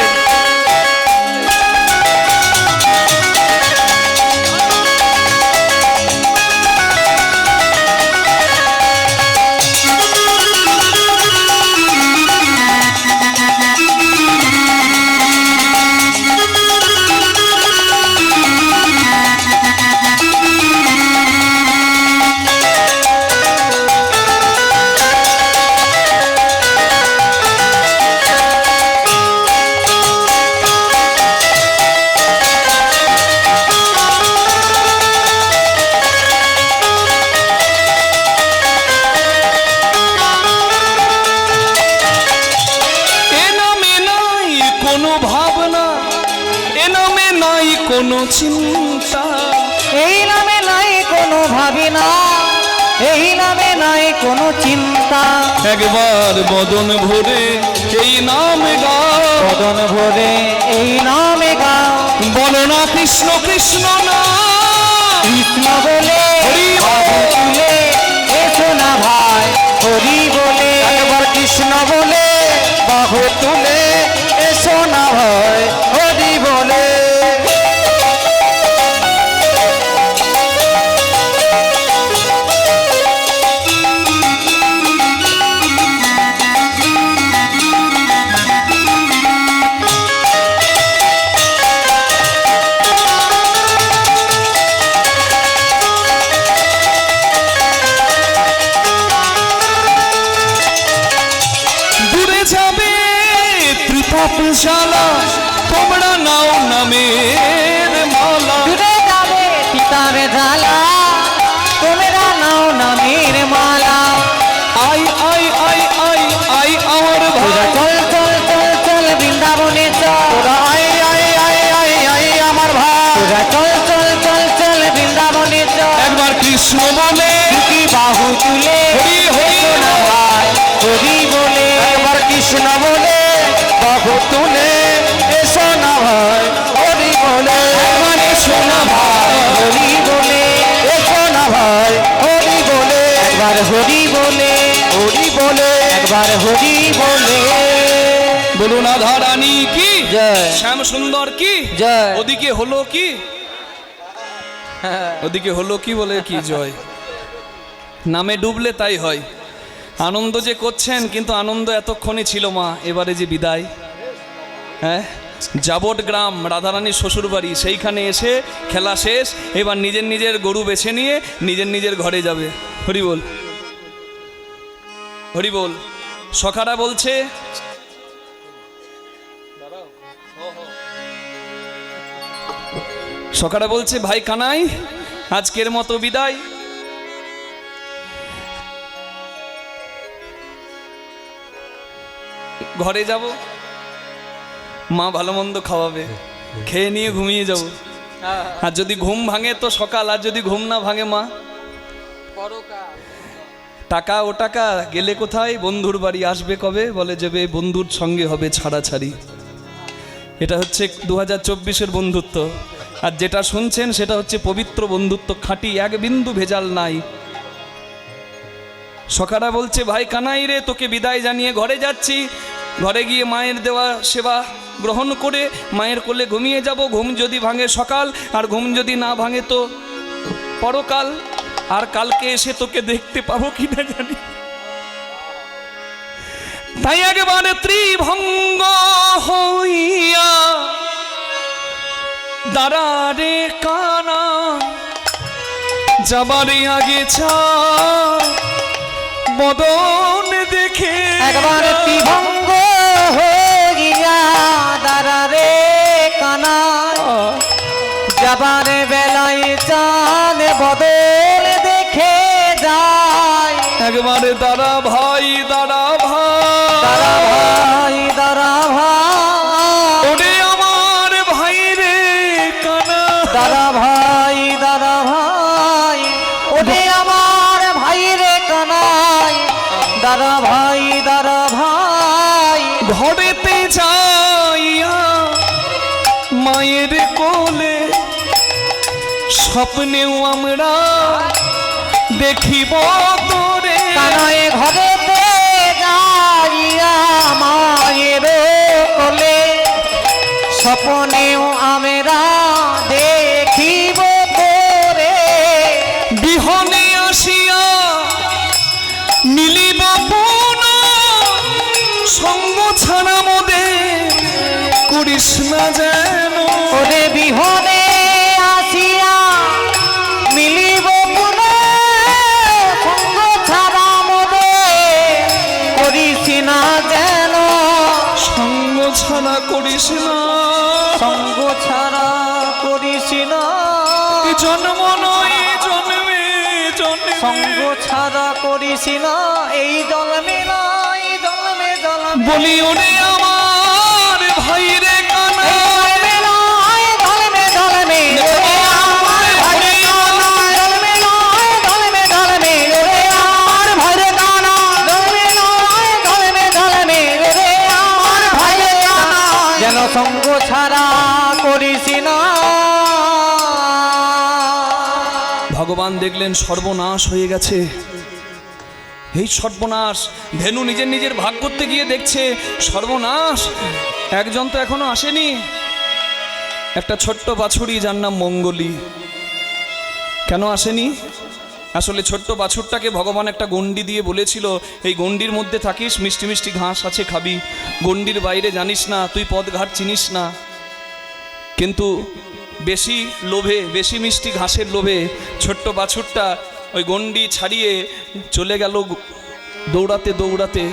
নাই কোনো চিন্তা, এই নামে নাই কোনো ভাবিনা, এই নামে নাই কোনো চিন্তা। একবার বদন ভরে এই নাম গাও, বদন ভরে এই নামে গাও, বলো না কৃষ্ণ কৃষ্ণ না, কৃষ্ণ বলে হরি বল। বাহু তুলে এসো না ভাই হরি বলে। একবার কৃষ্ণ বলে বাহু তুলে এসো না ভাই হরি বলে। দূরে যাবে ত্রিপাপশালা, তোমরা নাও নামের মালা। দূরে যাবে পিতার জ্বালা, তোমরা নাও নামের মালা। আই আই আই আই আই আমার তোরা ভাই, চল চল চল চল বৃন্দাবনে চল, তোরা আই আই আই আই আই আমার ভাই। তোরা চল চল চল চল বৃন্দাবনে চল। একবার কৃষ্ণ বলে দুটি বাহু তুলে হরি হরি এসো না ভাই হরি বলে। একবার কৃষ্ণ বলে বাহু তুলে এসো না ভাই হরি বলে। একবার এসো না ভাই, হরি বলে এসো না ভাই হরি বলে। একবার হরি বলে, হরি বলে একবার হরি বলে। বলুন রাধা রানী কি, জয় শ্যাম সুন্দর কি, জয়। ওদিকে হলো কি, ওদিকে হলো কি বলে কি জয়। নামে ডুবলে তাই হয়। আনন্দ যে করছেন, কিন্তু আনন্দ এতক্ষণই ছিল মা, এবারে যে বিদায়। হ্যাঁ, জাবট গ্রাম রাধারানীর শ্বশুর বাড়ি, সেইখানে এসে খেলা শেষ। এবার নিজের নিজের গরু বেছে নিয়ে নিজের নিজের ঘরে যাবে। হরি বল, হরি বল। সখারা বলছে সখারা বলছে ভাই কানাই আজকের মতো বিদায়। ঘরে যাব, মা ভালো মন্দ খাওয়াবে, খেয়ে নিয়ে ঘুমিয়ে যাব। আর যদি ঘুম ভাঙে তো সকাল, আর যদি ঘুম না ভাঙে মা টাকা ও টাকা গেলে কোথায়, বন্ধুর বাড়ি আসবে কবে, বলে যাবে বন্ধুর সঙ্গে হবে ছাড়াছাড়ি। এটা হচ্ছে 2024-এর বন্ধুত্ব। আর যেটা শুনছেন সেটা হচ্ছে পবিত্র বন্ধুত্ব, খাঁটি, এক বিন্দু ভেজাল নাই। সখারা বলছে ভাই কানাই রে, তোকে বিদায় জানিয়ে ঘরে যাচ্ছি। ঘরে গিয়ে মায়ের দেওয়া সেবা গ্রহণ করে মায়ের কোলে ঘুমিয়ে যাব। ঘুম যদি ভাঙে সকাল, আর ঘুম যদি না ভাঙে তো পরকাল। আর কালকে এসে তোকে দেখতে পাবো কিনা জানি। তাই একেবারে ত্রিভঙ্গ হইয়া দাঁড়ারে কানা, যাবারে আগে চা বদন দেখে। একবার ত্রিভঙ্গ হইয়া দাঁড়ারে কানা, যাবারে বেলায় চাঁদ বদল দেখে যায়। একবারে দাঁড়া ভাই, দাঁড়া দাঁড়া ভাই, ভাই দাঁড়া ভাই, ওরে আমার ভাই রে কানা। দাঁড়া ভাই দাঁড়া ভাই, ওরে আমার ভাই রে কানাই। দাঁড়া ভাই দাঁড়া ভাই, ঘরেতে যাইয়া মায়ের কোলে স্বপ্নেও আমরা দেখিব তোরে। কানাই ঘরেতে যাইয়া মায়ের কোলে স্বপ্নেও আমরা দেখিব তোরে। বিহনে আসিয়া মিলিব পুন, সঙ্গ ছাড়া মোদের করিস না যেন। ওরে বিহনে আসিয়া মিলিব পুনে, সঙ্গ ছাড়া মোদে করিস না যেন। সঙ্গ ছাড়া করিস না, সঙ্গ ছাড়া করিস না। এ জন্ম নয় জন্মে জন্মে। সঙ্গ ছাড়া করিস না, এই জন্মে নয় জন্মে জন্মে। বলি ওরে আমার ভাই রে কানা, এই জন্মে নয় জন্মে কেন সঙ্গ ছাড়া করিস না। ভগবান দেখলেন সর্বনাশ হয়ে গেছে, এই সর্বনাশ। ধেনু নিজের নিজের ভাগ করতে গিয়ে দেখছে সর্বনাশ, একজন তো এখনো আসেনি, একটা ছোট্ট বাছুরি যার নাম মঙ্গলী। কেন আসেনি? আসলে ছোট্ট বাছুরটাকে ভগবান একটা গণ্ডি দিয়ে বলেছিল, এই গণ্ডির মধ্যে থাকিস, মিষ্টি মিষ্টি ঘাস আছে খাবি, গণ্ডির বাইরে জানিস না, তুই পথঘাট চিনিস না। কিন্তু বেশি লোভে, বেশি মিষ্টি ঘাসের লোভে ছোট্ট বাছুরটা ওই গণ্ডি ছাড়িয়ে চলে গেল দৌড়াতে দৌড়াতে।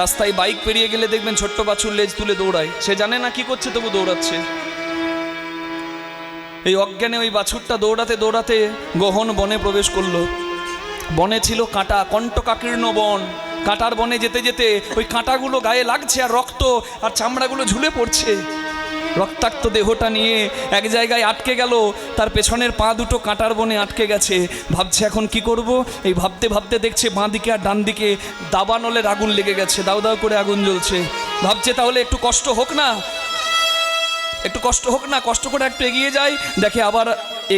রাস্তায় বাইক পেরিয়ে গেলে দেখবেন ছোট্ট বাছুর লেজ তুলে দৌড়ায়, সে জানে না কি করছে তবু দৌড়াচ্ছে। এই অজ্ঞানে ওই বাছুরটা দৌড়াতে দৌড়াতে গহন বনে প্রবেশ করলো। বনে ছিল কাঁটা, কণ্টকাকীর্ণ বন। কাঁটার বনে যেতে যেতে ওই কাঁটাগুলো গায়ে লাগছে আর রক্ত আর চামড়াগুলো ঝুলে পড়ছে। রক্তাক্ত দেহটা নিয়ে এক জায়গায় আটকে গেল, তার পেছনের পা দুটো কাঁটার বনে আটকে গেছে। ভাবছে এখন কি করব, এই ভাবতে ভাবতে দেখছে বাঁ দিকে আর ডান দিকে দাবানলের আগুন লেগে গেছে, দাউ দাউ করে আগুন জ্বলছে। ভাবছে তাহলে একটু কষ্ট হোক না, একটু কষ্ট হোক না, কষ্ট করে একটু এগিয়ে যাই। দেখে আবার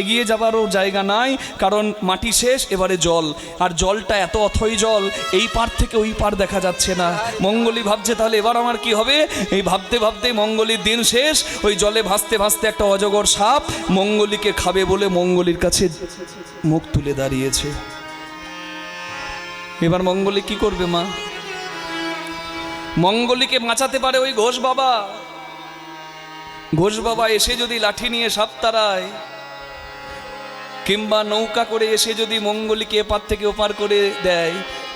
এগিয়ে যাবারও জায়গা নাই, কারণ মাটি শেষ, এবারে জল। আর জলটা এত অথই জল, এই পার থেকে ওই পার দেখা যাচ্ছে না। মঙ্গলী ভাবছে তাহলে এবার আমার কি হবে। এই ভাবতে ভাবতে মঙ্গলীর দিন শেষ। ওই জলে ভাসতে ভাসতে একটা অজগর সাপ মঙ্গলীকে খাবে বলে মঙ্গলীর কাছে মুখ তুলে দাঁড়িয়েছে। এবার মঙ্গলী কি করবে মা? মঙ্গলীকে বাঁচাতে পারে ওই ঘোষ বাবা। ঘোষ বাবা এসে যদি লাঠি নিয়ে সাপ তাড়ায়, কিংবা নৌকা করে এসে যদি মঙ্গলীকে এপার থেকে ওপার করে দেয়,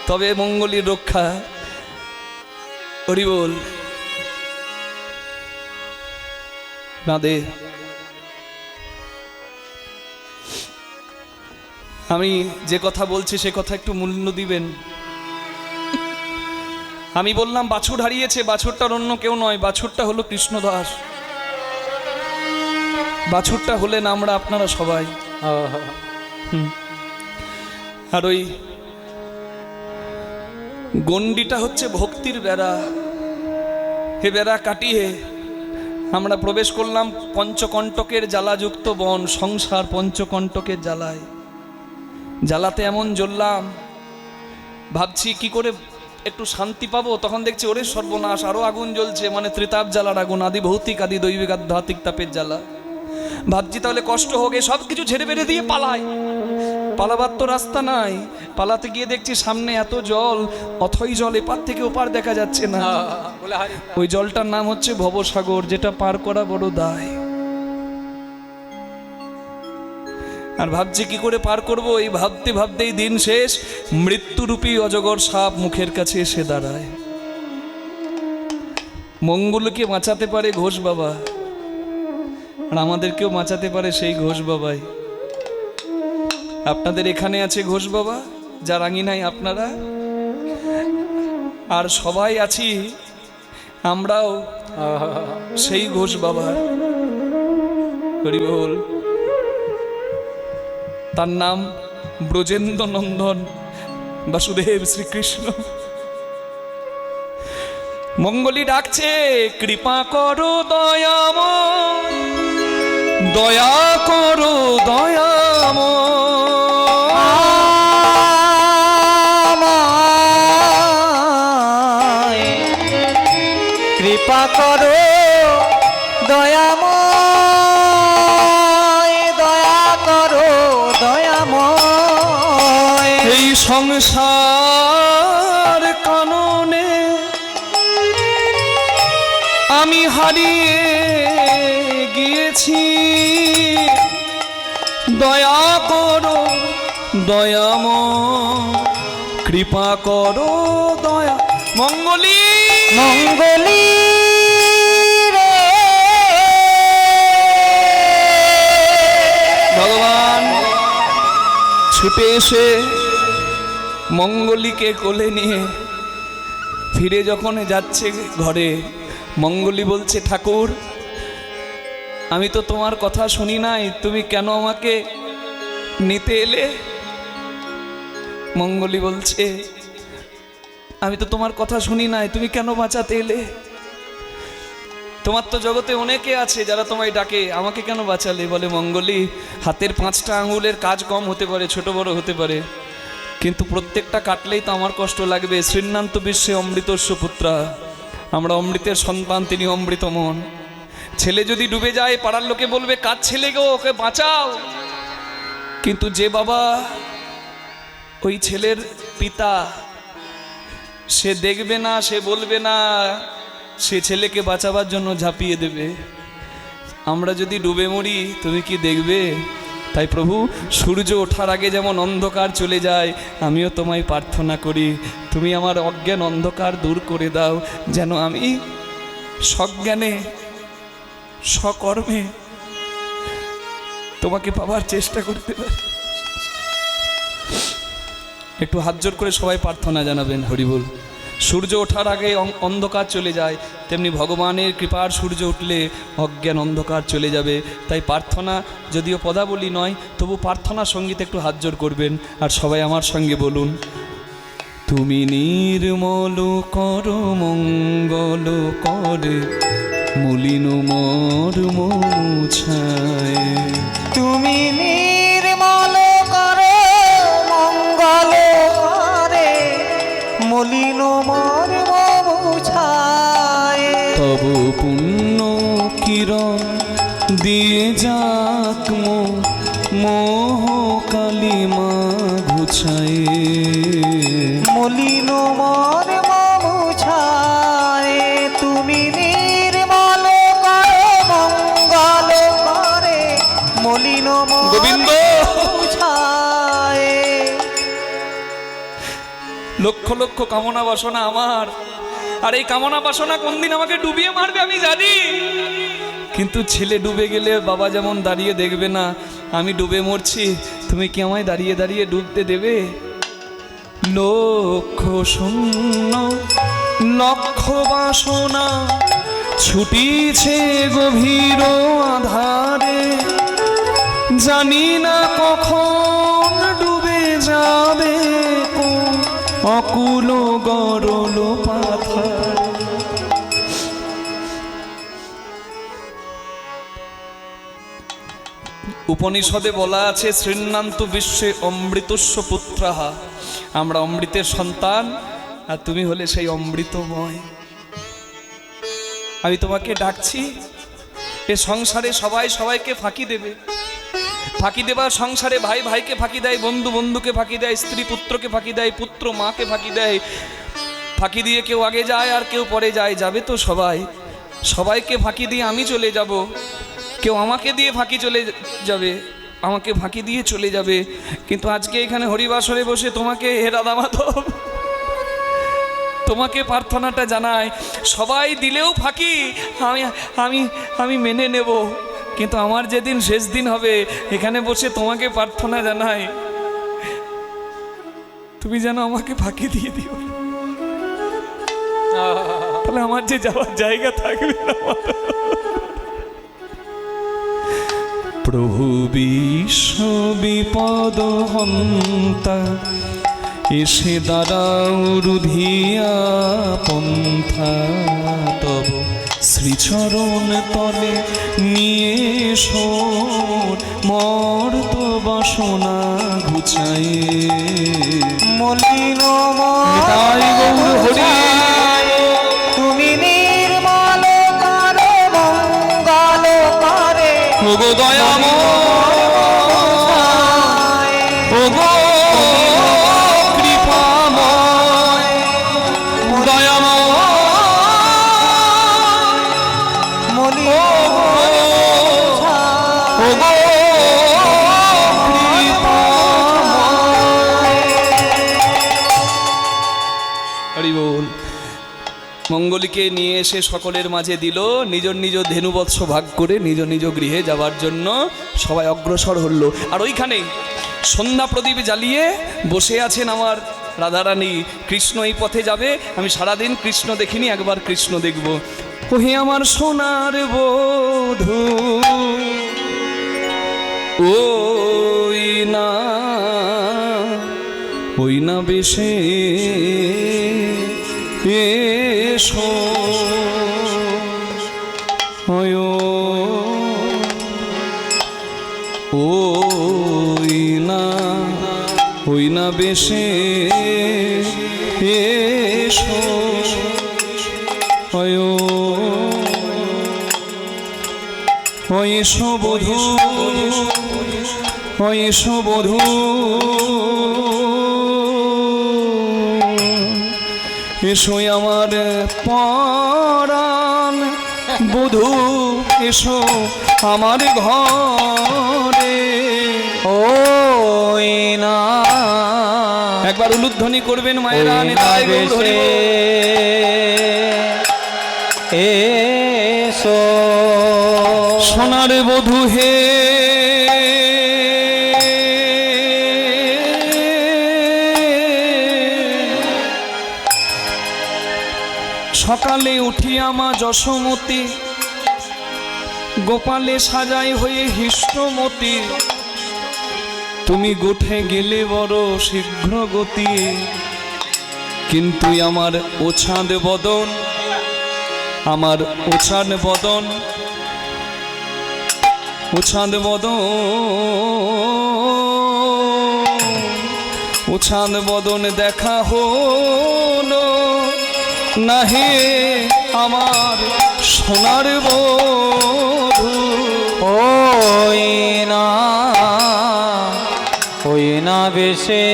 তবে মঙ্গলীর রক্ষা। হরি বল। রাধে। আমি যে কথা বলছি সে কথা একটু মূল্য দিবেন। আমি বললাম বাছুর হারিয়েছে, বাছুরটার অন্য কেউ নয়, বাছুরটা হলো কৃষ্ণদাস। বাছুরটা হলেন আমরা, আপনারা সবাই। আর ওই গণ্ডিটা হচ্ছে ভক্তির বেড়া। হে বেড়া কাটিয়ে আমরা প্রবেশ করলাম পঞ্চকণ্টকের জ্বালাযুক্ত বন, সংসার পঞ্চকণ্টকের জ্বালায়। জ্বালাতে এমন জ্বললাম, ভাবছি কি করে একটু শান্তি পাবো, তখন দেখছি ওরে সর্বনাশ, আরো আগুন জ্বলছে, মানে ত্রিতাপ জ্বালার আগুন, আদি ভৌতিক আদি দৈবিক আধ্যাত্মিক তাপের জ্বালা। ভাবছি তাহলে কষ্ট হোক, সব কিছু ঝেড়ে বেড়ে দিয়ে পালাই। পালাবার তো রাস্তা নাই। পালাতে গিয়ে দেখছি সামনে এত জল, অথই জল, এপার থেকে ওপার দেখা যাচ্ছে না। ওই জলটার নাম হচ্ছে ভবসাগর, যেটা পার করা বড় দায়। আর ভাবছি কি করে পার করব। এই ভাবতে ভাবতেই দিন শেষ। মৃত্যুরূপী অজগর সাপ মুখের কাছে এসে দাঁড়ায়। মঙ্গলকে বাঁচাতে পারে ঘোষ বাবা, আর আমাদেরকেও বাঁচাতে পারে সেই ঘোষ বাবাই। আপনাদের এখানে আছে ঘোষ বাবা, যার আঙিনায় আপনারা, আর সবাই আছি আমরাও সেই ঘোষ বাবার। হরি বল। তার নাম ব্রজেন্দ্র নন্দন বাসুদেব শ্রীকৃষ্ণ। মঙ্গলী ডাকছে, কৃপা করো দয়াময়, দয়া করো দয়াময়, কৃপা করো দয়াময়, দয়া করো দয়াময়। এই সংসার কাননে আমি হারিয়ে গিয়েছি, দয়া করো দয়াময়, কৃপা করো দয়া। মঙ্গলী মঙ্গলী রে, ভগবান ছুটে এসে মঙ্গলীকে কোলে নিয়ে ফিরে যখন যাচ্ছে ঘরে, মঙ্গলী বলছে, ঠাকুর আমি তো তোমার কথা শুনি নাই, তুমি কেন আমাকে নিতে এলে? মঙ্গলী বলছে, আমি তো তোমার কথা শুনি নাই, তুমি কেন বাঁচাতে এলে? তোমার তো জগতে অনেকে আছে যারা তোমায় ডাকে, আমাকে কেন বাঁচালে? বলে মঙ্গলী, হাতের 5টা আঙুলের কাজ কম হতে পারে, ছোট বড় হতে পারে, কিন্তু প্রত্যেকটা কাটলেই তো আমার কষ্ট লাগবে। শ্রীনান্ত বিশ্বে অমৃতস্য পুত্রা, আমরা অমৃতের সন্তান, তিনি অমৃতমন। ছেলে যদি ডুবে যায় পাড়ার লোকে বলবে কার ছেলে গো, ওকে বাঁচাও। কিন্তু যে বাবা ওই ছেলের পিতা, সে দেখবে না, সে বলবে না, সে ছেলেকে বাঁচাবার জন্য ঝাঁপিয়ে দেবে। আমরা যদি ডুবে মরি তুমি কি দেখবে? তাই প্রভু, সূর্য ওঠার আগে যেমন অন্ধকার চলে যায়, আমিও তোমায় প্রার্থনা করি তুমি আমার অজ্ঞান অন্ধকার দূর করে দাও, যেন আমি সজ্ঞানে সকর্মে তোমাকে পাবার চেষ্টা করতে পারি। একটু হাত জোর করে সবাই প্রার্থনা জানাবেন, হরিবল। সূর্য ওঠার আগে অন্ধকার চলে যায়, তেমনি ভগবানের কৃপার সূর্য উঠলে অজ্ঞান অন্ধকার চলে যাবে। তাই প্রার্থনা, যদিও পদাবলী নয়, তবু প্রার্থনা সঙ্গীতে একটু হাত জোর করবেন আর সবাই আমার সঙ্গে বলুন, তুমি নির্মল করো মঙ্গল করে মলিন মর্ম মুছায়। তুমি নির্মল করো মঙ্গল করে মলিন মর্ম মুছায়। তব পুণ্য কিরণ দিয়ে যাক মোহ কালিমা ঘুছায়। মলিন মর্ম মুছায়। তুমি নির্মল করো মঙ্গল করে মলিন গোবিন্দ। মর্ম মুছায়। লক্ষ লক্ষ কামনা বাসনা আমার, আর এই কামনা বাসনা কোনদিন আমাকে ডুবিয়ে মারবে আমি জানি। কিন্তু ছেলে ডুবে গেলে বাবা যেমন দাঁড়িয়ে দেখবে না, আমি ডুবে মরছি, তুমি কি আমায় দাঁড়িয়ে দাঁড়িয়ে ডুবতে দেবে? লক্ষ শূন্য লক্ষ বাসনা ছুটিছে গভীর আধারে, জানি না কখন ডুবে যাবে অকুল গরল পাথার। উপনিষদে বলা আছে, শ্রীনান্ত বিশ্বে অমৃতস্য পুত্রাহা, আমরা অমৃতের সন্তান আর তুমি হলে সেই অমৃতময়। আমি তোমাকে ডাকছি, এ সংসারে সবাই সবাইকে ফাঁকি দেবে, ফাঁকি দেবার সংসারে ভাই ভাইকে ফাঁকি দেয়, বন্ধু বন্ধুকে ফাঁকি দেয়, স্ত্রী পুত্রকে ফাঁকি দেয়, পুত্র মাকে ফাঁকি দেয়। ফাঁকি দিয়ে কেউ আগে যায় আর কেউ পরে যায়, যাবে তো সবাই। সবাইকে ফাঁকি দিয়ে আমি চলে যাব, কেউ আমাকে দিয়ে ফাঁকি চলে যাবে, আমাকে ফাঁকি দিয়ে চলে যাবে। কিন্তু আজকে এখানে হরিবাসরে বসে তোমাকে, হে রাধা মাধব, তোমাকে প্রার্থনাটা জানাই। সবাই দিলেও ফাঁকি আমি আমি আমি মেনে নেব, কিন্তু আমার যেদিন শেষ দিন হবে এখানে বসে তোমাকে প্রার্থনা জানাই, তুমি যেন আমাকে ফাঁকি দিয়ে দিও, তাহলে আমার যে যাওয়ার জায়গা থাকবে না। প্রভু বিশ্ব বিপদ হন্তা, এসে দাঁড়াও রুধিয়া পন্থা, তব শ্রীচরণ তলে নিয়ে মর্ত বাসনা ঘুচাই। মলিন নিতাই গৌর হরি। তুমি নির্মল করো মঙ্গল করে ওগো দয়াময়, ওগো কৃপাময়, দয়াময়, মলিন ওগো হরি বল। মঙ্গলীকে নিয়ে এসে সকলের মাঝে দিল, নিজ নিজ ধেনুবৎস ভাগ করে নিজ নিজ গৃহে যাবার জন্য সবাই অগ্রসর হল। আর ওইখানে সন্ধ্যা প্রদীপ জ্বালিয়ে বসে আছেন আমার রাধারানী। কৃষ্ণ এই পথে যাবে, আমি সারাদিন কৃষ্ণ দেখিনি, একবার কৃষ্ণ দেখব। ওহে আমার সোনার বধূ, ওই না বেশে এসো, ওই না বেশে এসো এসো বধূ এসো বধূ এসো আমার পরাণ বধূ এসো আমার ঘরে ওই না একবার উলুধ্বনি করবেন মায়েরা নিতাই গৌর হরি বল। এসো সোনার বধূ হে সকালে উঠিয়া মা যশোমতী গোপালে সাজাই হয়ে হৃষ্টমতী তুমি গোঠে গেলে বড় শীঘ্র গতি কিন্তু আমার ওছাদ বদন আমার ওছাদ বদন ওছাদ বদন ওছাদ বদন দেখা হলো না হে আমার সোনার বধূ ওই না বেশে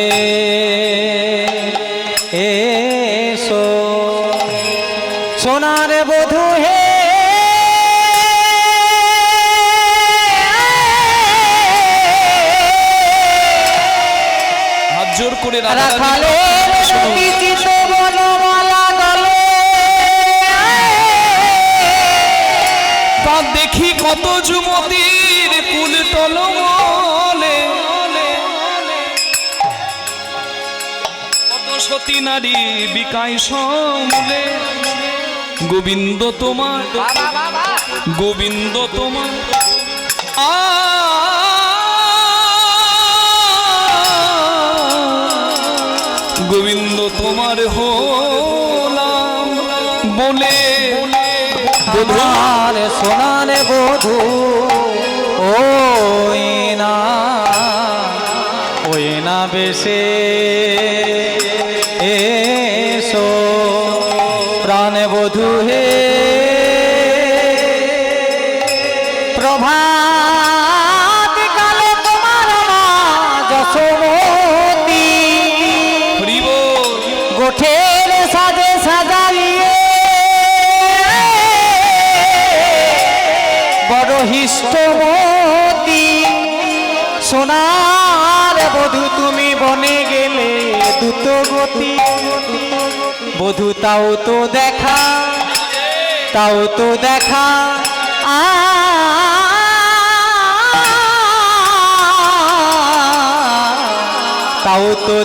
এসো সোনার বধূ হে হাত জোর করে রাখালে তা দেখি কত যুবতীর কুল টলমলে কত সতী নারী বিকাই সমূলে গোবিন্দ তোমার গোবিন্দ তোমার গোবিন্দ তোমার হলাম বলে তোমার সোনার বধূ ওই না বেশে এসো প্রাণ বধূ হে প্রভাত কালে তোমার মা যশোমতী গোঠের সাজে সাজাইয়ে বড় হৃষ্টমতী সোনার বধূ তুমি বনে গেলে দ্রুত গতি বধূ তাও তো দেখা তাও তো